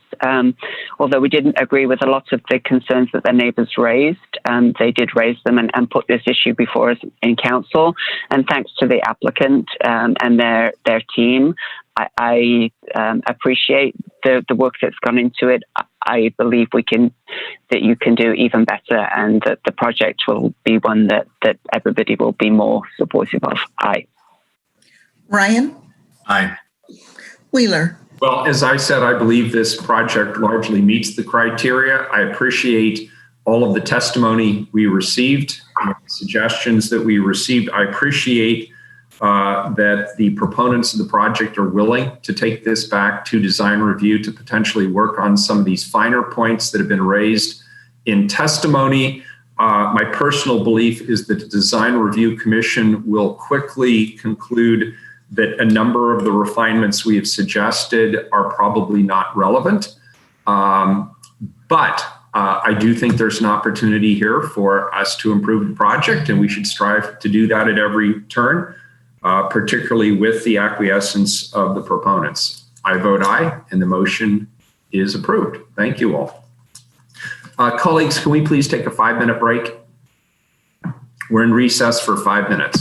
Although we didn't agree with a lot of the concerns that the neighbours raised, they did raise them and put this issue before us in council. And thanks to the applicant and their team, I appreciate the work that's gone into it. I believe that you can do even better, and that the project will be one that everybody will be more supportive of. Aye. Ryan. Aye. Wheeler. Well, as I said, I believe this project largely meets the criteria. I appreciate all of the testimony we received, suggestions that we received. I appreciate that the proponents of the project are willing to take this back to design review to potentially work on some of these finer points that have been raised in testimony. My personal belief is that the Design Review Commission will quickly conclude that a number of the refinements we have suggested are probably not relevant. But I do think there's an opportunity here for us to improve the project, and we should strive to do that at every turn. Particularly with the acquiescence of the proponents. I vote aye, and the motion is approved. Thank you all. Colleagues, can we please take a 5-minute break? We're in recess for 5 minutes.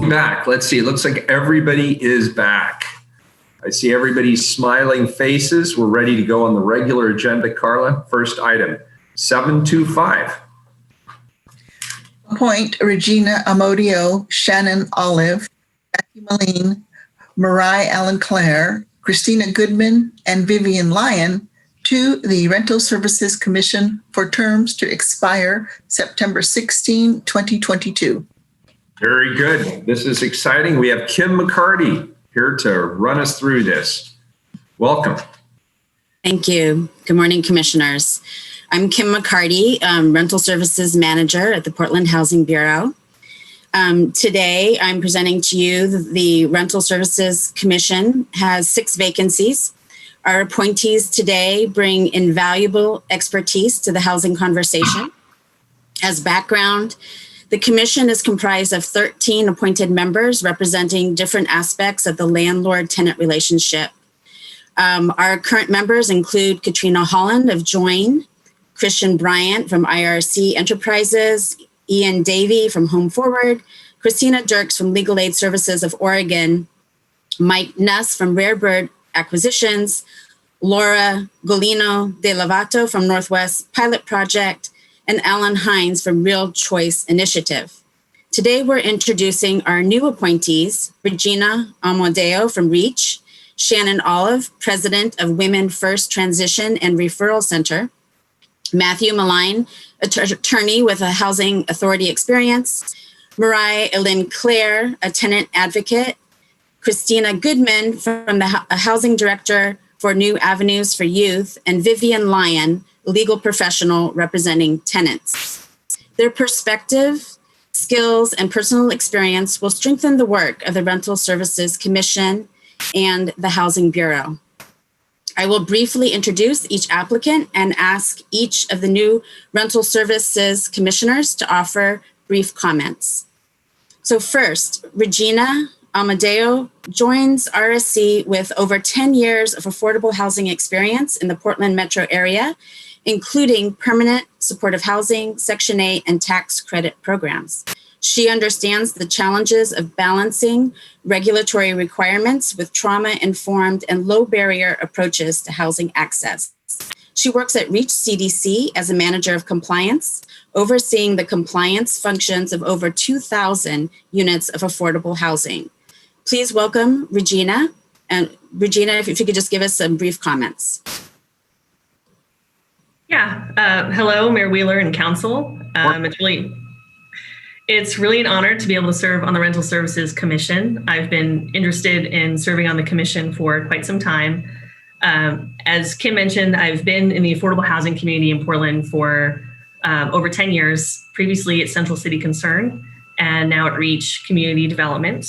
back? Let's see. It looks like everybody is back. I see everybody's smiling faces. We're ready to go on the regular agenda, Carla. First item, 725. Appoint Regina Amodio, Shannon Olive, Jackie Moline, Mariah Allen Clare, Christina Goodman, and Vivian Lyon to the Rental Services Commission for terms to expire September 16, 2022. Very good. This is exciting. We have Kim McCarty here to run us through this. Welcome. Thank you. Good morning, commissioners. I'm Kim McCarty, Rental Services Manager at the Portland Housing Bureau. Today, I'm presenting to you the Rental Services Commission has 6 vacancies. Our appointees today bring invaluable expertise to the housing conversation. As background, the commission is comprised of 13 appointed members representing different aspects of the landlord-tenant relationship. Our current members include Katrina Holland of Join, Christian Bryant from IRC Enterprises, Ian Davey from Home Forward, Christina Dirks from Legal Aid Services of Oregon, Mike Nuss from Rare Bird Acquisitions, Laura Golino de Lovato from Northwest Pilot Project, and Alan Hines from Real Choice Initiative. Today, we're introducing our new appointees, Regina Amadeo from REACH, Shannon Olive, President of Women First Transition and Referral Center, Matthew Maline, attorney with a housing authority experience, Mariah Ellen Clare, a tenant advocate, Christina Goodman from the housing director for New Avenues for Youth, and Vivian Lyon, legal professional representing tenants. Their perspective, skills, and personal experience will strengthen the work of the Rental Services Commission and the Housing Bureau. I will briefly introduce each applicant and ask each of the new Rental Services Commissioners to offer brief comments. So first, Regina Amadeo joins RSC with over 10 years of affordable housing experience in the Portland metro area, including permanent supportive housing, Section 8, and tax credit programs. She understands the challenges of balancing regulatory requirements with trauma-informed and low-barrier approaches to housing access. She works at REACH CDC as a manager of compliance, overseeing the compliance functions of over 2,000 units of affordable housing. Please welcome Regina. And Regina, if you could just give us some brief comments. Yeah. Hello, Mayor Wheeler and Council. It's really an honor to be able to serve on the Rental Services Commission. I've been interested in serving on the commission for quite some time. As Kim mentioned, I've been in the affordable housing community in Portland for over 10 years, previously at Central City Concern, and now at REACH Community Development.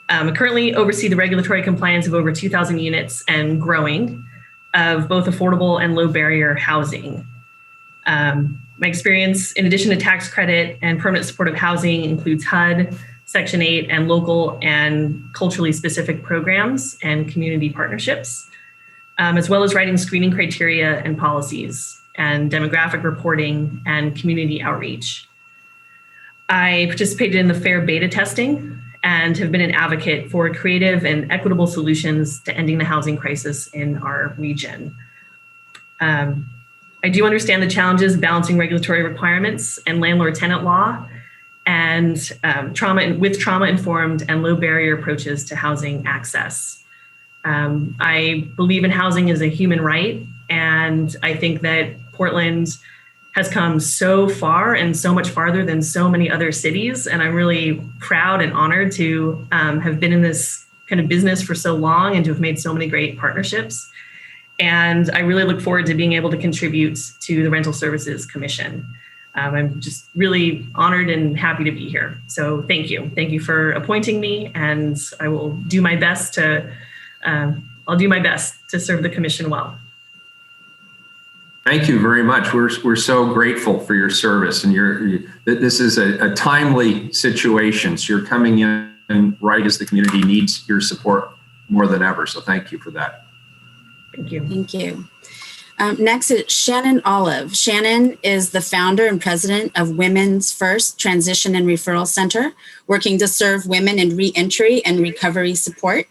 I currently oversee the regulatory compliance of over 2,000 units and growing of both affordable and low barrier housing. My experience, in addition to tax credit and permanent supportive housing, includes HUD, Section 8, and local and culturally specific programs and community partnerships, as well as writing screening criteria and policies, and demographic reporting and community outreach. I participated in the FAIR beta testing and have been an advocate for creative and equitable solutions to ending the housing crisis in our region. I do understand the challenges of balancing regulatory requirements and landlord-tenant law and trauma-informed and low-barrier approaches to housing access. I believe in housing as a human right, and I think that Portland has come so far and so much farther than so many other cities, and I'm really proud and honored to have been in this kind of business for so long and to have made so many great partnerships. And I really look forward to being able to contribute to the Rental Services Commission. I'm just really honored and happy to be here. So thank you. Thank you for appointing me, and I will do my best to, serve the commission well. Thank you very much. We're so grateful for your service, and this is a timely situation. So you're coming in right as the community needs your support more than ever. So thank you for that. Thank you. Thank you. Next is Shannon Olive. Shannon is the founder and president of Women's First Transition and Referral Center, working to serve women in reentry and recovery support.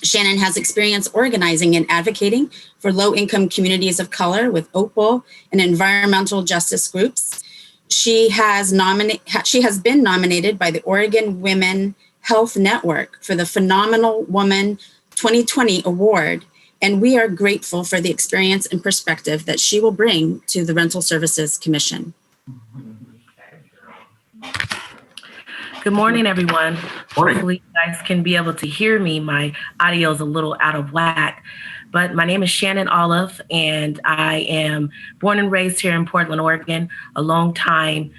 Shannon has experience organizing and advocating for low-income communities of color with OPAL and environmental justice groups. She has been nominated by the Oregon Women Health Network for the Phenomenal Woman 2020 Award, and we are grateful for the experience and perspective that she will bring to the Rental Services Commission. Good morning, everyone. Morning. Hopefully you guys can be able to hear me. My audio is a little out of whack, but my name is Shannon Olive, and I am born and raised here in Portland, Oregon, a long time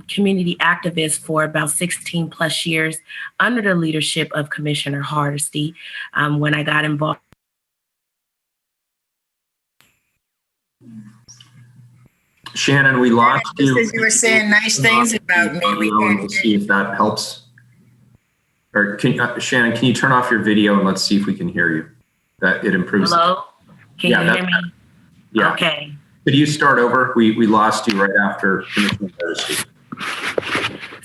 community activist for about 16 plus years under the leadership of Commissioner Hardesty. When I got involved. Shannon, we lost you. Because you were saying nice things about me. We can't see if that helps. Or Shannon, can you turn off your video and let's see if we can hear you? That it improves. Hello? Can you hear me? Yeah. Okay. Could you start over? We lost you right after Commissioner Hardesty.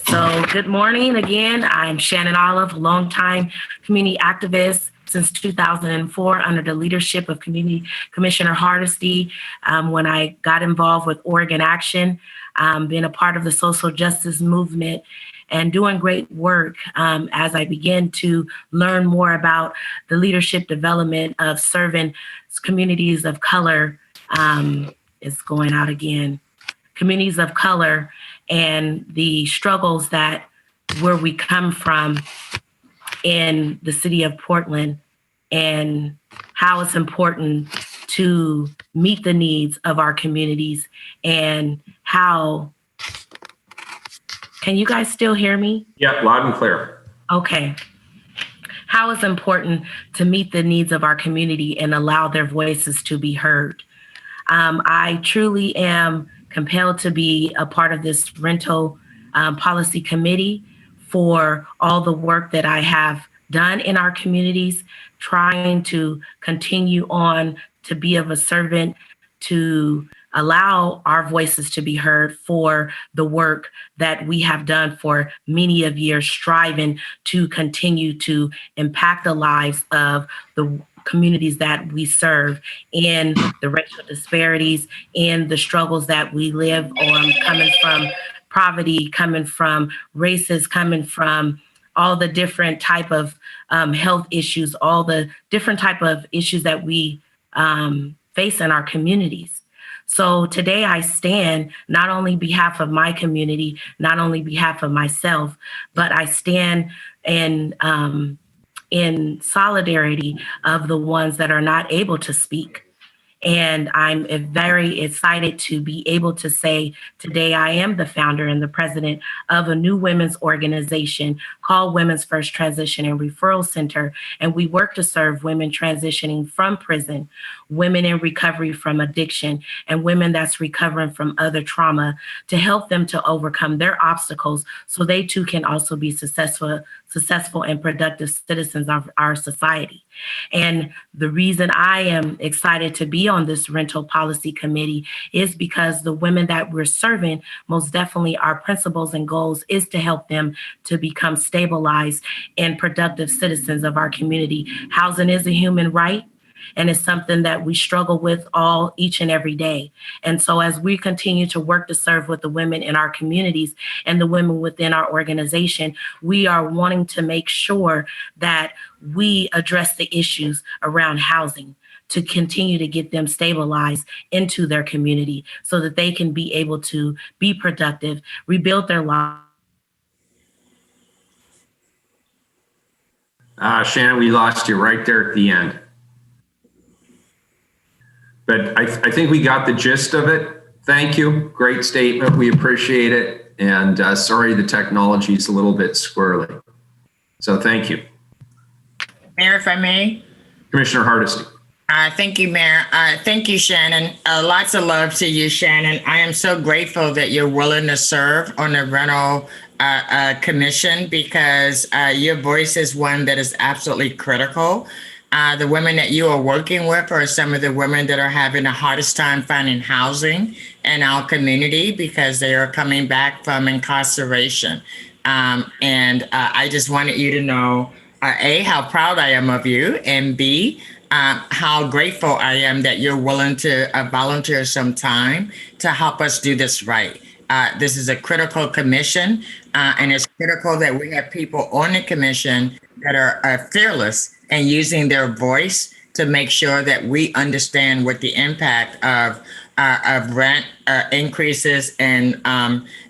So good morning again. I'm Shannon Olive, longtime community activist since 2004 under the leadership of Commissioner Hardesty. When I got involved with Oregon Action, being a part of the social justice movement and doing great work as I began to learn more about the leadership development of serving communities of color. It's going out again. Communities of color and the struggles that where we come from in the city of Portland, and how it's important to meet the needs of our communities, and how, can you guys still hear me? Yeah, loud and clear. Okay. How it's important to meet the needs of our community and allow their voices to be heard. I truly am compelled to be a part of this rental policy committee for all the work that I have done in our communities, trying to continue on to be of a servant, to allow our voices to be heard for the work that we have done for many of years, striving to continue to impact the lives of the communities that we serve, in the racial disparities, in the struggles that we live on, coming from poverty, coming from races, coming from all the different type of health issues, all the different type of issues that we face in our communities. So today I stand not only behalf of my community, not only behalf of myself, but I stand in solidarity of the ones that are not able to speak. And I'm very excited to be able to say today I am the founder and the president of a new women's organization called Women's First Transition and Referral Center. And we work to serve women transitioning from prison, women in recovery from addiction, and women that's recovering from other trauma, to help them to overcome their obstacles so they too can also be successful and productive citizens of our society. And the reason I am excited to be on this rental policy committee is because the women that we're serving, most definitely our principles and goals is to help them to become stabilized and productive citizens of our community. Housing is a human right, and it's something that we struggle with each and every day. And so as we continue to work to serve with the women in our communities and the women within our organization, we are wanting to make sure that we address the issues around housing to continue to get them stabilized into their community so that they can be able to be productive, rebuild their lives. Shannon, we lost you right there at the end. But I think we got the gist of it. Thank you. Great statement. We appreciate it. And sorry, the technology is a little bit squirrely. So thank you. Mayor, if I may. Commissioner Hardesty. Thank you, Mayor. Thank you, Shannon. Lots of love to you, Shannon. I am so grateful that you're willing to serve on the rental commission, because your voice is one that is absolutely critical The women that you are working with are some of the women that are having the hardest time finding housing in our community because they are coming back from incarceration. I just wanted you to know, A, how proud I am of you, and B, how grateful I am that you're willing to volunteer some time to help us do this right. This is a critical commission, and it's critical that we have people on the commission that are fearless and using their voice to make sure that we understand what the impact of rent increases and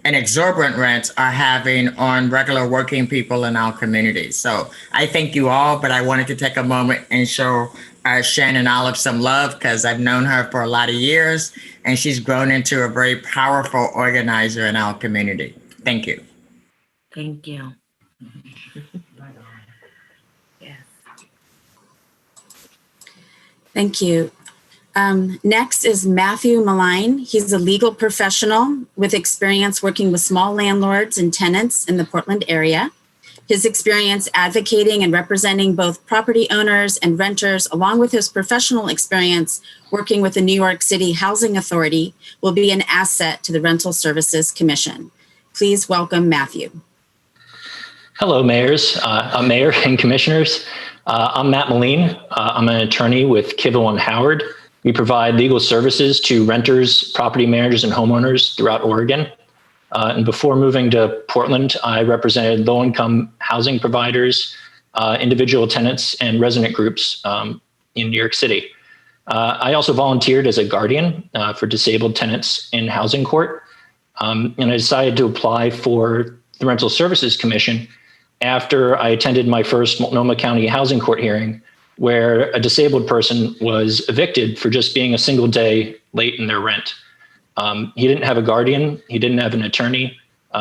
exorbitant rents are having on regular working people in our community. So I thank you all, but I wanted to take a moment and show Shannon Olive some love because I've known her for a lot of years and she's grown into a very powerful organizer in our community. Thank you. Thank you. Thank you. Next is Matthew Maline. He's a legal professional with experience working with small landlords and tenants in the Portland area. His experience advocating and representing both property owners and renters, along with his professional experience working with the New York City Housing Authority, will be an asset to the Rental Services Commission. Please welcome Matthew. Hello, Mayor and Commissioners. I'm Matt Moline. I'm an attorney with Kivil and Howard. We provide legal services to renters, property managers, and homeowners throughout Oregon. And before moving to Portland, I represented low-income housing providers, individual tenants, and resident groups in New York City. I also volunteered as a guardian for disabled tenants in housing court. And I decided to apply for the Rental Services Commission after I attended my first Multnomah County Housing Court hearing, where a disabled person was evicted for just being a single day late in their rent. He didn't have a guardian. He didn't have an attorney.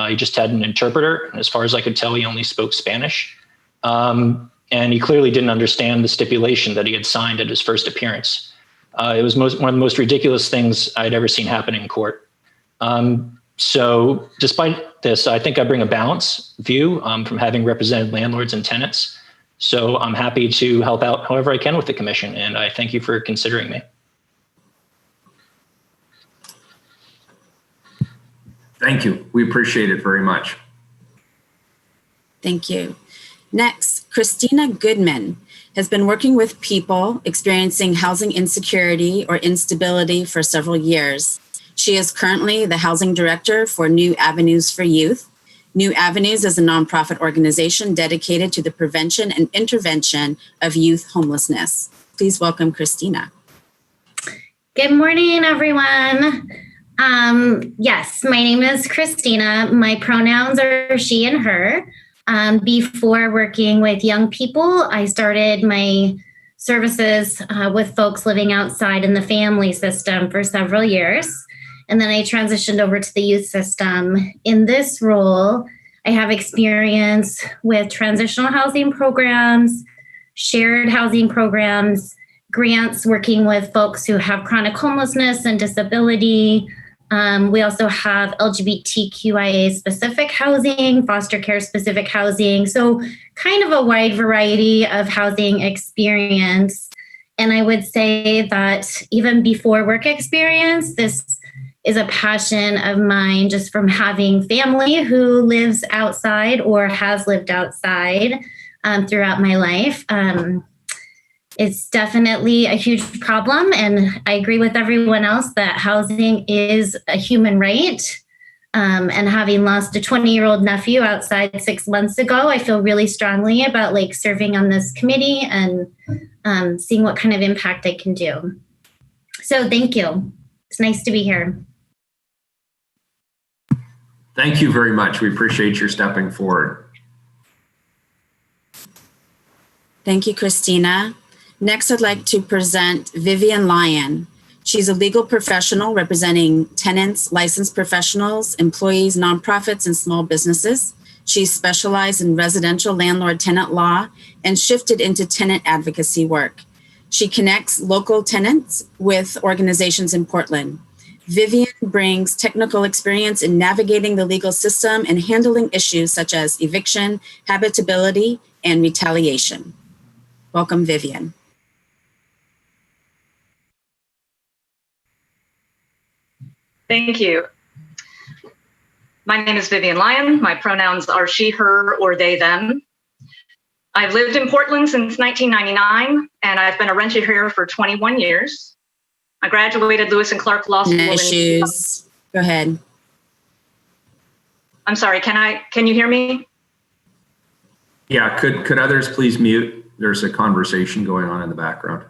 He just had an interpreter. And as far as I could tell, he only spoke Spanish. And he clearly didn't understand the stipulation that he had signed at his first appearance. It was one of the most ridiculous things I'd ever seen happen in court. So despite this, I think I bring a balanced view from having represented landlords and tenants. So I'm happy to help out however I can with the commission. And I thank you for considering me. Thank you. We appreciate it very much. Thank you. Next, Christina Goodman has been working with people experiencing housing insecurity or instability for several years. She is currently the housing director for New Avenues for Youth. New Avenues is a nonprofit organization dedicated to the prevention and intervention of youth homelessness. Please welcome Christina. Good morning, everyone. Yes, my name is Christina. My pronouns are she and her. Before working with young people, I started my services with folks living outside in the family system for several years. And then I transitioned over to the youth system. In this role, I have experience with transitional housing programs, shared housing programs, grants working with folks who have chronic homelessness and disability. We also have LGBTQIA specific housing, foster care specific housing. So kind of a wide variety of housing experience. And I would say that even before work experience, this is a passion of mine just from having family who lives outside or has lived outside throughout my life. It's definitely a huge problem. And I agree with everyone else that housing is a human right. And having lost a 20-year-old nephew outside 6 months ago, I feel really strongly about like serving on this committee and seeing what kind of impact I can do. So thank you. It's nice to be here. Thank you very much. We appreciate your stepping forward. Thank you, Christina. Next, I'd like to present Vivian Lyon. She's a legal professional representing tenants, licensed professionals, employees, nonprofits, and small businesses. She's specialized in residential landlord-tenant law and shifted into tenant advocacy work. She connects local tenants with organizations in Portland. Vivian brings technical experience in navigating the legal system and handling issues such as eviction, habitability, and retaliation. Welcome, Vivian. Thank you. My name is Vivian Lyon. My pronouns are she, her, or they, them. I've lived in Portland since 1999, and I've been a renter here for 21 years. I graduated Lewis and Clark Law School. Issues. Go ahead. I'm sorry, can you hear me? Yeah, could others please mute? There's a conversation going on in the background.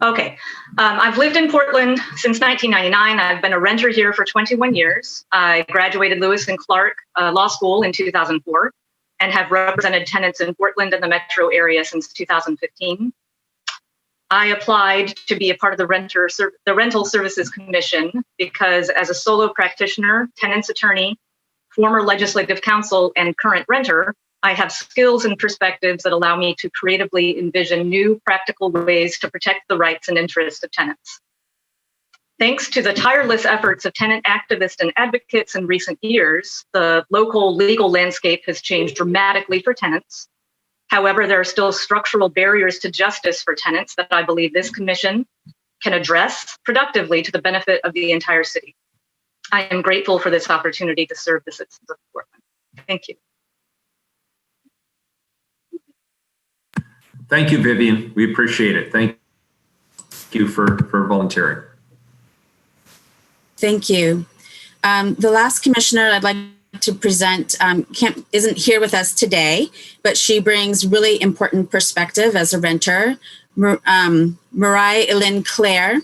Okay, I've lived in Portland since 1999. I've been a renter here for 21 years. I graduated Lewis and Clark Law School in 2004 and have represented tenants in Portland and the metro area since 2015. I applied to be a part of the Rental Services Commission because as a solo practitioner, tenants attorney, former legislative counsel, and current renter, I have skills and perspectives that allow me to creatively envision new practical ways to protect the rights and interests of tenants. Thanks to the tireless efforts of tenant activists and advocates in recent years, the local legal landscape has changed dramatically for tenants. However, there are still structural barriers to justice for tenants that I believe this commission can address productively to the benefit of the entire city. I am grateful for this opportunity to serve the citizens of Portland. Thank you. Thank you, Vivian. We appreciate it. Thank you for volunteering. Thank you. The last commissioner I'd like to present isn't here with us today, but she brings really important perspective as a renter. Marie-Hélène Claire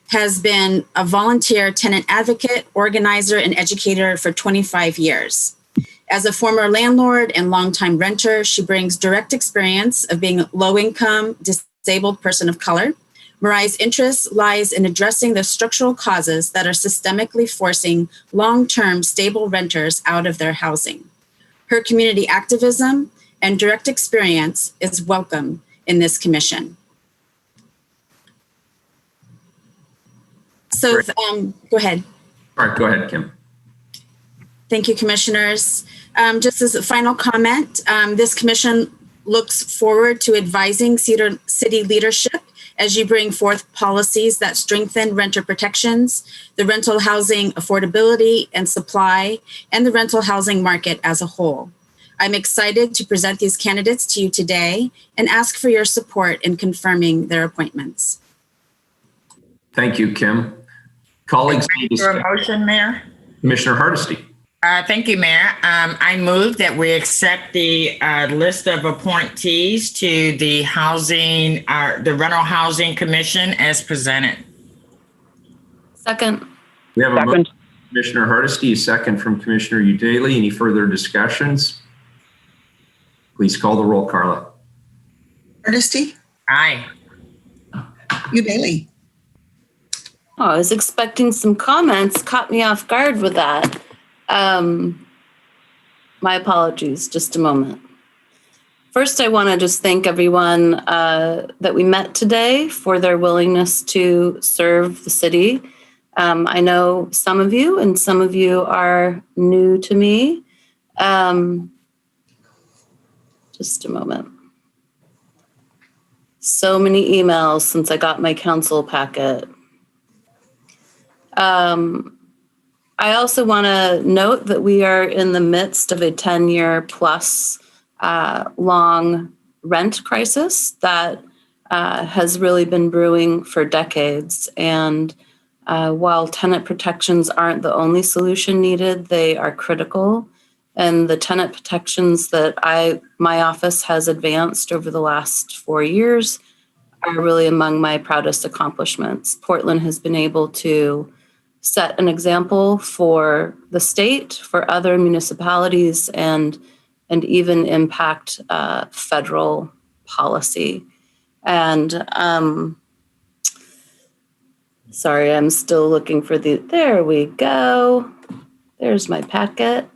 has been a volunteer tenant advocate, organizer, and educator for 25 years. As a former landlord and longtime renter, she brings direct experience of being a low-income, disabled person of color. Mariah's interest lies in addressing the structural causes that are systemically forcing long-term stable renters out of their housing. Her community activism and direct experience is welcome in this commission. So, go ahead. All right, go ahead, Kim. Thank you, commissioners. Just as a final comment, this commission looks forward to advising city leadership as you bring forth policies that strengthen renter protections, the rental housing affordability and supply, and the rental housing market as a whole. I'm excited to present these candidates to you today and ask for your support in confirming their appointments. Thank you, Kim. Colleagues, For a motion, Mayor. Commissioner Hardesty. Thank you, Mayor. I move that we accept the list of appointees to the Rental Housing Commission as presented. Second. We have a motion from Commissioner Hardesty, a second from Commissioner Udaley. Any further discussions? Please call the roll, Carla. Hardesty? Aye. Udaley? Oh, I was expecting some comments, caught me off guard with that. My apologies, just a moment. First, I want to just thank everyone that we met today for their willingness to serve the city. I know some of you and some of you are new to me. Just a moment. So many emails since I got my council packet. I also want to note that we are in the midst of a 10-year plus long rent crisis that has really been brewing for decades. And while tenant protections aren't the only solution needed, they are critical. And the tenant protections that my office has advanced over the last 4 years are really among my proudest accomplishments. Portland has been able to set an example for the state, for other municipalities, and even impact federal policy. And sorry, I'm still looking for there we go. There's my packet.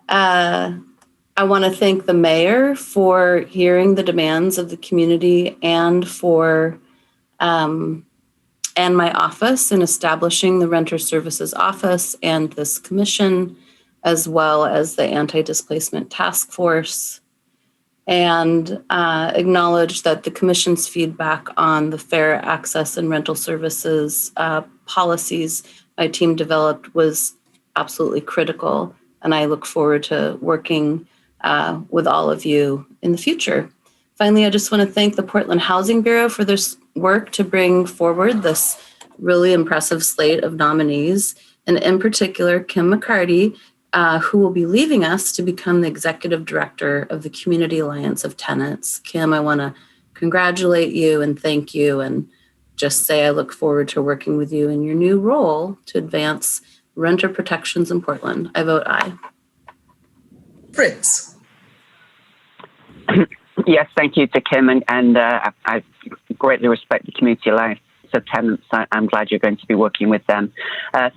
I want to thank the mayor for hearing the demands of the community and for and my office in establishing the Renter Services Office and this commission, as well as the Anti-Displacement Task Force. and acknowledge that the Commission's feedback on the fair access and rental services policies my team developed was absolutely critical. And I look forward to working with all of you in the future. Finally, I just want to thank the Portland Housing Bureau for their work to bring forward this really impressive slate of nominees, and in particular, Kim McCarty, who will be leaving us to become the Executive Director of the Community Alliance of Tenants. Kim, I want to congratulate you and thank you, and just say I look forward to working with you in your new role to advance renter protections in Portland. I vote aye. Fritz. Yes, thank you to Kim, and I greatly respect the Community Alliance of Tenants. I'm glad you're going to be working with them.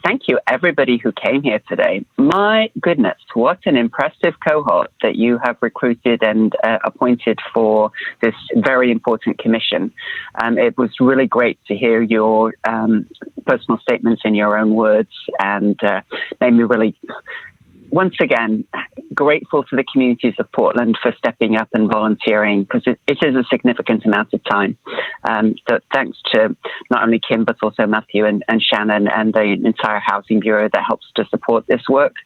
Thank you, everybody who came here today. My goodness, what an impressive cohort that you have recruited and appointed for this very important commission. It was really great to hear your personal statements in your own words, and made me really, once again, grateful to the communities of Portland for stepping up and volunteering, because it is a significant amount of time. So thanks to not only Kim, but also Matthew and Shannon and the entire Housing Bureau that helps to support this work,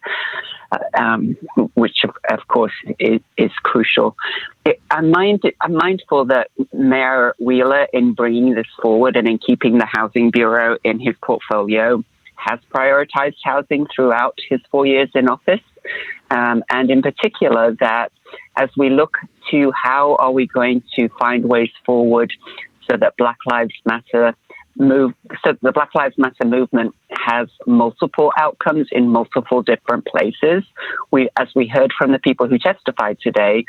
which of course is crucial. I'm mindful that Mayor Wheeler, in bringing this forward and in keeping the Housing Bureau in his portfolio, has prioritized housing throughout his 4 years in office. And in particular, that as we look to how are we going to find ways forward so that Black Lives Matter the Black Lives Matter movement has multiple outcomes in multiple different places. As we heard from the people who testified today,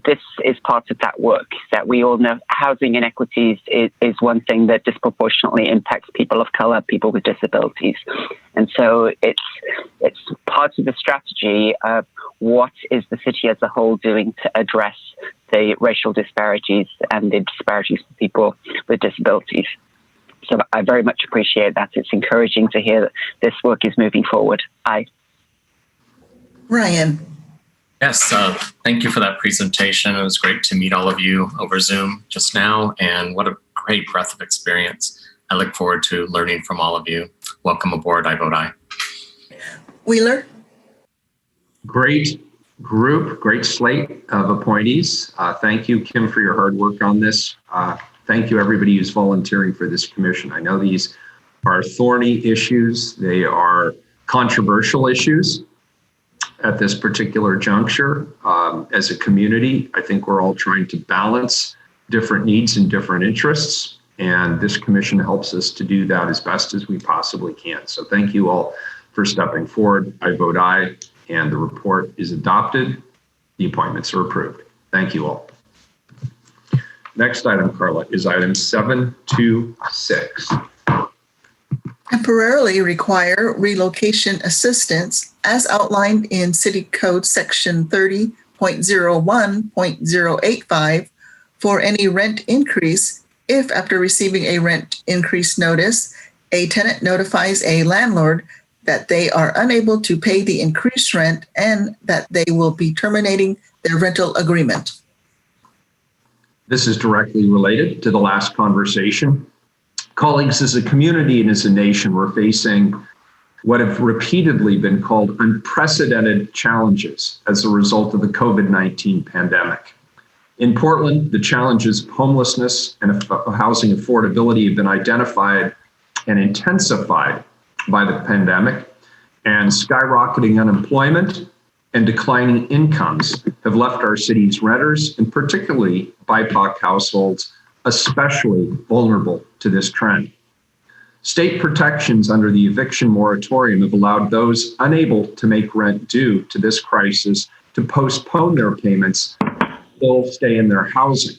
this is part of that work, that we all know housing inequities is one thing that disproportionately impacts people of color, people with disabilities. And so it's part of the strategy of what is the city as a whole doing to address the racial disparities and the disparities for people with disabilities. So I very much appreciate that. It's encouraging to hear that this work is moving forward. Aye. Ryan. Yes, thank you for that presentation. It was great to meet all of you over Zoom just now, and what a great breadth of experience. I look forward to learning from all of you. Welcome aboard. I vote aye. Wheeler. Great group, great slate of appointees. Thank you, Kim, for your hard work on this. Thank you, everybody who's volunteering for this commission. I know these are thorny issues. They are controversial issues at this particular juncture. As a community, I think we're all trying to balance different needs and different interests, and this commission helps us to do that as best as we possibly can. So thank you all for stepping forward. I vote aye, and the report is adopted. The appointments are approved. Thank you all. Next item, Carla, is item 726. Temporarily require relocation assistance as outlined in City Code Section 30.01.085 for any rent increase if, after receiving a rent increase notice, a tenant notifies a landlord that they are unable to pay the increased rent and that they will be terminating their rental agreement. This is directly related to the last conversation. Colleagues, as a community and as a nation, we're facing what have repeatedly been called unprecedented challenges as a result of the COVID-19 pandemic. In Portland, the challenges of homelessness and housing affordability have been identified and intensified by the pandemic, and skyrocketing unemployment and declining incomes have left our city's renters, and particularly BIPOC households, especially vulnerable to this trend. State protections under the eviction moratorium have allowed those unable to make rent due to this crisis to postpone their payments, still stay in their housing.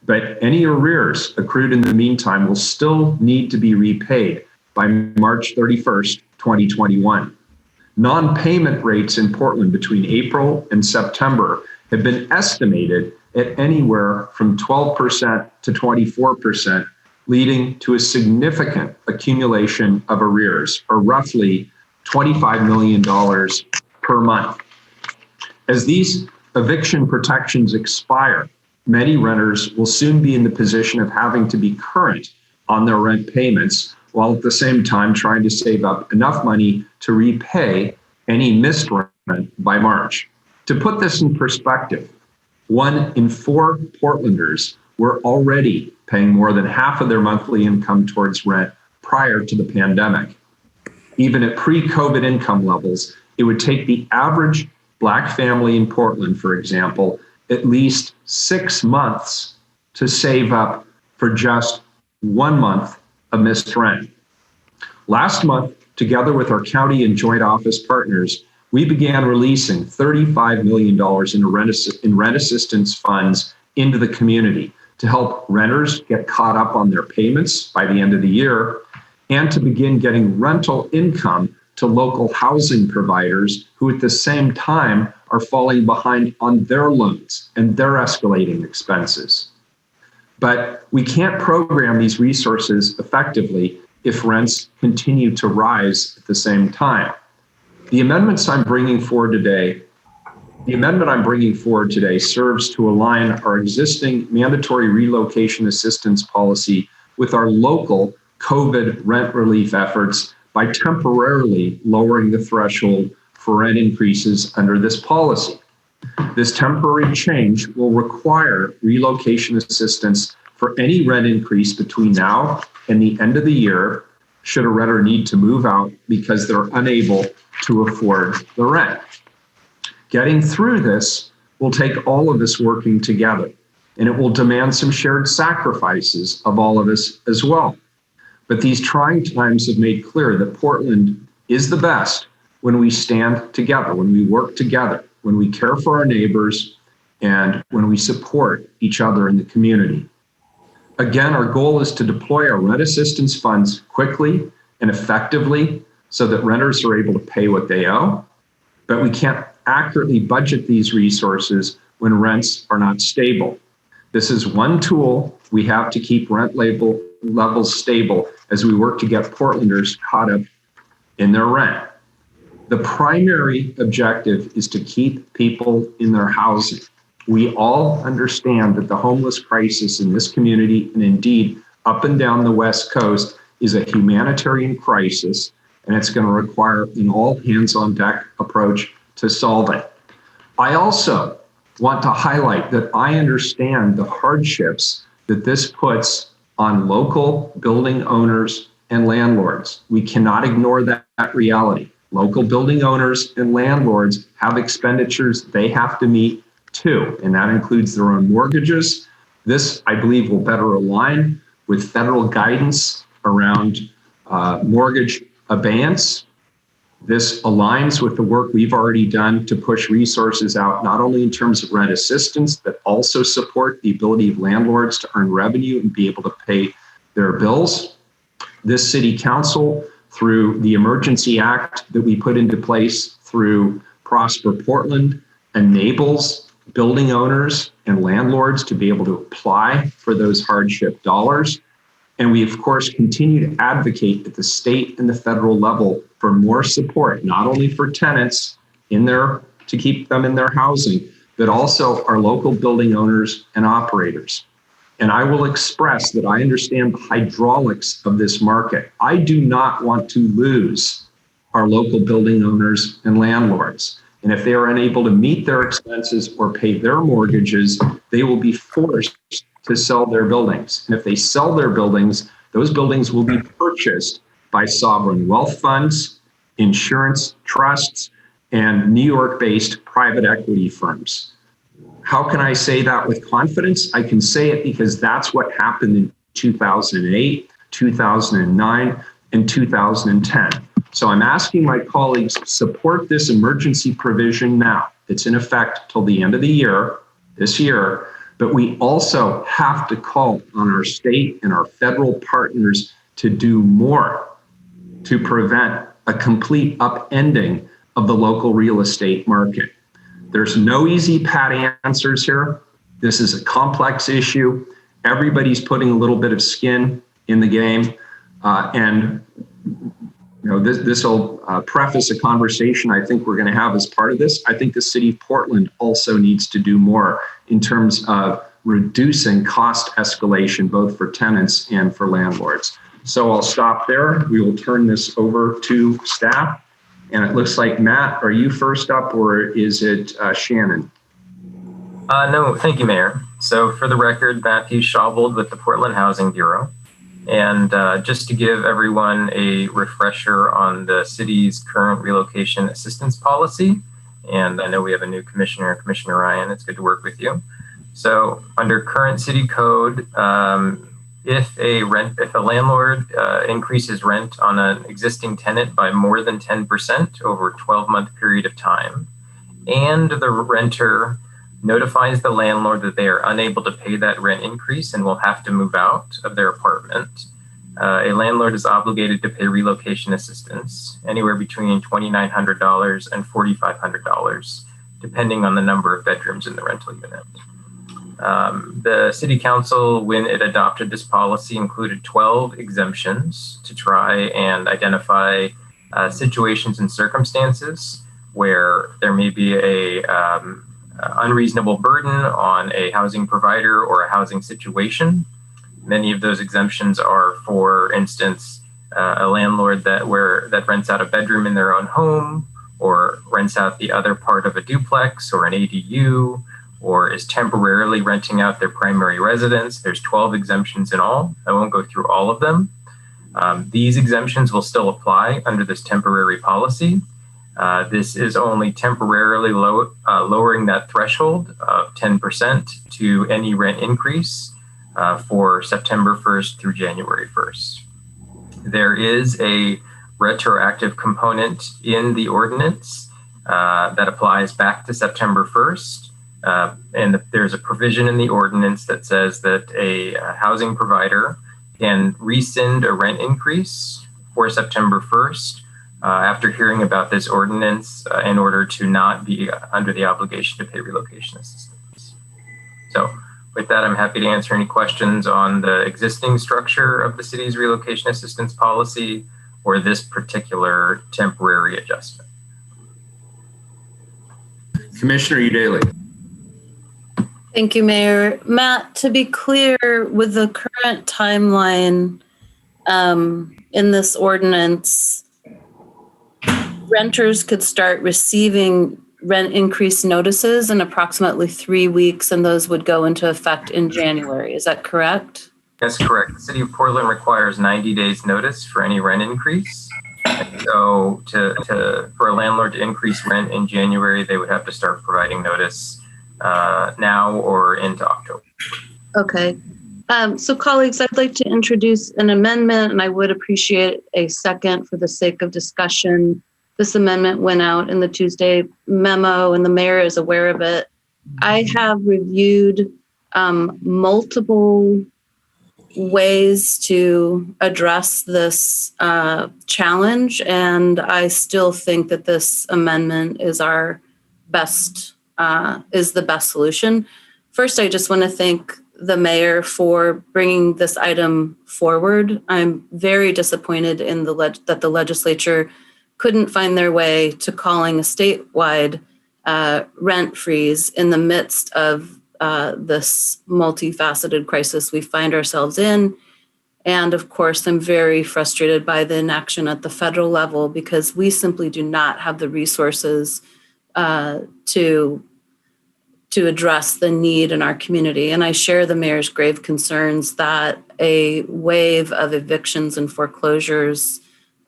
But any arrears accrued in the meantime will still need to be repaid by March 31st, 2021. Non-payment rates in Portland between April and September have been estimated at anywhere from 12% to 24%, leading to a significant accumulation of arrears, or roughly $25 million per month. As these eviction protections expire, many renters will soon be in the position of having to be current on their rent payments, while at the same time trying to save up enough money to repay any missed rent by March. To put this in perspective, 1 in 4 Portlanders were already paying more than half of their monthly income towards rent prior to the pandemic. Even at pre-COVID income levels, it would take the average Black family in Portland, for example, at least 6 months to save up for just 1 month of missed rent. Last month, together with our county and joint office partners, we began releasing $35 million in rent assistance funds into the community to help renters get caught up on their payments by the end of the year and to begin getting rental income to local housing providers who at the same time are falling behind on their loans and their escalating expenses. But we can't program these resources effectively if rents continue to rise at the same time. The amendment I'm bringing forward today serves to align our existing mandatory relocation assistance policy with our local COVID rent relief efforts by temporarily lowering the threshold for rent increases under this policy. This temporary change will require relocation assistance for any rent increase between now and the end of the year, should a renter need to move out because they're unable to afford the rent. Getting through this will take all of us working together, and it will demand some shared sacrifices of all of us as well. But these trying times have made clear that Portland is the best when we stand together, when we work together, when we care for our neighbors, and when we support each other in the community. Again, our goal is to deploy our rent assistance funds quickly and effectively so that renters are able to pay what they owe, but we can't accurately budget these resources when rents are not stable. This is one tool we have to keep rent levels stable as we work to get Portlanders caught up in their rent. The primary objective is to keep people in their housing. We all understand that the homeless crisis in this community, and indeed up and down the West Coast, is a humanitarian crisis, and it's going to require an all hands on deck approach to solve it. I also want to highlight that I understand the hardships that this puts on local building owners and landlords. We cannot ignore that reality. Local building owners and landlords have expenditures they have to meet too, and that includes their own mortgages. This, I believe, will better align with federal guidance around mortgage abeyance. This aligns with the work we've already done to push resources out, not only in terms of rent assistance, but also support the ability of landlords to earn revenue and be able to pay their bills. This city council, through the Emergency Act that we put into place through Prosper Portland, enables building owners and landlords to be able to apply for those hardship dollars. And we, of course, continue to advocate at the state and the federal level for more support, not only for tenants to keep them in their housing, but also our local building owners and operators. And I will express that I understand the hydraulics of this market. I do not want to lose our local building owners and landlords. And if they are unable to meet their expenses or pay their mortgages, they will be forced to sell their buildings. And if they sell their buildings, those buildings will be purchased by sovereign wealth funds, insurance trusts, and New York-based private equity firms. How can I say that with confidence? I can say it because that's what happened in 2008, 2009, and 2010. So I'm asking my colleagues to support this emergency provision now. It's in effect till the end of the year, this year, but we also have to call on our state and our federal partners to do more to prevent a complete upending of the local real estate market. There's no easy pat answers here. This is a complex issue. Everybody's putting a little bit of skin in the game. And This will preface a conversation I think we're going to have as part of this. I think the city of Portland also needs to do more in terms of reducing cost escalation, both for tenants and for landlords. So I'll stop there. We will turn this over to staff. And it looks like, Matt, are you first up, or is it Shannon? No, thank you, Mayor. So for the record, Matthew Schaubold with the Portland Housing Bureau. And just to give everyone a refresher on the city's current relocation assistance policy, and I know we have a new commissioner, Commissioner Ryan. It's good to work with you. So under current city code, if a landlord increases rent on an existing tenant by more than 10% over a 12-month period of time, and the renter notifies the landlord that they are unable to pay that rent increase and will have to move out of their apartment, a landlord is obligated to pay relocation assistance anywhere between $2,900 and $4,500, depending on the number of bedrooms in the rental unit. The City Council, when it adopted this policy, included 12 exemptions to try and identify situations and circumstances where there may be a unreasonable burden on a housing provider or a housing situation. Many of those exemptions are, for instance, a landlord that rents out a bedroom in their own home, or rents out the other part of a duplex or an ADU, or is temporarily renting out their primary residence. There's 12 exemptions in all. I won't go through all of them. These exemptions will still apply under this temporary policy. This is only temporarily lowering that threshold of 10% to any rent increase for September 1st through January 1st. There is a retroactive component in the ordinance that applies back to September 1st. And there's a provision in the ordinance that says that a housing provider can rescind a rent increase for September 1st after hearing about this ordinance in order to not be under the obligation to pay relocation assistance. So with that, I'm happy to answer any questions on the existing structure of the city's relocation assistance policy or this particular temporary adjustment. Commissioner Udaly. Thank you, Mayor. Matt, to be clear, with the current timeline in this ordinance, renters could start receiving rent increase notices in approximately 3 weeks, and those would go into effect in January. Is that correct? That's correct. The City of Portland requires 90 days notice for any rent increase. And so for a landlord to increase rent in January, they would have to start providing notice now or into October. Okay. So colleagues, I'd like to introduce an amendment, and I would appreciate a second for the sake of discussion. This amendment went out in the Tuesday memo, and the mayor is aware of it. I have reviewed multiple ways to address this challenge, and I still think that this amendment is our best, is the best solution. First, I just want to thank the mayor for bringing this item forward. I'm very disappointed in that the legislature couldn't find their way to calling a statewide rent freeze in the midst of this multifaceted crisis we find ourselves in. And of course, I'm very frustrated by the inaction at the federal level because we simply do not have the resources to address the need in our community. And I share the mayor's grave concerns that a wave of evictions and foreclosures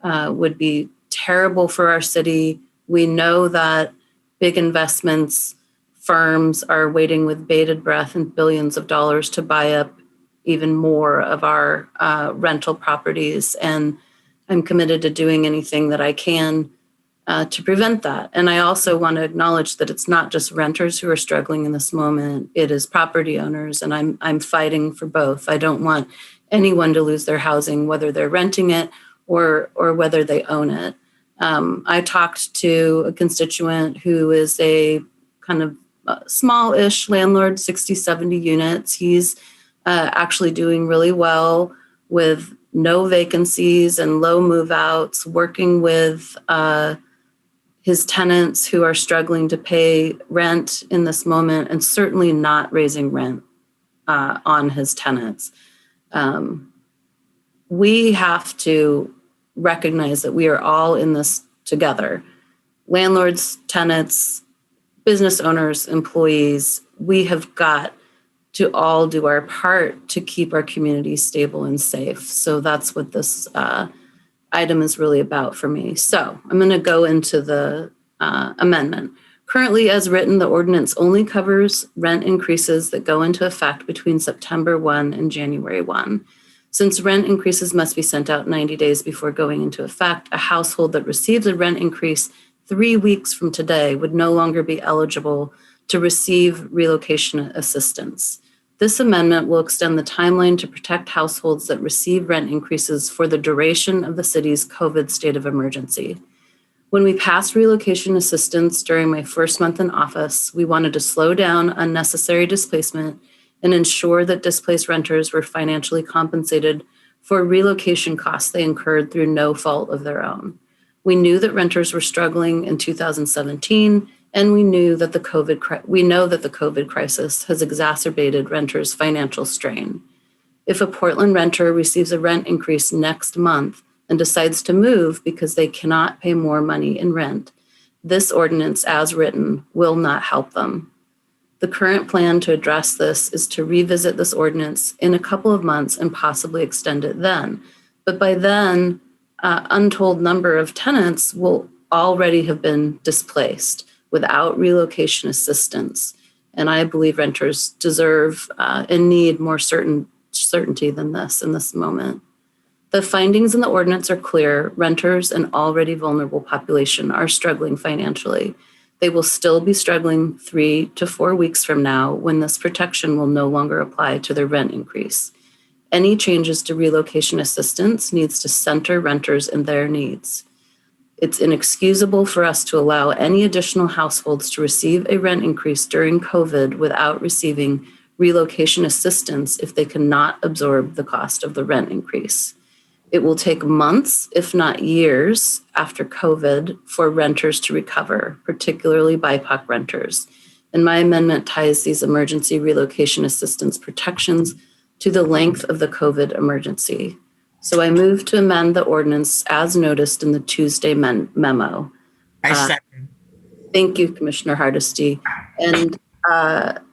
would be terrible for our city. We know that big investments firms are waiting with bated breath and billions of dollars to buy up even more of our rental properties. And I'm committed to doing anything that I can to prevent that. And I also want to acknowledge that it's not just renters who are struggling in this moment, it is property owners, and I'm fighting for both. I don't want anyone to lose their housing, whether they're renting it or whether they own it. I talked to a constituent who is a kind of small-ish landlord, 60, 70 units. He's actually doing really well with no vacancies and low move outs, working with his tenants who are struggling to pay rent in this moment, and certainly not raising rent on his tenants. We have to recognize that we are all in this together. Landlords, tenants, business owners, employees, we have got to all do our part to keep our community stable and safe. So that's what this item is really about for me. So I'm going to go into the amendment. Currently, as written, the ordinance only covers rent increases that go into effect between September 1 and January 1. Since rent increases must be sent out 90 days before going into effect, a household that receives a rent increase 3 weeks from today would no longer be eligible to receive relocation assistance. This amendment will extend the timeline to protect households that receive rent increases for the duration of the city's COVID state of emergency. When we passed relocation assistance during my first month in office, we wanted to slow down unnecessary displacement and ensure that displaced renters were financially compensated for relocation costs they incurred through no fault of their own. We knew that renters were struggling in 2017, and we know that the COVID crisis has exacerbated renters' financial strain. If a Portland renter receives a rent increase next month and decides to move because they cannot pay more money in rent, this ordinance, as written, will not help them. The current plan to address this is to revisit this ordinance in a couple of months and possibly extend it then. But by then, untold number of tenants will already have been displaced without relocation assistance. And I believe renters deserve and need more certainty than this in this moment. The findings in the ordinance are clear. Renters and already vulnerable population are struggling financially. They will still be struggling 3 to 4 weeks from now when this protection will no longer apply to their rent increase. Any changes to relocation assistance needs to center renters and their needs. It's inexcusable for us to allow any additional households to receive a rent increase during COVID without receiving relocation assistance if they cannot absorb the cost of the rent increase. It will take months, if not years, after COVID for renters to recover, particularly BIPOC renters. And my amendment ties these emergency relocation assistance protections to the length of the COVID emergency. So I move to amend the ordinance as noticed in the Tuesday memo. I second. Thank you, Commissioner Hardesty. And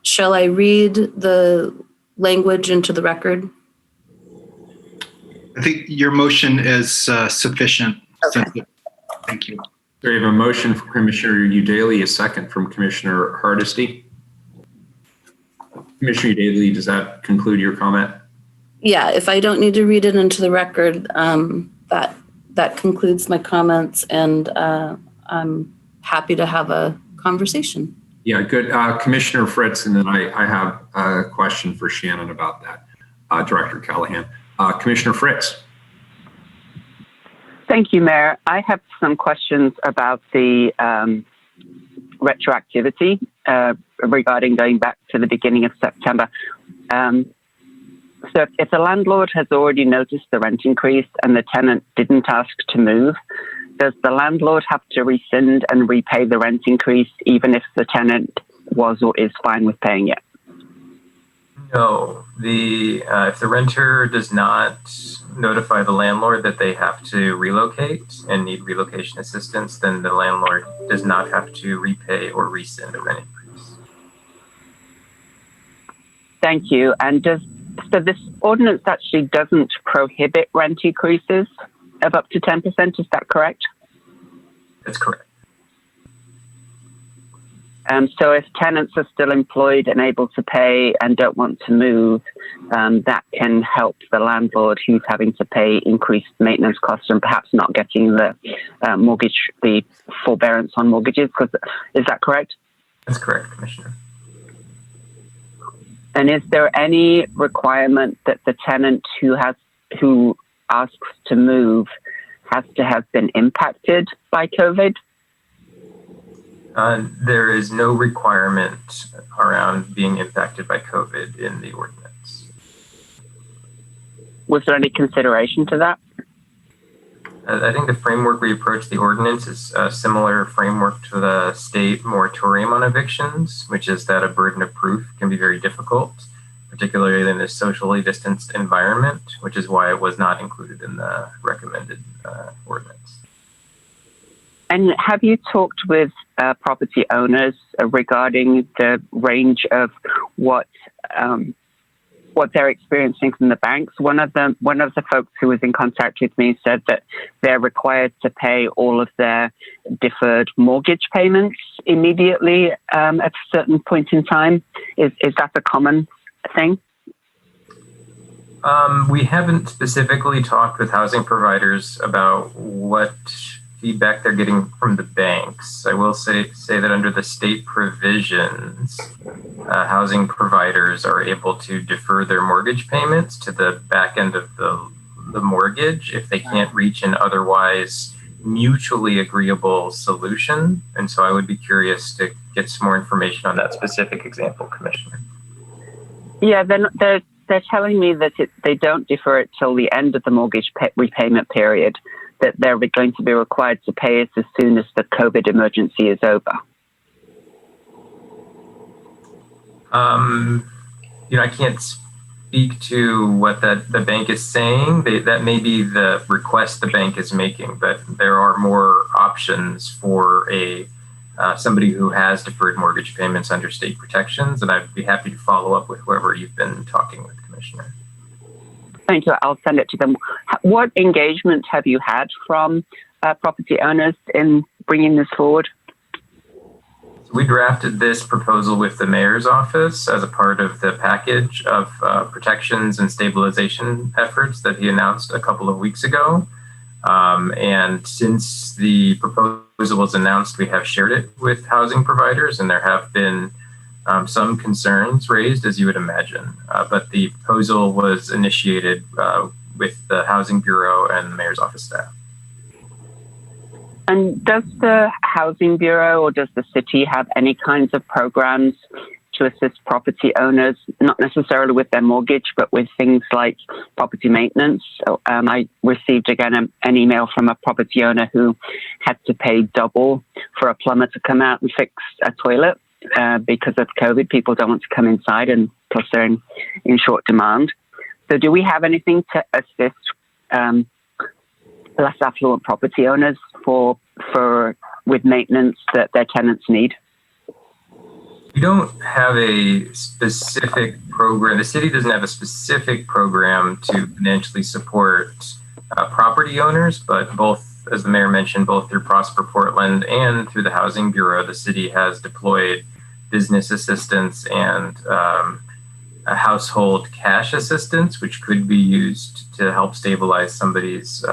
shall I read the language into the record? I think your motion is sufficient. Okay. Thank you. So we have a motion from Commissioner Udaley, a second from Commissioner Hardesty. Commissioner Udaley, does that conclude your comment? Yeah, if I don't need to read it into the record, that concludes my comments, and I'm happy to have a conversation. Yeah, good. Commissioner Fritz, and then I have a question for Shannon about that. Director Callahan. Commissioner Fritz. Thank you, Mayor. I have some questions about the retroactivity regarding going back to the beginning of September. So if the landlord has already noticed the rent increase and the tenant didn't ask to move, does the landlord have to rescind and repay the rent increase even if the tenant was or is fine with paying it? No, if the renter does not notify the landlord that they have to relocate and need relocation assistance, then the landlord does not have to repay or rescind a rent increase. Thank you. And so this ordinance actually doesn't prohibit rent increases of up to 10%, is that correct? That's correct. So if tenants are still employed and able to pay and don't want to move, that can help the landlord who's having to pay increased maintenance costs and perhaps not getting the the forbearance on mortgages. Is that correct? That's correct, Commissioner. And is there any requirement that the tenant who asks to move has to have been impacted by COVID? There is no requirement around being impacted by COVID in the ordinance. Was there any consideration to that? I think the framework we approach the ordinance is a similar framework to the state moratorium on evictions, which is that a burden of proof can be very difficult, particularly in a socially distanced environment, which is why it was not included in the recommended ordinance. And have you talked with property owners regarding the range of what they're experiencing from the banks? One of the folks who was in contact with me said that they're required to pay all of their deferred mortgage payments immediately at a certain point in time. Is that a common thing? We haven't specifically talked with housing providers about what feedback they're getting from the banks. I will say that under the state provisions, housing providers are able to defer their mortgage payments to the back end of the mortgage if they can't reach an otherwise mutually agreeable solution. And so I would be curious to get some more information on that specific example, Commissioner. Yeah, they're telling me that they don't defer it till the end of the mortgage repayment period, that they're going to be required to pay it as soon as the COVID emergency is over. I can't speak to what the bank is saying. That may be the request the bank is making, but there are more options for somebody who has deferred mortgage payments under state protections, and I'd be happy to follow up with whoever you've been talking with, Commissioner. Thank you. I'll send it to them. What engagement have you had from property owners in bringing this forward? We drafted this proposal with the mayor's office as a part of the package of protections and stabilization efforts that he announced a couple of weeks ago. And since the proposal was announced, we have shared it with housing providers, and there have been some concerns raised, as you would imagine. But the proposal was initiated with the Housing Bureau and the mayor's office staff. And does the Housing Bureau or does the city have any kinds of programs to assist property owners, not necessarily with their mortgage, but with things like property maintenance? I received again an email from a property owner who had to pay double for a plumber to come out and fix a toilet because of COVID. People don't want to come inside, and plus they're in short demand. So do we have anything to assist less affluent property owners with maintenance that their tenants need? We don't have a specific program. The city doesn't have a specific program to financially support property owners, but both, as the mayor mentioned, both through Prosper Portland and through the Housing Bureau, the city has deployed business assistance and a household cash assistance, which could be used to help stabilize somebody's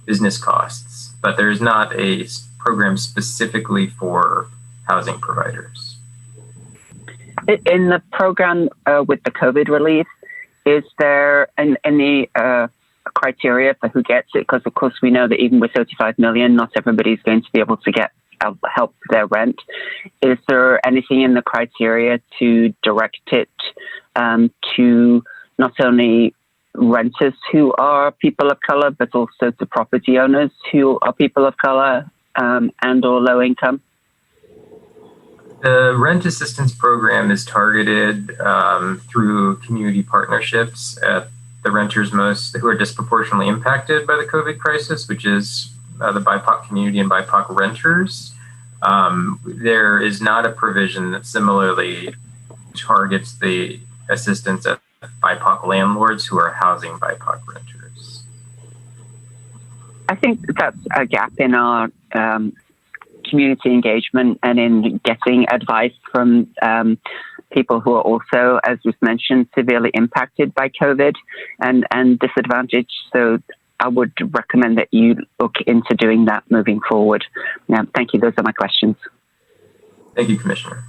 business costs. But there's not a program specifically for housing providers. In the program with the COVID relief, is there any criteria for who gets it? Because of course we know that even with 35 million, not everybody's going to be able to get help with their rent. Is there anything in the criteria to direct it to not only renters who are people of color, but also to property owners who are people of color and or low income? The rent assistance program is targeted through community partnerships at the renters who are disproportionately impacted by the COVID crisis, which is the BIPOC community and BIPOC renters. There is not a provision that similarly targets the assistance at BIPOC landlords who are housing BIPOC renters. I think that's a gap in our community engagement and in getting advice from people who are also, as was mentioned, severely impacted by COVID and disadvantaged. So I would recommend that you look into doing that moving forward. Thank you. Those are my questions. Thank you, Commissioner.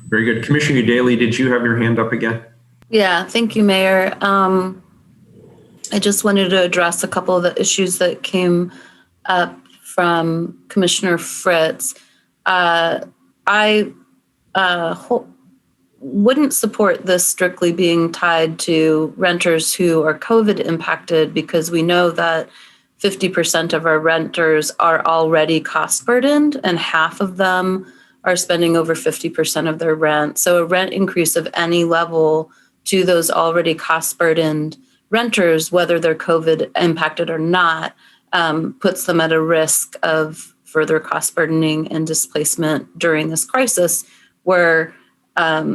Very good. Commissioner Daly, did you have your hand up again? Yeah, thank you, Mayor. I just wanted to address a couple of the issues that came up from Commissioner Fritz. I wouldn't support this strictly being tied to renters who are COVID impacted, because we know that 50% of our renters are already cost burdened and half of them are spending over 50% of their rent. So a rent increase of any level to those already cost burdened renters, whether they're COVID impacted or not, puts them at a risk of further cost burdening and displacement during this crisis, where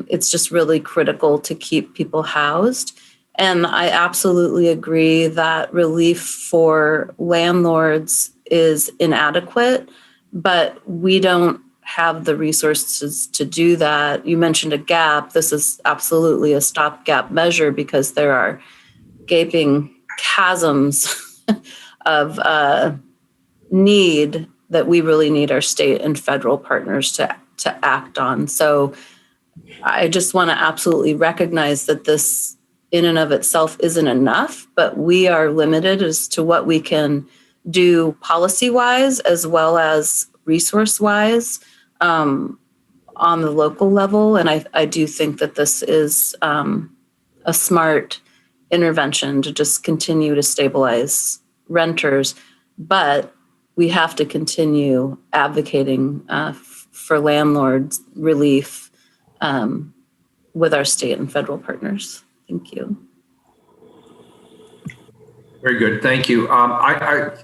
it's just really critical to keep people housed. And I absolutely agree that relief for landlords is inadequate, but we don't have the resources to do that. You mentioned a gap. This is absolutely a stopgap measure because there are gaping chasms of need that we really need our state and federal partners to act on. So I just want to absolutely recognize that this in and of itself isn't enough, but we are limited as to what we can do policy-wise as well as resource-wise on the local level. And I do think that this is a smart intervention to just continue to stabilize renters, but we have to continue advocating for landlords relief with our state and federal partners. Thank you. Very good. Thank you.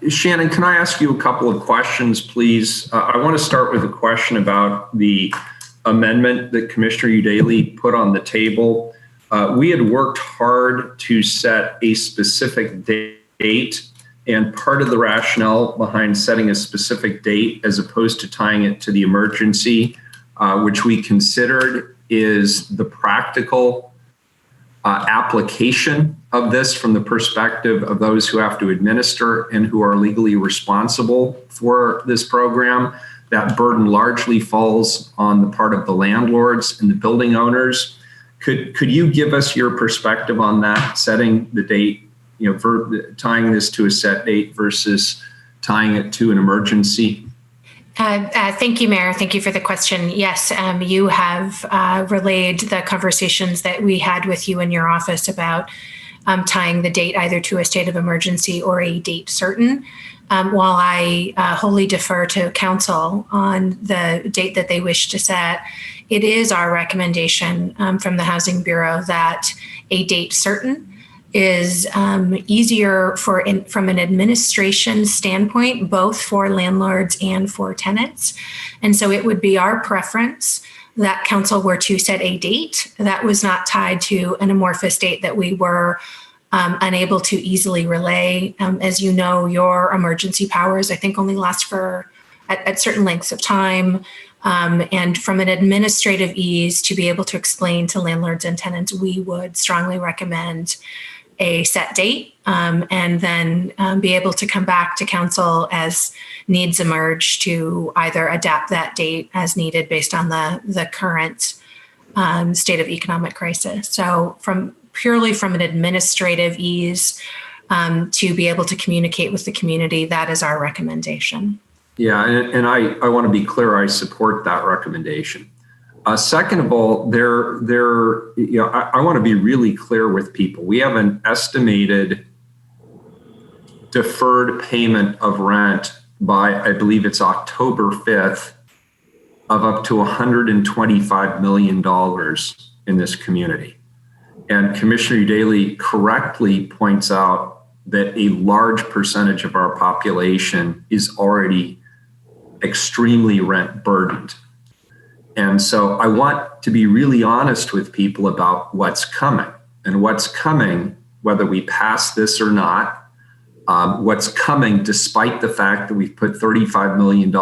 Shannon, can I ask you a couple of questions, please? I want to start with a question about the amendment that Commissioner Udaley put on the table. We had worked hard to set a specific date, and part of the rationale behind setting a specific date as opposed to tying it to the emergency, which we considered is the practical application of this from the perspective of those who have to administer and who are legally responsible for this program. That burden largely falls on the part of the landlords and the building owners. Could you give us your perspective on that, setting the date, tying this to a set date versus tying it to an emergency? Thank you, Mayor. Thank you for the question. Yes, you have relayed the conversations that we had with you in your office about tying the date either to a state of emergency or a date certain. While I wholly defer to Council on the date that they wish to set, it is our recommendation from the Housing Bureau that a date certain is easier from an administration standpoint, both for landlords and for tenants. And so it would be our preference that Council were to set a date that was not tied to an amorphous date that we were unable to easily relay. As you know, your emergency powers, I think, only last for at certain lengths of time. And from an administrative ease to be able to explain to landlords and tenants, we would strongly recommend a set date and then be able to come back to Council as needs emerge to either adapt that date as needed based on the current state of economic crisis. So purely from an administrative ease to be able to communicate with the community, that is our recommendation. Yeah, and I want to be clear, I support that recommendation. Second of all, I want to be really clear with people. We have an estimated deferred payment of rent by, I believe it's October 5th, of up to $125 million in this community. And Commissioner Udaley correctly points out that a large percentage of our population is already extremely rent burdened. And so I want to be really honest with people about what's coming. And what's coming, whether we pass this or not, what's coming despite the fact that we've put $35 million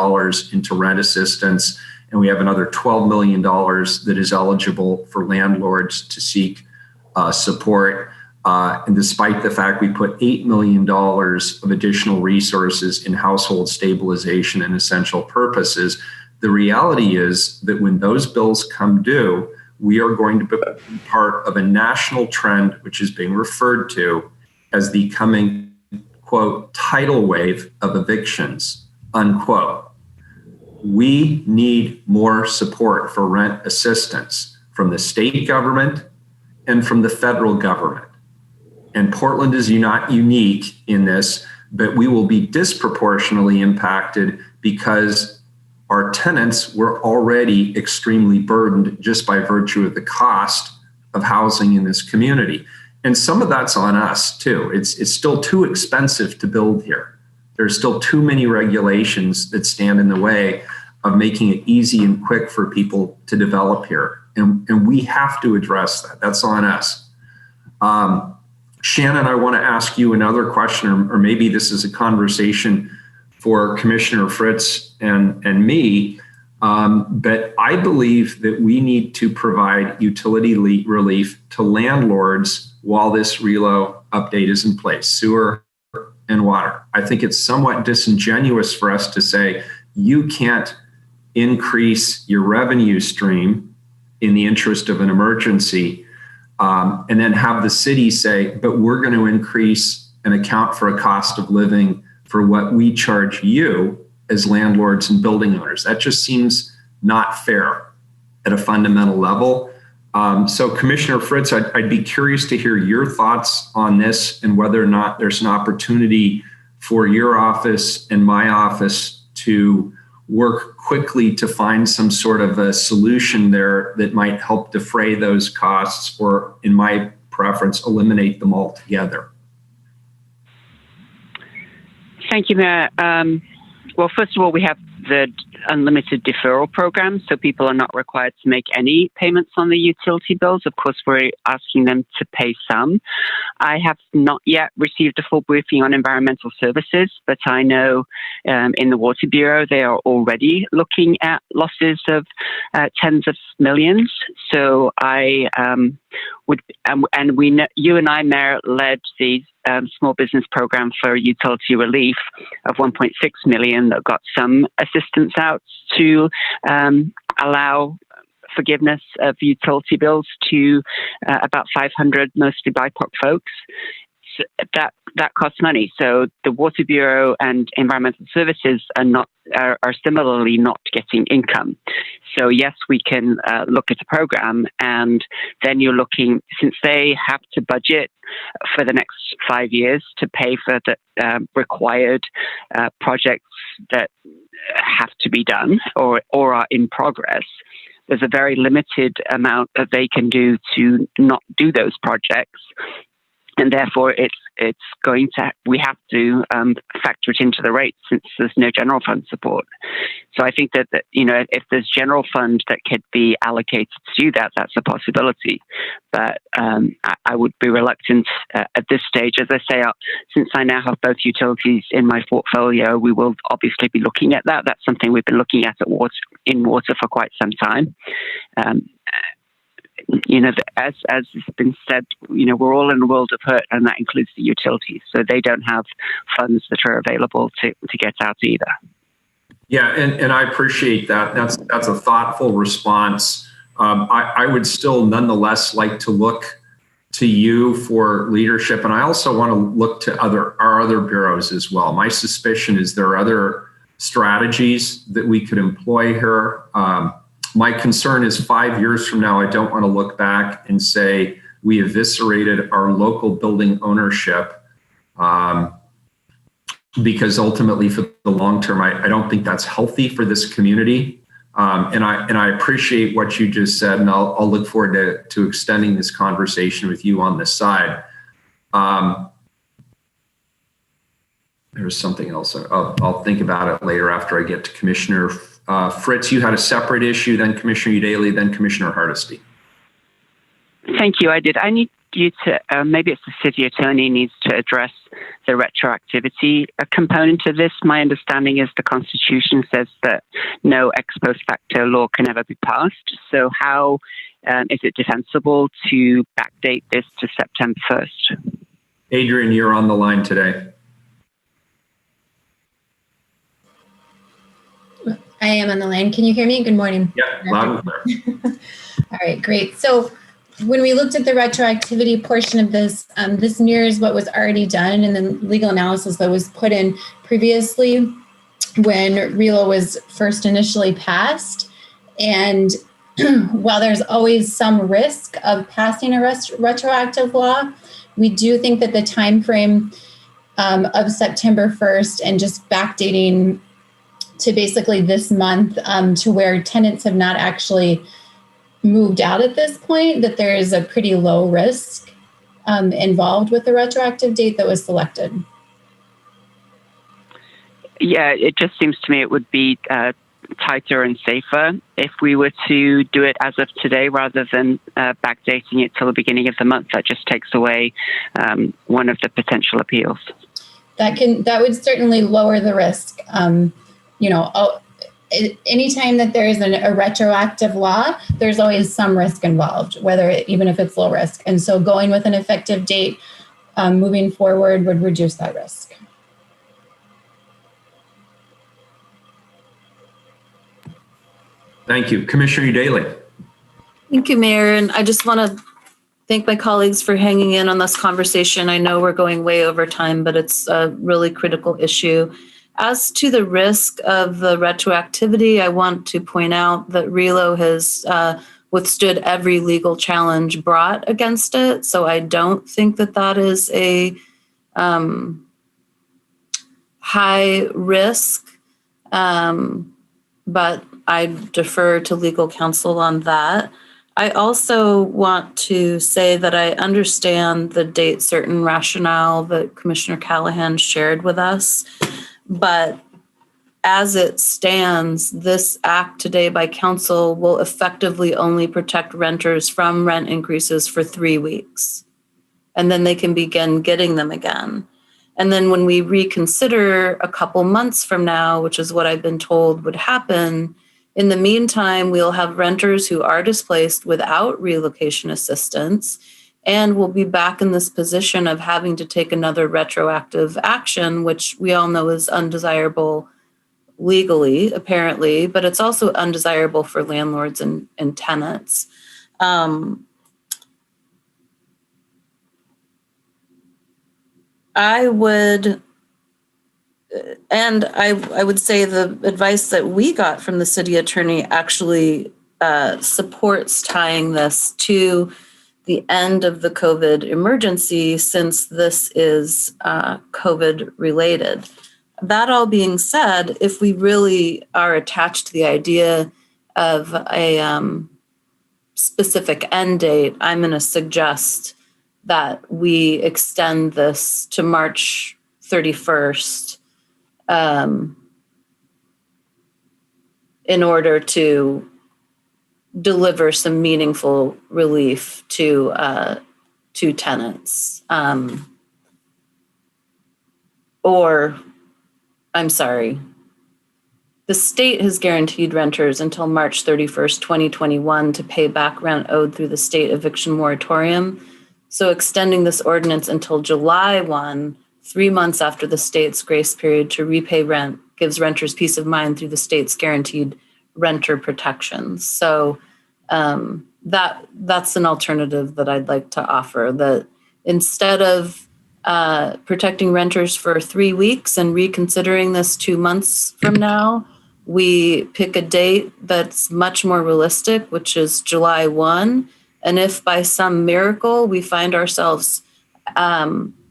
into rent assistance and we have another $12 million that is eligible for landlords to seek support. And despite the fact we put $8 million of additional resources in household stabilization and essential purposes, the reality is that when those bills come due, we are going to be part of a national trend, which is being referred to as the coming, quote, tidal wave of evictions, unquote. We need more support for rent assistance from the state government and from the federal government. And Portland is not unique in this, but we will be disproportionately impacted because our tenants were already extremely burdened just by virtue of the cost of housing in this community. And some of that's on us too. It's still too expensive to build here. There's still too many regulations that stand in the way of making it easy and quick for people to develop here. And we have to address that. That's on us. Shannon, I want to ask you another question, or maybe this is a conversation for Commissioner Fritz and me. But I believe that we need to provide utility relief to landlords while this RELO update is in place, sewer and water. I think it's somewhat disingenuous for us to say you can't increase your revenue stream in the interest of an emergency, and then have the city say, but we're going to increase and account for a cost of living for what we charge you as landlords and building owners. That just seems not fair at a fundamental level. So Commissioner Fritz, I'd be curious to hear your thoughts on this and whether or not there's an opportunity for your office and my office to work quickly to find some sort of a solution there that might help defray those costs, or in my preference, eliminate them altogether. Thank you, Mayor. Well, first of all, we have the unlimited deferral program, so people are not required to make any payments on the utility bills. Of course, we're asking them to pay some. I have not yet received a full briefing on environmental services, but I know in the Water Bureau, they are already looking at losses of tens of millions. So I would, and we know, you and I, Mayor, led the small business program for utility relief of 1.6 million that got some assistance out to allow forgiveness of utility bills to about 500 mostly BIPOC folks. So that costs money. So the Water Bureau and Environmental Services are similarly not getting income. So yes, we can look at the program, and then you're looking, since they have to budget for the next 5 years to pay for the required projects that have to be done or are in progress. There's a very limited amount that they can do to not do those projects. And therefore, we have to factor it into the rates since there's no general fund support. So I think that if there's general fund that could be allocated to do that, that's a possibility. But I would be reluctant at this stage. As I say, since I now have both utilities in my portfolio, we will obviously be looking at that. That's something we've been looking at in water for quite some time. As has been said, we're all in a world of hurt, and that includes the utilities. So they don't have funds that are available to get out either. Yeah, and I appreciate that. That's a thoughtful response. I would still nonetheless like to look to you for leadership, and I also want to look to our other bureaus as well. My suspicion is there are other strategies that we could employ here. My concern is 5 years from now, I don't want to look back and say we eviscerated our local building ownership, because ultimately for the long term, I don't think that's healthy for this community. And I appreciate what you just said, and I'll look forward to extending this conversation with you on this side. There's something else. I'll think about it later after I get to Commissioner Fritz. You had a separate issue, then Commissioner Udaley, then Commissioner Hardesty. Thank you. I did. I need you to, maybe it's the city attorney needs to address the retroactivity component of this. My understanding is the Constitution says that no ex post facto law can ever be passed. So how is it defensible to backdate this to September 1st? Adrian, you're on the line today. I am on the line. Can you hear me? Good morning. Yeah, loud and clear. All right, great. So when we looked at the retroactivity portion of this, this mirrors what was already done in the legal analysis that was put in previously when RELO was first initially passed. And while there's always some risk of passing a retroactive law, we do think that the time frame of September 1st and just backdating to basically this month to where tenants have not actually moved out at this point, that there is a pretty low risk involved with the retroactive date that was selected. Yeah, it just seems to me it would be tighter and safer if we were to do it as of today rather than backdating it till the beginning of the month. That just takes away one of the potential appeals. That would certainly lower the risk. Anytime that there is a retroactive law, there's always some risk involved, even if it's low risk. And so going with an effective date moving forward would reduce that risk. Thank you. Commissioner Daly. Thank you, Mayor. And I just want to thank my colleagues for hanging in on this conversation. I know we're going way over time, but it's a really critical issue. As to the risk of the retroactivity, I want to point out that RELO has withstood every legal challenge brought against it. So I don't think that that is a high risk, but I defer to legal counsel on that. I also want to say that I understand the date certain rationale that Commissioner Callahan shared with us, but as it stands, this act today by council will effectively only protect renters from rent increases for 3 weeks, and then they can begin getting them again. And then when we reconsider a couple months from now, which is what I've been told would happen, in the meantime, we'll have renters who are displaced without relocation assistance, and we'll be back in this position of having to take another retroactive action, which we all know is undesirable legally, apparently, but it's also undesirable for landlords and tenants. I would say the advice that we got from the city attorney actually supports tying this to the end of the COVID emergency, since this is COVID related. That all being said, if we really are attached to the idea of a specific end date, I'm going to suggest that we extend this to March 31st in order to deliver some meaningful relief to tenants. The state has guaranteed renters until March 31st, 2021 to pay back rent owed through the state eviction moratorium. So extending this ordinance until July 1, 3 months after the state's grace period to repay rent, gives renters peace of mind through the state's guaranteed renter protections. So that's an alternative that I'd like to offer, that instead of protecting renters for 3 weeks and reconsidering this 2 months from now, we pick a date that's much more realistic, which is July 1. And if by some miracle we find ourselves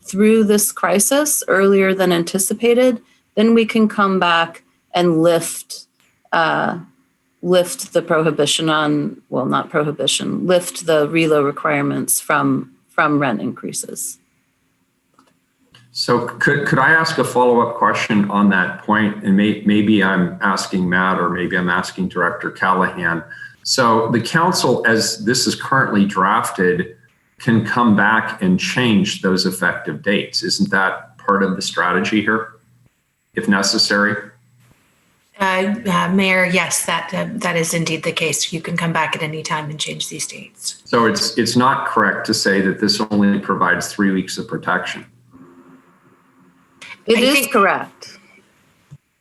through this crisis earlier than anticipated, then we can come back and lift the prohibition on, well, not prohibition, lift the RELO requirements from rent increases. So could I ask a follow-up question on that point? And maybe I'm asking Matt, or maybe I'm asking Director Callahan. So the council, as this is currently drafted, can come back and change those effective dates. Isn't that part of the strategy here, if necessary? Mayor, yes, that is indeed the case. You can come back at any time and change these dates. So it's not correct to say that this only provides 3 weeks of protection. It is correct.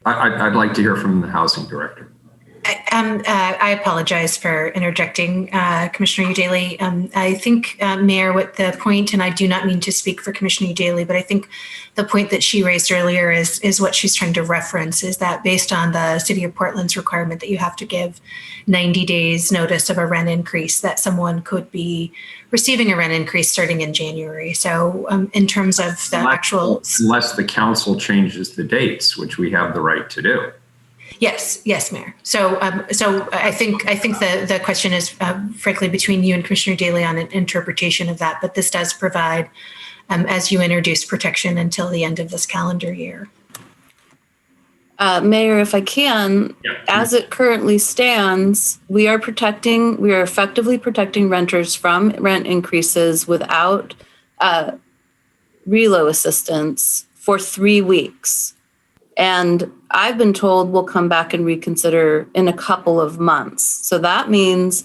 I'd like to hear from the housing director. I apologize for interjecting, Commissioner Udaly. I think, Mayor, what the point, and I do not mean to speak for Commissioner Udaly, but I think the point that she raised earlier is what she's trying to reference, is that based on the City of Portland's requirement that you have to give 90 days notice of a rent increase, that someone could be receiving a rent increase starting in January. So in terms of the unless the council changes the dates, which we have the right to do. Yes, Mayor. So I think the question is, frankly, between you and Commissioner Daly on an interpretation of that. But this does provide, as you introduce, protection until the end of this calendar year. Mayor, if I can, as it currently stands, we are effectively protecting renters from rent increases without relo assistance for 3 weeks. And I've been told we'll come back and reconsider in a couple of months. So that means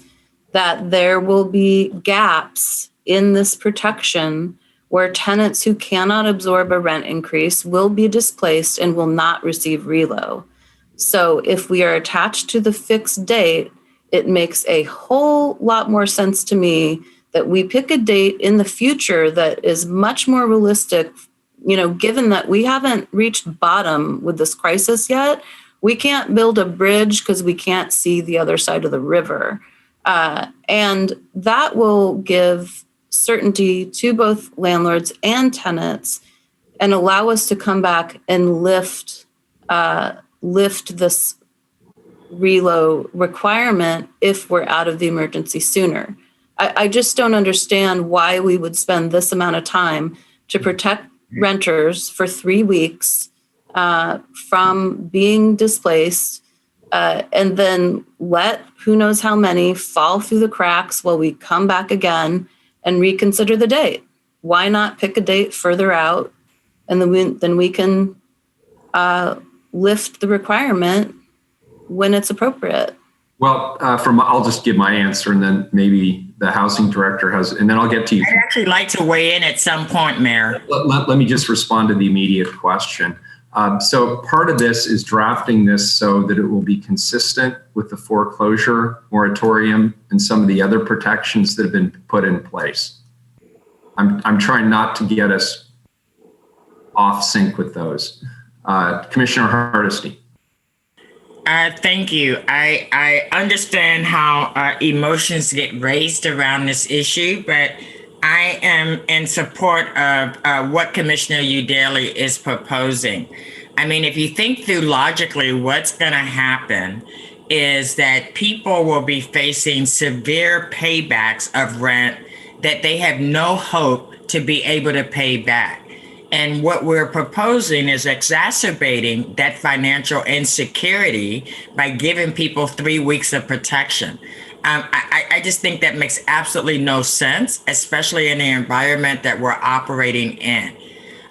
that there will be gaps in this protection where tenants who cannot absorb a rent increase will be displaced and will not receive relo. So if we are attached to the fixed date, it makes a whole lot more sense to me that we pick a date in the future that is much more realistic. Given that we haven't reached bottom with this crisis yet, we can't build a bridge because we can't see the other side of the river. And that will give certainty to both landlords and tenants and allow us to come back and lift this relo requirement if we're out of the emergency sooner. I just don't understand why we would spend this amount of time to protect renters for 3 weeks from being displaced and then let who knows how many fall through the cracks while we come back again and reconsider the date. Why not pick a date further out and then we can lift the requirement when it's appropriate? Well, I'll just give my answer, and then maybe the housing director has, and then I'll get to you. I'd actually like to weigh in at some point, Mayor. Let me just respond to the immediate question. So part of this is drafting this so that it will be consistent with the foreclosure moratorium and some of the other protections that have been put in place. I'm trying not to get us off sync with those. Commissioner Hardesty. Thank you. I understand how emotions get raised around this issue, but I am in support of what Commissioner Udaly is proposing. I mean, if you think through logically, what's going to happen is that people will be facing severe paybacks of rent that they have no hope to be able to pay back. And what we're proposing is exacerbating that financial insecurity by giving people 3 weeks of protection. I just think that makes absolutely no sense, especially in the environment that we're operating in.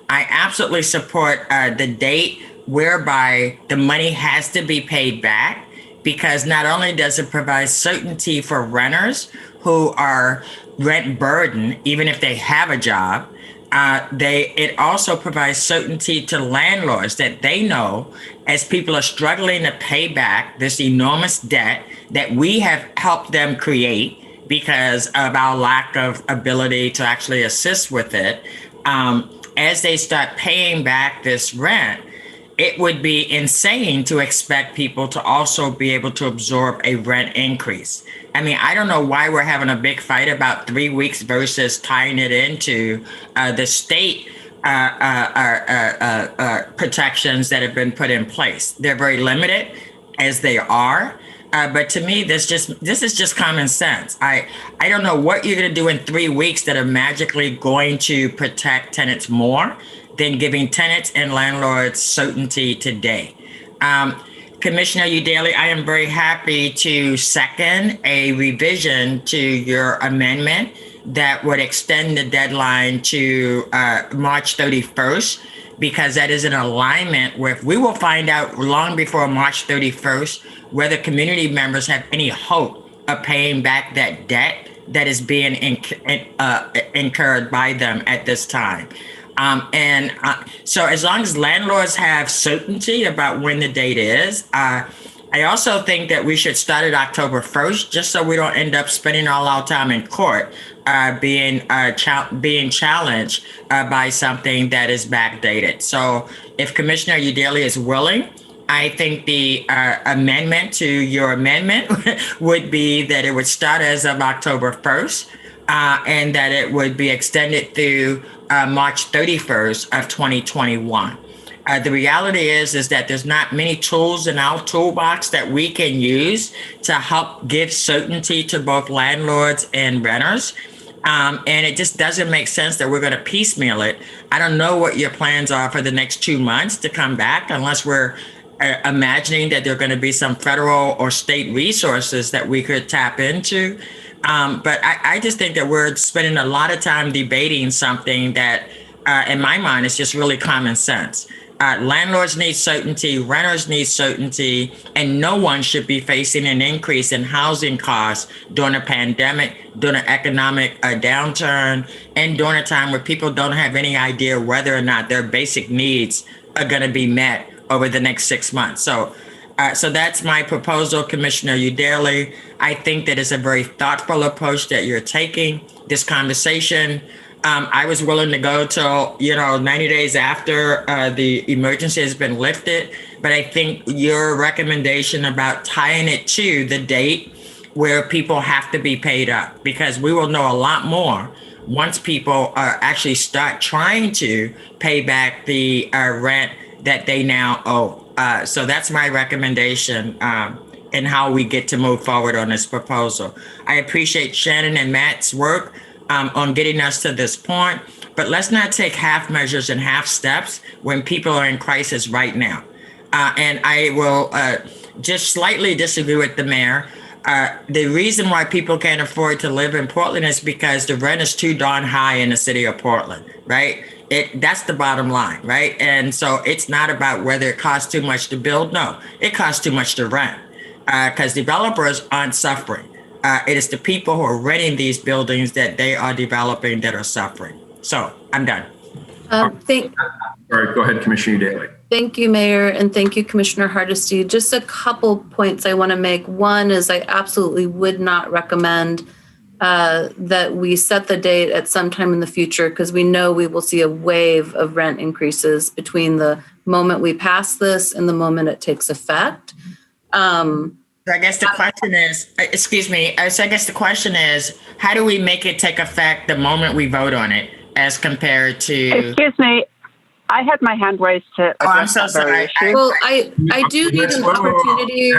I absolutely support the date whereby the money has to be paid back, because not only does it provide certainty for renters who are rent burdened, even if they have a job, it also provides certainty to landlords that they know, as people are struggling to pay back this enormous debt that we have helped them create because of our lack of ability to actually assist with it, as they start paying back this rent, it would be insane to expect people to also be able to absorb a rent increase. I mean, I don't know why we're having a big fight about 3 weeks versus tying it into the state protections that have been put in place. They're very limited as they are. But to me, this is just common sense. I don't know what you're going to do in 3 weeks that are magically going to protect tenants more than giving tenants and landlords certainty today. Commissioner Udaly, I am very happy to second a revision to your amendment that would extend the deadline to March 31st, because that is in alignment with, we will find out long before March 31st whether community members have any hope of paying back that debt that is being incurred by them at this time. So as long as landlords have certainty about when the date is, I also think that we should start it October 1st, just so we don't end up spending all our time in court being challenged by something that is backdated. So if Commissioner Udaley is willing, I think the amendment to your amendment would be that it would start as of October 1st and that it would be extended through March 31st of 2021. The reality is that there's not many tools in our toolbox that we can use to help give certainty to both landlords and renters. And it just doesn't make sense that we're going to piecemeal it. I don't know what your plans are for the next 2 months to come back, unless we're imagining that there are going to be some federal or state resources that we could tap into. But I just think that we're spending a lot of time debating something that, in my mind, is just really common sense. Landlords need certainty, renters need certainty, and no one should be facing an increase in housing costs during a pandemic, during an economic downturn, and during a time where people don't have any idea whether or not their basic needs are going to be met over the next 6 months. So that's my proposal, Commissioner Udaley. I think that it's a very thoughtful approach that you're taking. This conversation, I was willing to go till 90 days after the emergency has been lifted, but I think your recommendation about tying it to the date where people have to be paid up, because we will know a lot more once people actually start trying to pay back the rent that they now owe. So that's my recommendation and how we get to move forward on this proposal. I appreciate Shannon and Matt's work on getting us to this point, but let's not take half measures and half steps when people are in crisis right now. And I will just slightly disagree with the mayor. The reason why people can't afford to live in Portland is because the rent is too darn high in the city of Portland, right? That's the bottom line, right? And so it's not about whether it costs too much to build. No, it costs too much to rent because developers aren't suffering. It is the people who are renting these buildings that they are developing that are suffering. So I'm done. All right, go ahead, Commissioner Udaley. Thank you, Mayor, and thank you, Commissioner Hardesty. Just a couple points I want to make. One is I absolutely would not recommend that we set the date at some time in the future, because we know we will see a wave of rent increases between the moment we pass this and the moment it takes effect. So I guess the question is, excuse me, so I guess the question is, how do we make it take effect the moment we vote on it as compared to... Excuse me, I had my hand raised to... Oh, I'm so sorry. Well, I do need an opportunity.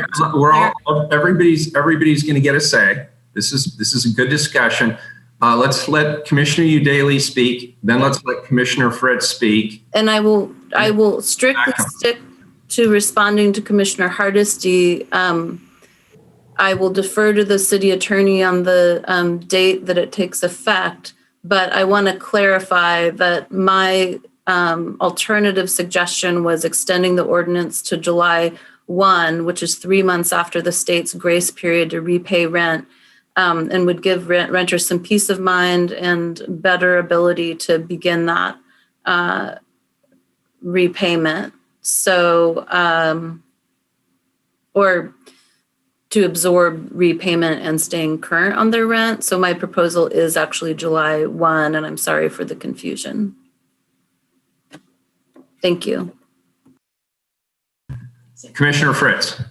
Everybody's going to get a say. This is a good discussion. Let's let Commissioner Udaley speak. Then let's let Commissioner Fritz speak. And I will strictly stick to responding to Commissioner Hardesty. I will defer to the city attorney on the date that it takes effect, but I want to clarify that my alternative suggestion was extending the ordinance to July 1, which is 3 months after the state's grace period to repay rent, and would give renters some peace of mind and better ability to begin that repayment. So, or to absorb repayment and staying current on their rent. So my proposal is actually July 1, and I'm sorry for the confusion. Thank you. Commissioner Fritz.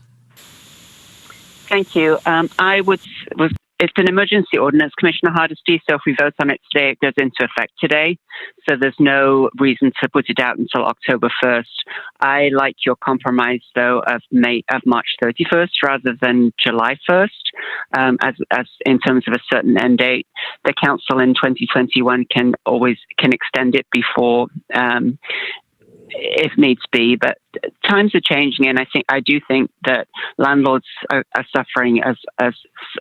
Thank you. It's an emergency ordinance, Commissioner Hardesty, so if we vote on it today, it goes into effect today. So there's no reason to put it out until October 1st. I like your compromise, though, of March 31st rather than July 1st, as in terms of a certain end date. The council in 2021 can extend it before if needs be, but times are changing, and I do think that landlords are suffering as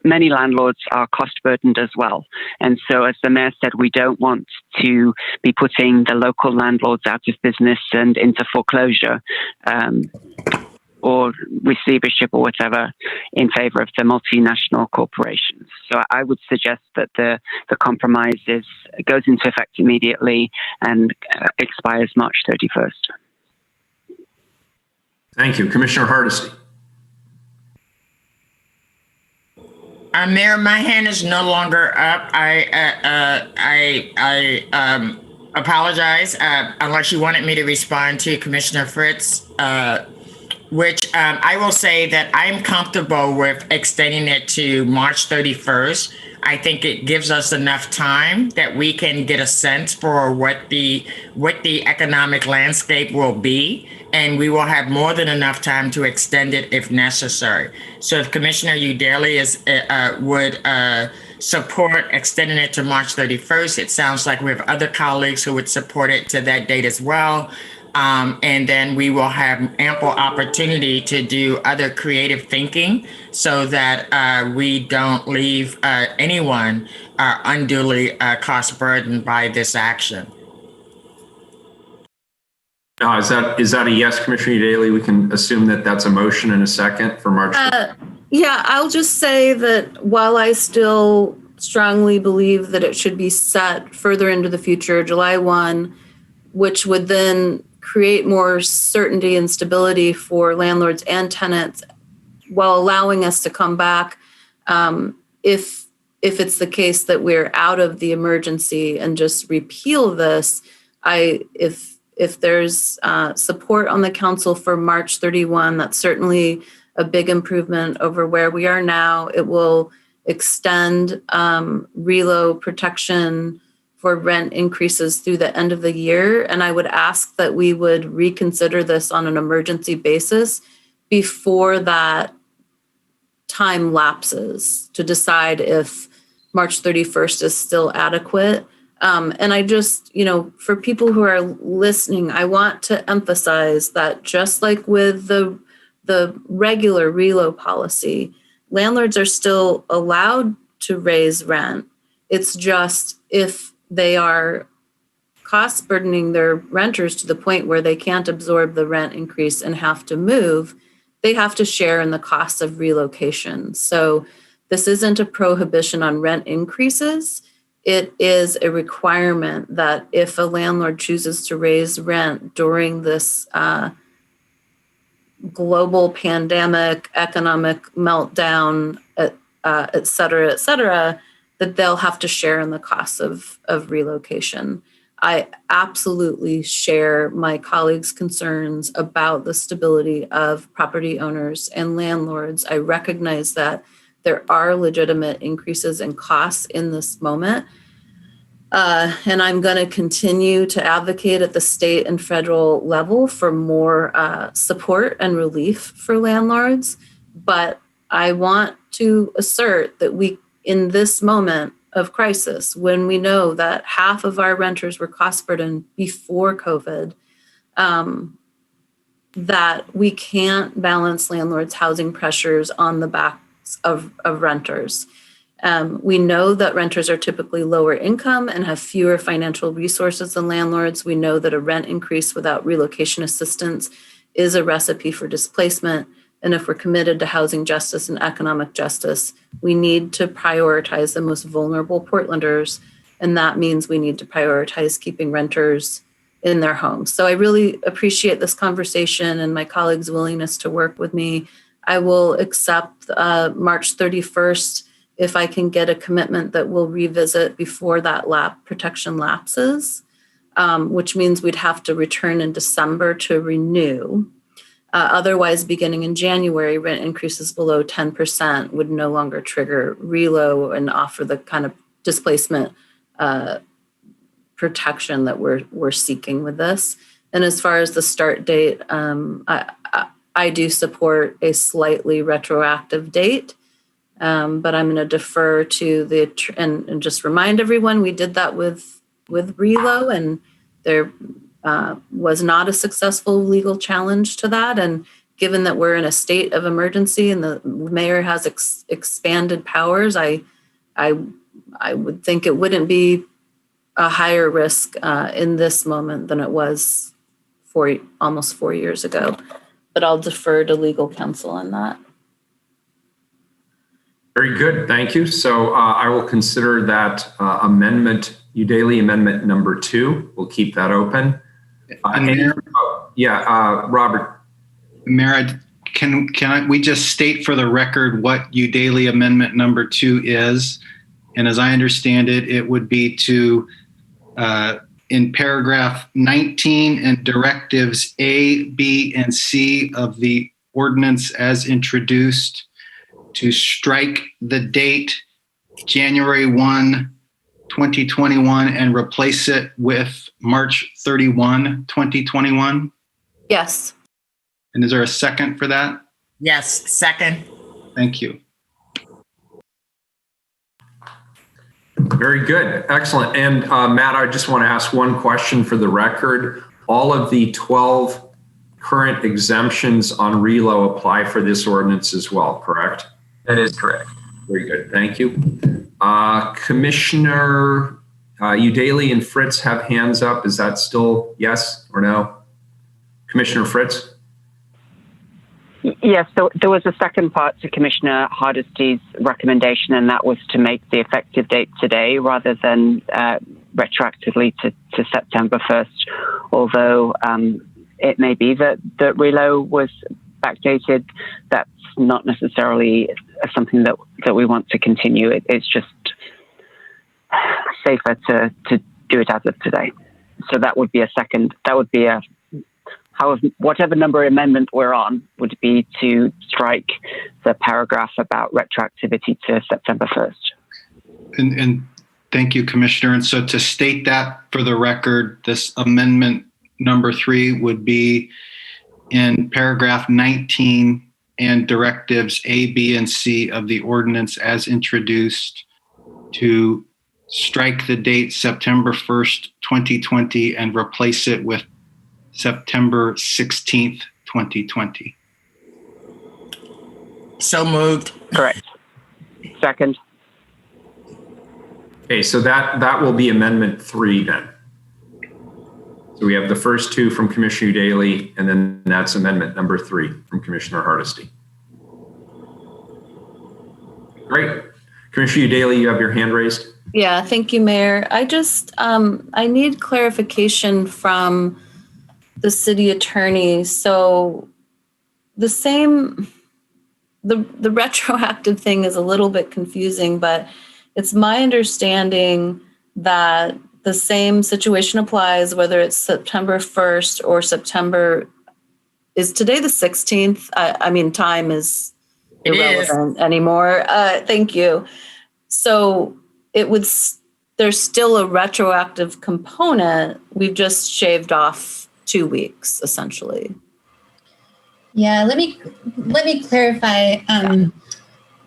many landlords are cost burdened as well. And so, as the mayor said, we don't want to be putting the local landlords out of business and into foreclosure or receivership or whatever in favor of the multinational corporations. So I would suggest that the compromise goes into effect immediately and expires March 31st. Thank you. Commissioner Hardesty. Mayor, my hand is no longer up. I apologize unless you wanted me to respond to Commissioner Fritz, which I will say that I'm comfortable with extending it to March 31st. I think it gives us enough time that we can get a sense for what the economic landscape will be, and we will have more than enough time to extend it if necessary. So if Commissioner Udaley would support extending it to March 31st, it sounds like we have other colleagues who would support it to that date as well. And then we will have ample opportunity to do other creative thinking so that we don't leave anyone unduly cost burdened by this action. Is that a yes, Commissioner Udaley? We can assume that that's a motion and a second for March. Yeah, I'll just say that while I still strongly believe that it should be set further into the future, July 1, which would then create more certainty and stability for landlords and tenants while allowing us to come back if it's the case that we're out of the emergency and just repeal this. If there's support on the council for March 31, that's certainly a big improvement over where we are now. It will extend relo protection for rent increases through the end of the year. And I would ask that we would reconsider this on an emergency basis before that time lapses to decide if March 31st is still adequate. And I just, for people who are listening, I want to emphasize that just like with the regular relo policy, landlords are still allowed to raise rent. It's just if they are cost burdening their renters to the point where they can't absorb the rent increase and have to move, they have to share in the cost of relocation. So this isn't a prohibition on rent increases. It is a requirement that if a landlord chooses to raise rent during this global pandemic, economic meltdown, et cetera, that they'll have to share in the costs of relocation. I absolutely share my colleagues' concerns about the stability of property owners and landlords. I recognize that there are legitimate increases in costs in this moment. And I'm going to continue to advocate at the state and federal level for more support and relief for landlords. But I want to assert that in this moment of crisis, when we know that half of our renters were cost burdened before COVID, that we can't balance landlords' housing pressures on the backs of renters. We know that renters are typically lower income and have fewer financial resources than landlords. We know that a rent increase without relocation assistance is a recipe for displacement. And if we're committed to housing justice and economic justice, we need to prioritize the most vulnerable Portlanders. And that means we need to prioritize keeping renters in their homes. So I really appreciate this conversation and my colleagues' willingness to work with me. I will accept March 31st if I can get a commitment that we'll revisit before that protection lapses, which means we'd have to return in December to renew. Otherwise, beginning in January, rent increases below 10% would no longer trigger relo and offer the kind of displacement protection that we're seeking with this. And as far as the start date, I do support a slightly retroactive date, but I'm going to defer to and just remind everyone we did that with relo, and there was not a successful legal challenge to that. And given that we're in a state of emergency and the mayor has expanded powers, I would think it wouldn't be a higher risk in this moment than it was almost 4 years ago. But I'll defer to legal counsel on that. Very good, thank you. So I will consider that Udaley amendment number 2. We'll keep that open. Mayor, Robert. Mayor, we just state for the record what Udaly Amendment number 2 is? And as I understand it, it would be to, in paragraph 19 and directives A, B, and C of the ordinance as introduced, to strike the date January 1, 2021 and replace it with March 31, 2021? Yes. And is there a second for that? Yes, second. Thank you. Very good. Excellent. And Matt, I just want to ask one question for the record. All of the 12 current exemptions on relo apply for this ordinance as well, correct? That is correct. Very good. Thank you. Commissioner Udaly and Fritz have hands up. Is that still yes or no? Commissioner Fritz? Yes, so there was a second part to Commissioner Hardisty's recommendation, and that was to make the effective date today rather than retroactively to September 1st, although it may be that relo was backdated. That's not necessarily something that we want to continue. It's just safer to do it as of today. So that would be whatever number amendment we're on would be to strike the paragraph about retroactivity to September 1st. And thank you, Commissioner. And so to state that for the record, this amendment number 3 would be in paragraph 19 and directives A, B, and C of the ordinance as introduced, to strike the date September 1st, 2020 and replace it with September 16th, 2020. So moved. Correct. Second. Okay, so that will be amendment 3 then. So we have the first 2 from Commissioner Udaly, and then that's amendment number 3 from Commissioner Hardisty. Great. Commissioner Udaly, you have your hand raised. Yeah, thank you, Mayor. I just, I need clarification from the city attorney. So the retroactive thing is a little bit confusing, but it's my understanding that the same situation applies whether it's September 1st or is today the 16th? I mean, time is irrelevant anymore. Thank you. So there's still a retroactive component. We've just shaved off 2 weeks, essentially. Yeah, let me clarify.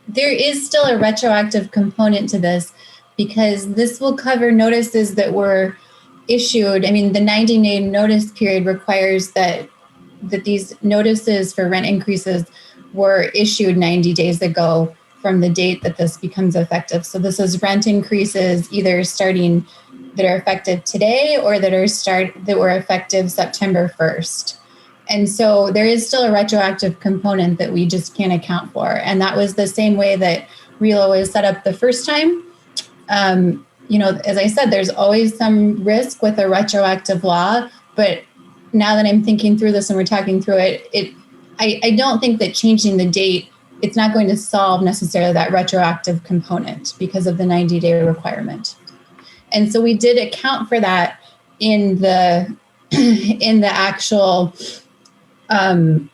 There is still a retroactive component to this because this will cover notices that were issued. I mean, the 90-day notice period requires that these notices for rent increases were issued 90 days ago from the date that this becomes effective. So this is rent increases either starting that are effective today or that were effective September 1st. And so there is still a retroactive component that we just can't account for. And that was the same way that relo was set up the first time. As I said, there's always some risk with a retroactive law, but now that I'm thinking through this and we're talking through it, I don't think that changing the date, it's not going to solve necessarily that retroactive component because of the 90-day requirement. And so we did account for that in the actual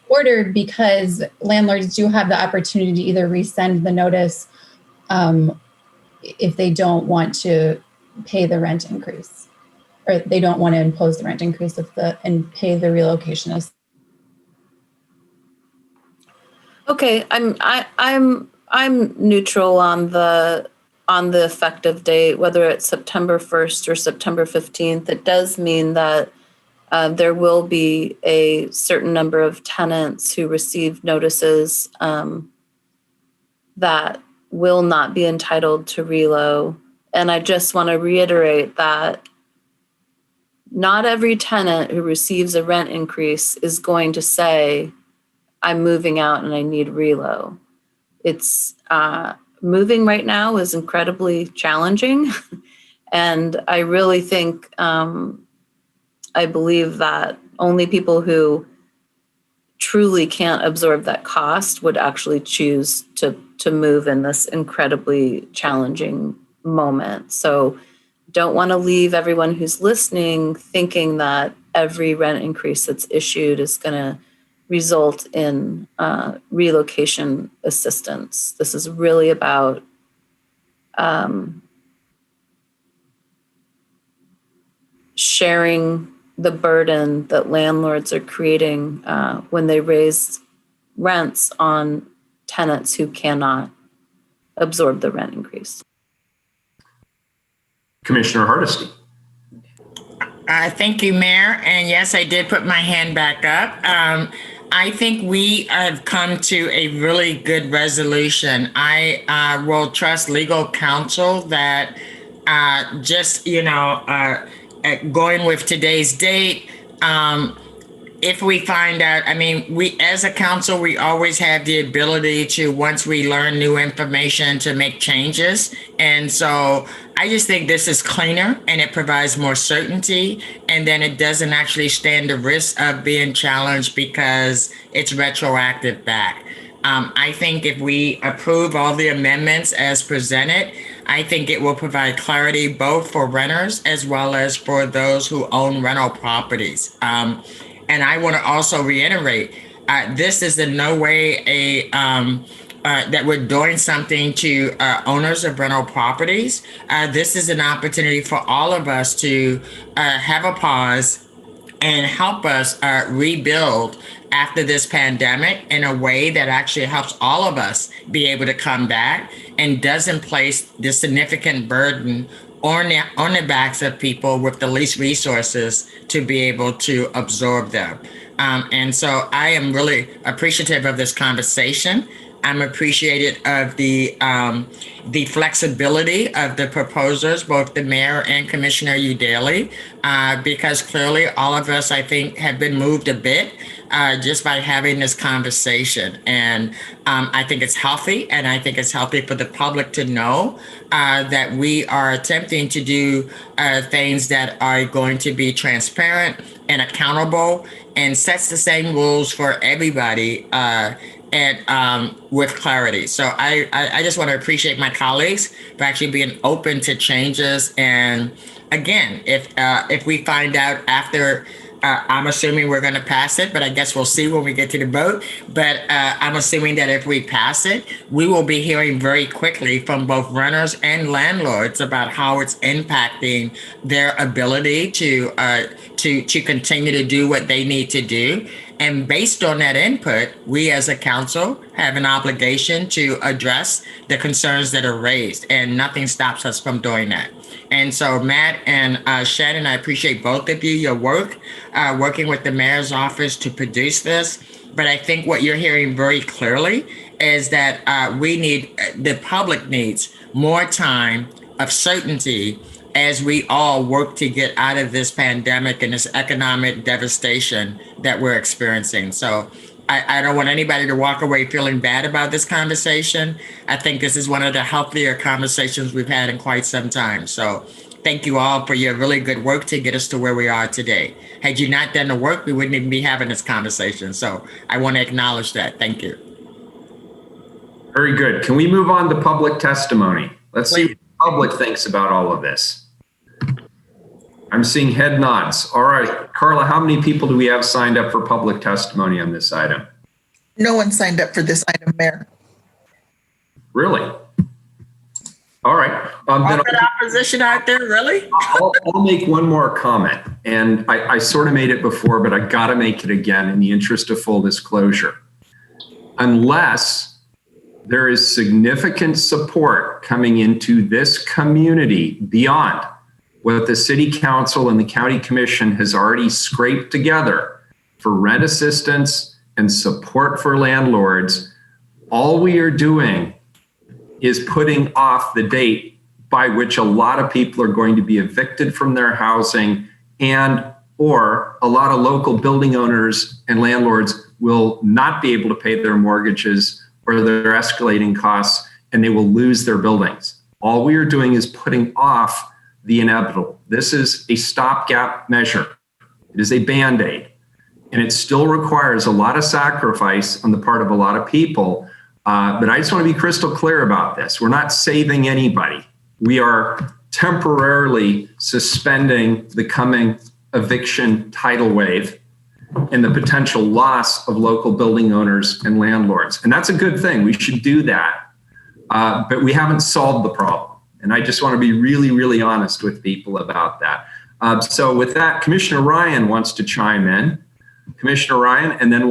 order because landlords do have the opportunity to either rescind the notice if they don't want to pay the rent increase, or they don't want to impose the rent increase and pay the relocation. Okay, I'm neutral on the effective date, whether it's September 1st or September 15th. It does mean that there will be a certain number of tenants who receive notices that will not be entitled to relo. And I just want to reiterate that not every tenant who receives a rent increase is going to say, I'm moving out and I need relo. It's moving right now is incredibly challenging. And I really think, I believe that only people who truly can't absorb that cost would actually choose to move in this incredibly challenging moment. So don't want to leave everyone who's listening thinking that every rent increase that's issued is going to result in relocation assistance. This is really about sharing the burden that landlords are creating when they raise rents on tenants who cannot absorb the rent increase. Commissioner Hardesty. Thank you, Mayor. And yes, I did put my hand back up. I think we have come to a really good resolution. I will trust legal counsel that going with today's date, if we find out, we as a council, we always have the ability to, once we learn new information, to make changes. And so I just think this is cleaner and it provides more certainty. And then it doesn't actually stand the risk of being challenged because it's retroactive back. I think if we approve all the amendments as presented, I think it will provide clarity both for renters as well as for those who own rental properties. And I want to also reiterate, this is in no way that we're doing something to owners of rental properties. This is an opportunity for all of us to have a pause and help us rebuild after this pandemic in a way that actually helps all of us be able to come back and doesn't place the significant burden on the backs of people with the least resources to be able to absorb them. And so I am really appreciative of this conversation. I'm appreciative of the flexibility of the proposers, both the mayor and Commissioner Udaley, because clearly all of us, I think, have been moved a bit just by having this conversation. And I think it's healthy, and I think it's healthy for the public to know that we are attempting to do things that are going to be transparent and accountable and sets the same rules for everybody and with clarity. So I just want to appreciate my colleagues for actually being open to changes. And again, if we find out after, I'm assuming we're going to pass it, but I guess we'll see when we get to the vote. But I'm assuming that if we pass it, we will be hearing very quickly from both renters and landlords about how it's impacting their ability to continue to do what they need to do. And based on that input, we as a council have an obligation to address the concerns that are raised, and nothing stops us from doing that. And so Matt and Shannon, I appreciate both of you, your work, working with the mayor's office to produce this. But I think what you're hearing very clearly is that the public needs more time of certainty as we all work to get out of this pandemic and this economic devastation that we're experiencing. So I don't want anybody to walk away feeling bad about this conversation. I think this is one of the healthier conversations we've had in quite some time. So thank you all for your really good work to get us to where we are today. Had you not done the work, we wouldn't even be having this conversation. So I want to acknowledge that. Thank you. Very good. Can we move on to public testimony? Let's see what the public thinks about all of this. I'm seeing head nods. All right, Carla, how many people do we have signed up for public testimony on this item? No one signed up for this item, Mayor. Really? All right. All that opposition out there, really? I'll make one more comment. And I sort of made it before, but I got to make it again in the interest of full disclosure. Unless there is significant support coming into this community beyond what the city council and the county commission has already scraped together for rent assistance and support for landlords, all we are doing is putting off the date by which a lot of people are going to be evicted from their housing, and or a lot of local building owners and landlords will not be able to pay their mortgages or their escalating costs, and they will lose their buildings. All we are doing is putting off the inevitable. This is a stopgap measure. It is a Band-Aid. and it still requires a lot of sacrifice on the part of a lot of people. But I just want to be crystal clear about this. We're not saving anybody. We are temporarily suspending the coming eviction tidal wave and the potential loss of local building owners and landlords. And that's a good thing. We should do that. But we haven't solved the problem. And I just want to be really, really honest with people about that. So with that, Commissioner Ryan wants to chime in. Commissioner Ryan, and then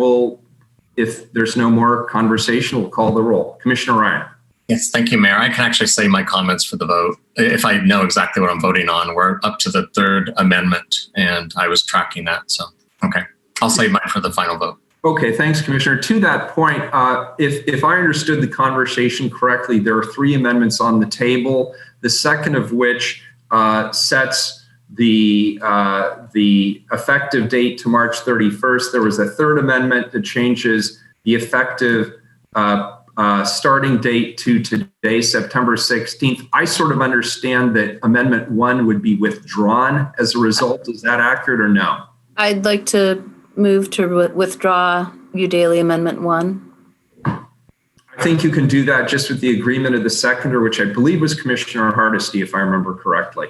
if there's no more conversation, we'll call the roll. Commissioner Ryan. Yes, thank you, Mayor. I can actually say my comments for the vote if I know exactly what I'm voting on. We're up to the third amendment, and I was tracking that. So, okay, I'll save mine for the final vote. Okay, thanks, Commissioner. To that point, if I understood the conversation correctly, there are 3 amendments on the table, the second of which sets the effective date to March 31st. There was a third amendment that changes the effective starting date to today, September 16th. I sort of understand that Amendment 1 would be withdrawn as a result. Is that accurate or no? I'd like to move to withdraw Daly Amendment 1. I think you can do that just with the agreement of the seconder, which I believe was Commissioner Hardesty, if I remember correctly.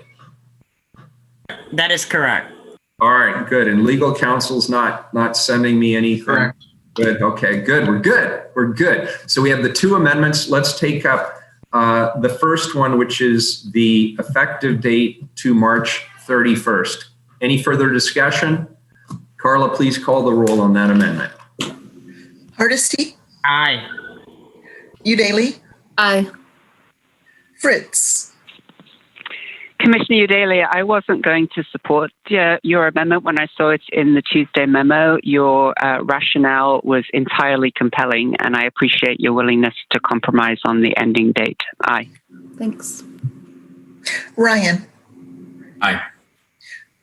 That is correct. All right, good. And legal counsel's not sending me anything. Correct. Good. Okay, good. We're good. We're good. So we have the 2 amendments. Let's take up the first one, which is the effective date to March 31st. Any further discussion? Carla, please call the roll on that amendment. Hardesty? Aye. Daly? Aye. Fritz? Commissioner Udaly, I wasn't going to support your amendment when I saw it in the Tuesday memo. Your rationale was entirely compelling, and I appreciate your willingness to compromise on the ending date. Aye. Thanks. Ryan? Aye.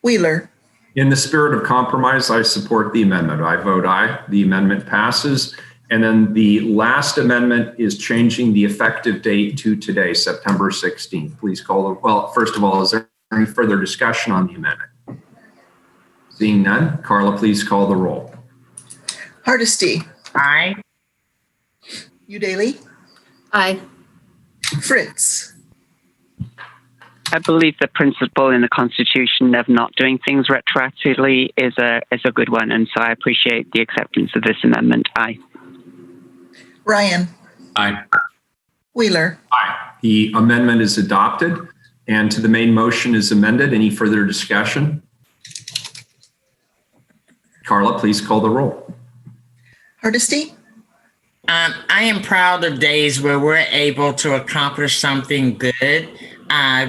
Wheeler? In the spirit of compromise, I support the amendment. I vote aye. The amendment passes. And then the last amendment is changing the effective date to today, September 16th. Please call the, well, first of all, is there any further discussion on the amendment? Seeing none, Carla, please call the roll. Hardesty? Aye. Daly? Aye. Fritz? I believe the principle in the Constitution of not doing things retroactively is a good one, and so I appreciate the acceptance of this amendment. Aye. Ryan? Aye. Wheeler? Aye. The amendment is adopted, and to the main motion is amended. Any further discussion? Carla, please call the roll. Hardesty? I am proud of days where we're able to accomplish something good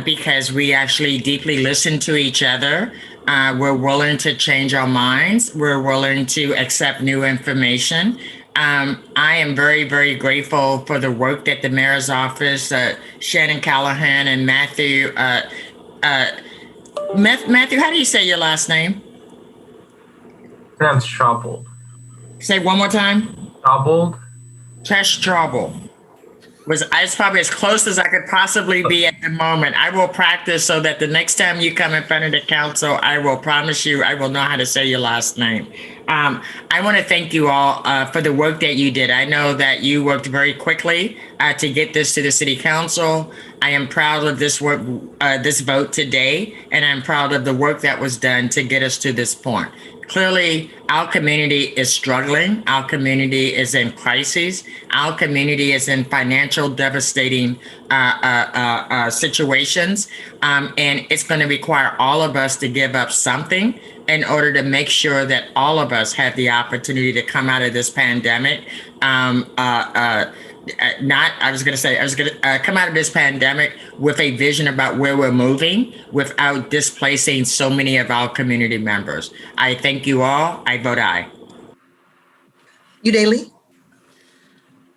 because we actually deeply listen to each other. We're willing to change our minds. We're willing to accept new information. I am very, very grateful for the work that the mayor's office, Shannon Callahan and Matthew, Matthew, how do you say your last name? That's Schaubold. Say one more time. Schaubold. Tesh Trouble. It's probably as close as I could possibly be at the moment. I will practice so that the next time you come in front of the council, I will promise you I will know how to say your last name. I want to thank you all for the work that you did. I know that you worked very quickly to get this to the city council. I am proud of this work, this vote today, and I'm proud of the work that was done to get us to this point. Clearly, our community is struggling. Our community is in crises. Our community is in financial devastating situations. And it's going to require all of us to give up something in order to make sure that all of us have the opportunity to come out of this pandemic. Come out of this pandemic with a vision about where we're moving without displacing so many of our community members. I thank you all. I vote aye. Daly?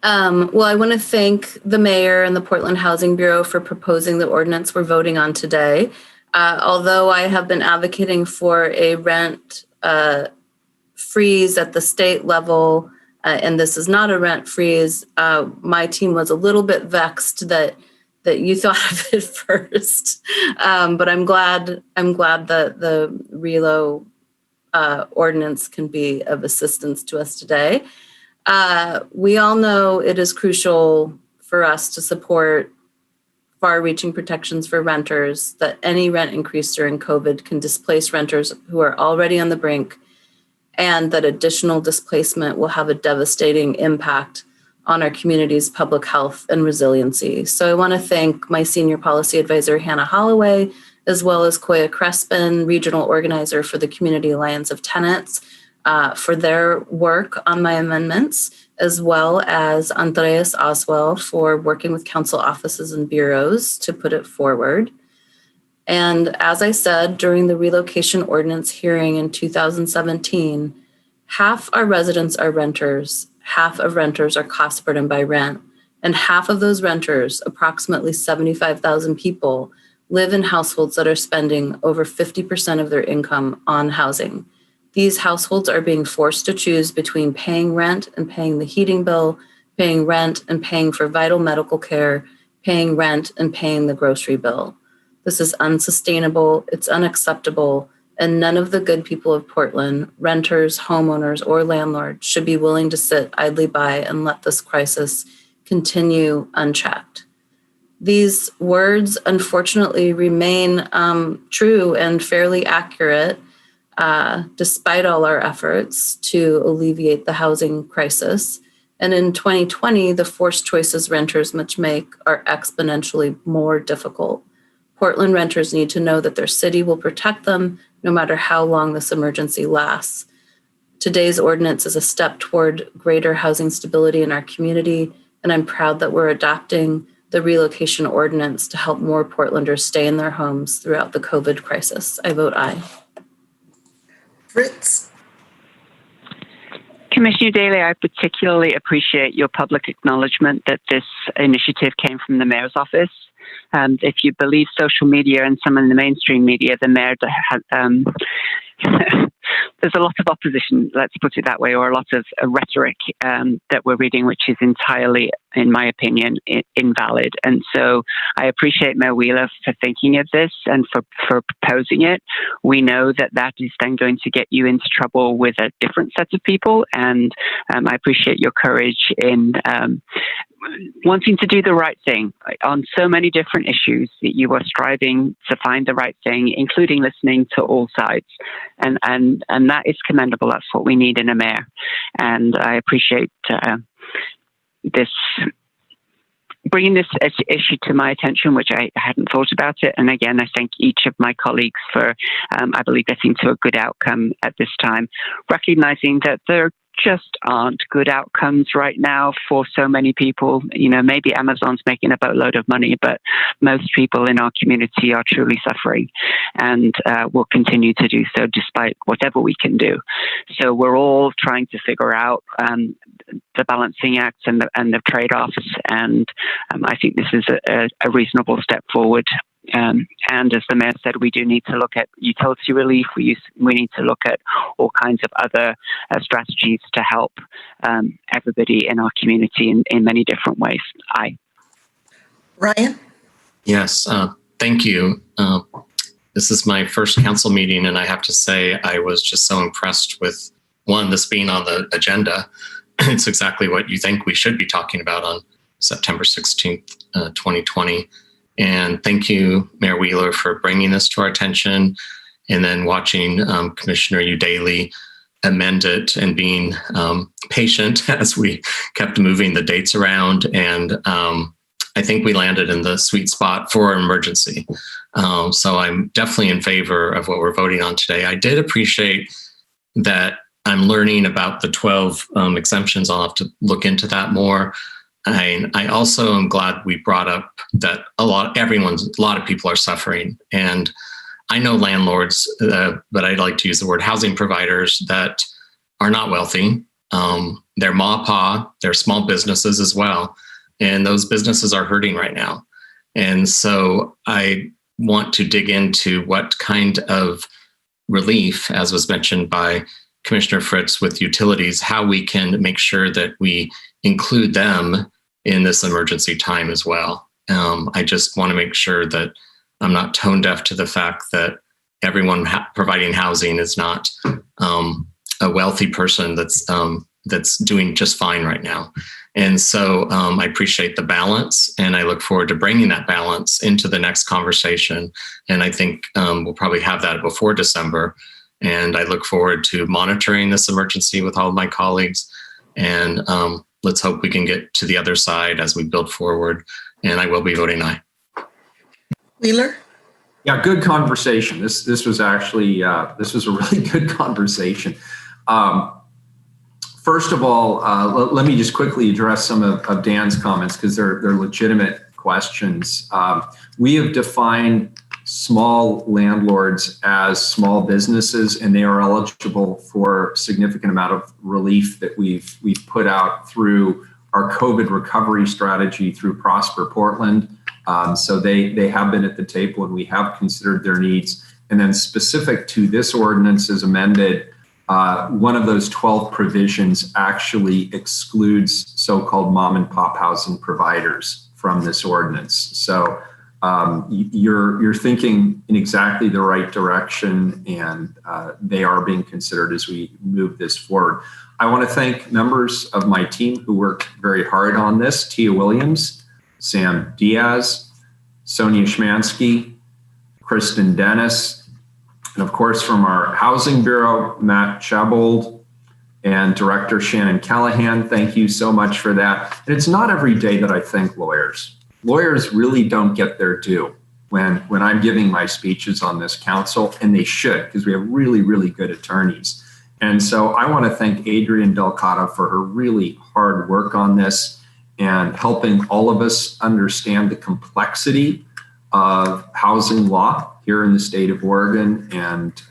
Well, I want to thank the mayor and the Portland Housing Bureau for proposing the ordinance we're voting on today. Although I have been advocating for a rent freeze at the state level, and this is not a rent freeze, my team was a little bit vexed that you thought of it first. But I'm glad that the RELO ordinance can be of assistance to us today. We all know it is crucial for us to support far-reaching protections for renters, that any rent increase during COVID can displace renters who are already on the brink, and that additional displacement will have a devastating impact on our community's public health and resiliency. So I want to thank my senior policy advisor, Hannah Holloway, as well as Koya Crespin, regional organizer for the Community Alliance of Tenants, for their work on my amendments, as well as Andreas Oswell for working with council offices and bureaus to put it forward. And as I said, during the relocation ordinance hearing in 2017, half our residents are renters, half of renters are cost burdened by rent, and half of those renters, approximately 75,000 people, live in households that are spending over 50% of their income on housing. These households are being forced to choose between paying rent and paying the heating bill, paying rent and paying for vital medical care, paying rent and paying the grocery bill. This is unsustainable, it's unacceptable, and none of the good people of Portland, renters, homeowners, or landlords, should be willing to sit idly by and let this crisis continue unchecked. These words, unfortunately, remain true and fairly accurate, despite all our efforts to alleviate the housing crisis. And in 2020, the forced choices renters must make are exponentially more difficult. Portland renters need to know that their city will protect them no matter how long this emergency lasts. Today's ordinance is a step toward greater housing stability in our community, and I'm proud that we're adopting the relocation ordinance to help more Portlanders stay in their homes throughout the COVID crisis. I vote aye. Fritz? Commissioner Daly, I particularly appreciate your public acknowledgement that this initiative came from the mayor's office. If you believe social media and some in the mainstream media, the mayor had, there's a lot of opposition, let's put it that way, or a lot of rhetoric that we're reading, which is entirely, in my opinion, invalid. And so I appreciate Mayor Wheeler for thinking of this and for proposing it. We know that that is then going to get you into trouble with a different set of people. And I appreciate your courage in wanting to do the right thing on so many different issues, that you are striving to find the right thing, including listening to all sides. And that is commendable. That's what we need in a mayor. And I appreciate this, bringing this issue to my attention, which I hadn't thought about it. And again, I thank each of my colleagues for, I believe, getting to a good outcome at this time, recognizing that there just aren't good outcomes right now for so many people. You know, maybe Amazon's making a boatload of money, but most people in our community are truly suffering, and will continue to do so despite whatever we can do. So we're all trying to figure out the balancing act and the trade-offs, and I think this is a reasonable step forward. And as the mayor said, we do need to look at utility relief. We need to look at all kinds of other strategies to help everybody in our community in many different ways. Aye. Ryan? Yes, thank you. This is my first council meeting, and I have to say I was just so impressed with, one, this being on the agenda. It's exactly what you think we should be talking about on September 16th, 2020. And thank you, Mayor Wheeler, for bringing this to our attention, and then watching Commissioner Daly amend it and being patient as we kept moving the dates around. And I think we landed in the sweet spot for an emergency. So I'm definitely in favor of what we're voting on today. I did appreciate that I'm learning about the 12 exemptions. I'll have to look into that more. I also am glad we brought up that a lot of people are suffering. And I know landlords, but I'd like to use the word housing providers, that are not wealthy. They're ma-pa, they're small businesses as well. And those businesses are hurting right now. And so I want to dig into what kind of relief, as was mentioned by Commissioner Fritz with utilities, how we can make sure that we include them in this emergency time as well. I just want to make sure that I'm not tone deaf to the fact that everyone providing housing is not a wealthy person that's doing just fine right now. And so I appreciate the balance, and I look forward to bringing that balance into the next conversation. And I think we'll probably have that before December. And I look forward to monitoring this emergency with all of my colleagues. And let's hope we can get to the other side as we build forward. And I will be voting aye. Wheeler? Yeah, good conversation. This was actually, this was a really good conversation. First of all, let me just quickly address some of Dan's comments because they're legitimate questions. We have defined small landlords as small businesses, and they are eligible for significant amount of relief that we've put out through our COVID recovery strategy through Prosper Portland. So they have been at the table, and we have considered their needs. And then specific to this ordinance as amended, one of those 12 provisions actually excludes so-called mom and pop housing providers from this ordinance. So you're thinking in exactly the right direction, and they are being considered as we move this forward. I want to thank members of my team who worked very hard on this: Tia Williams, Sam Diaz, Sonia Schmansky, Kristen Dennis, and of course from our Housing Bureau, Matt Chabold, and Director Shannon Callahan. Thank you so much for that. And it's not every day that I thank lawyers. Lawyers really don't get their due when I'm giving my speeches on this council, and they should, because we have really, really good attorneys. And so I want to thank Adrienne Delcata for her really hard work on this and helping all of us understand the complexity of housing law here in the state of Oregon. And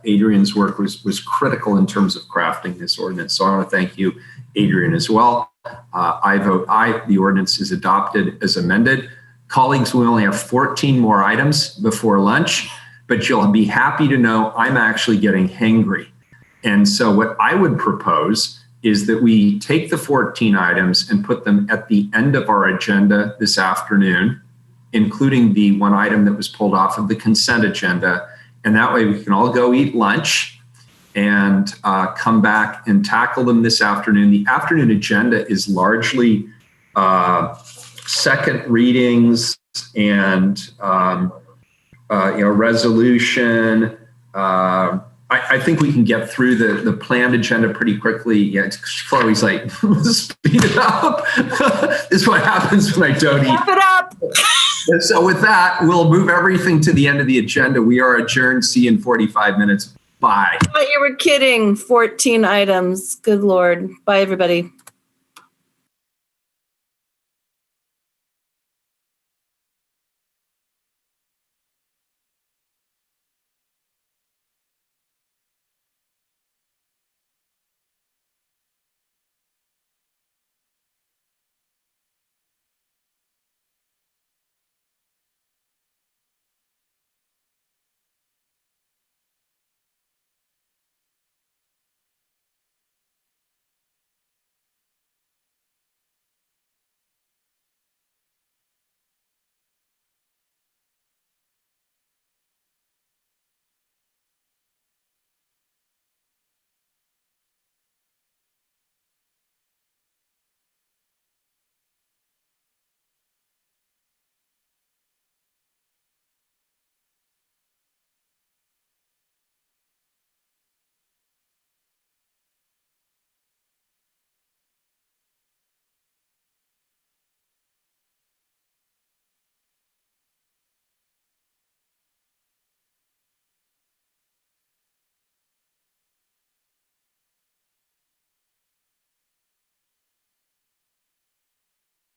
Adrienne's work was critical in terms of crafting this ordinance. So I want to thank you, Adrienne, as well. I vote aye. The ordinance is adopted as amended. Colleagues, we only have 14 more items before lunch, but you'll be happy to know I'm actually getting hangry. And so what I would propose is that we take the 14 items and put them at the end of our agenda this afternoon, including the one item that was pulled off of the consent agenda. And that way we can all go eat lunch and come back and tackle them this afternoon. The afternoon agenda is largely second readings and resolution. I think we can get through the planned agenda pretty quickly. Yeah, Chloe's like, speed it up. This is what happens when I don't eat. Wrap it up. So with that, we'll move everything to the end of the agenda. We are adjourned. See you in 45 minutes. Bye. I thought you were kidding. 14 items. Good Lord. Bye, everybody.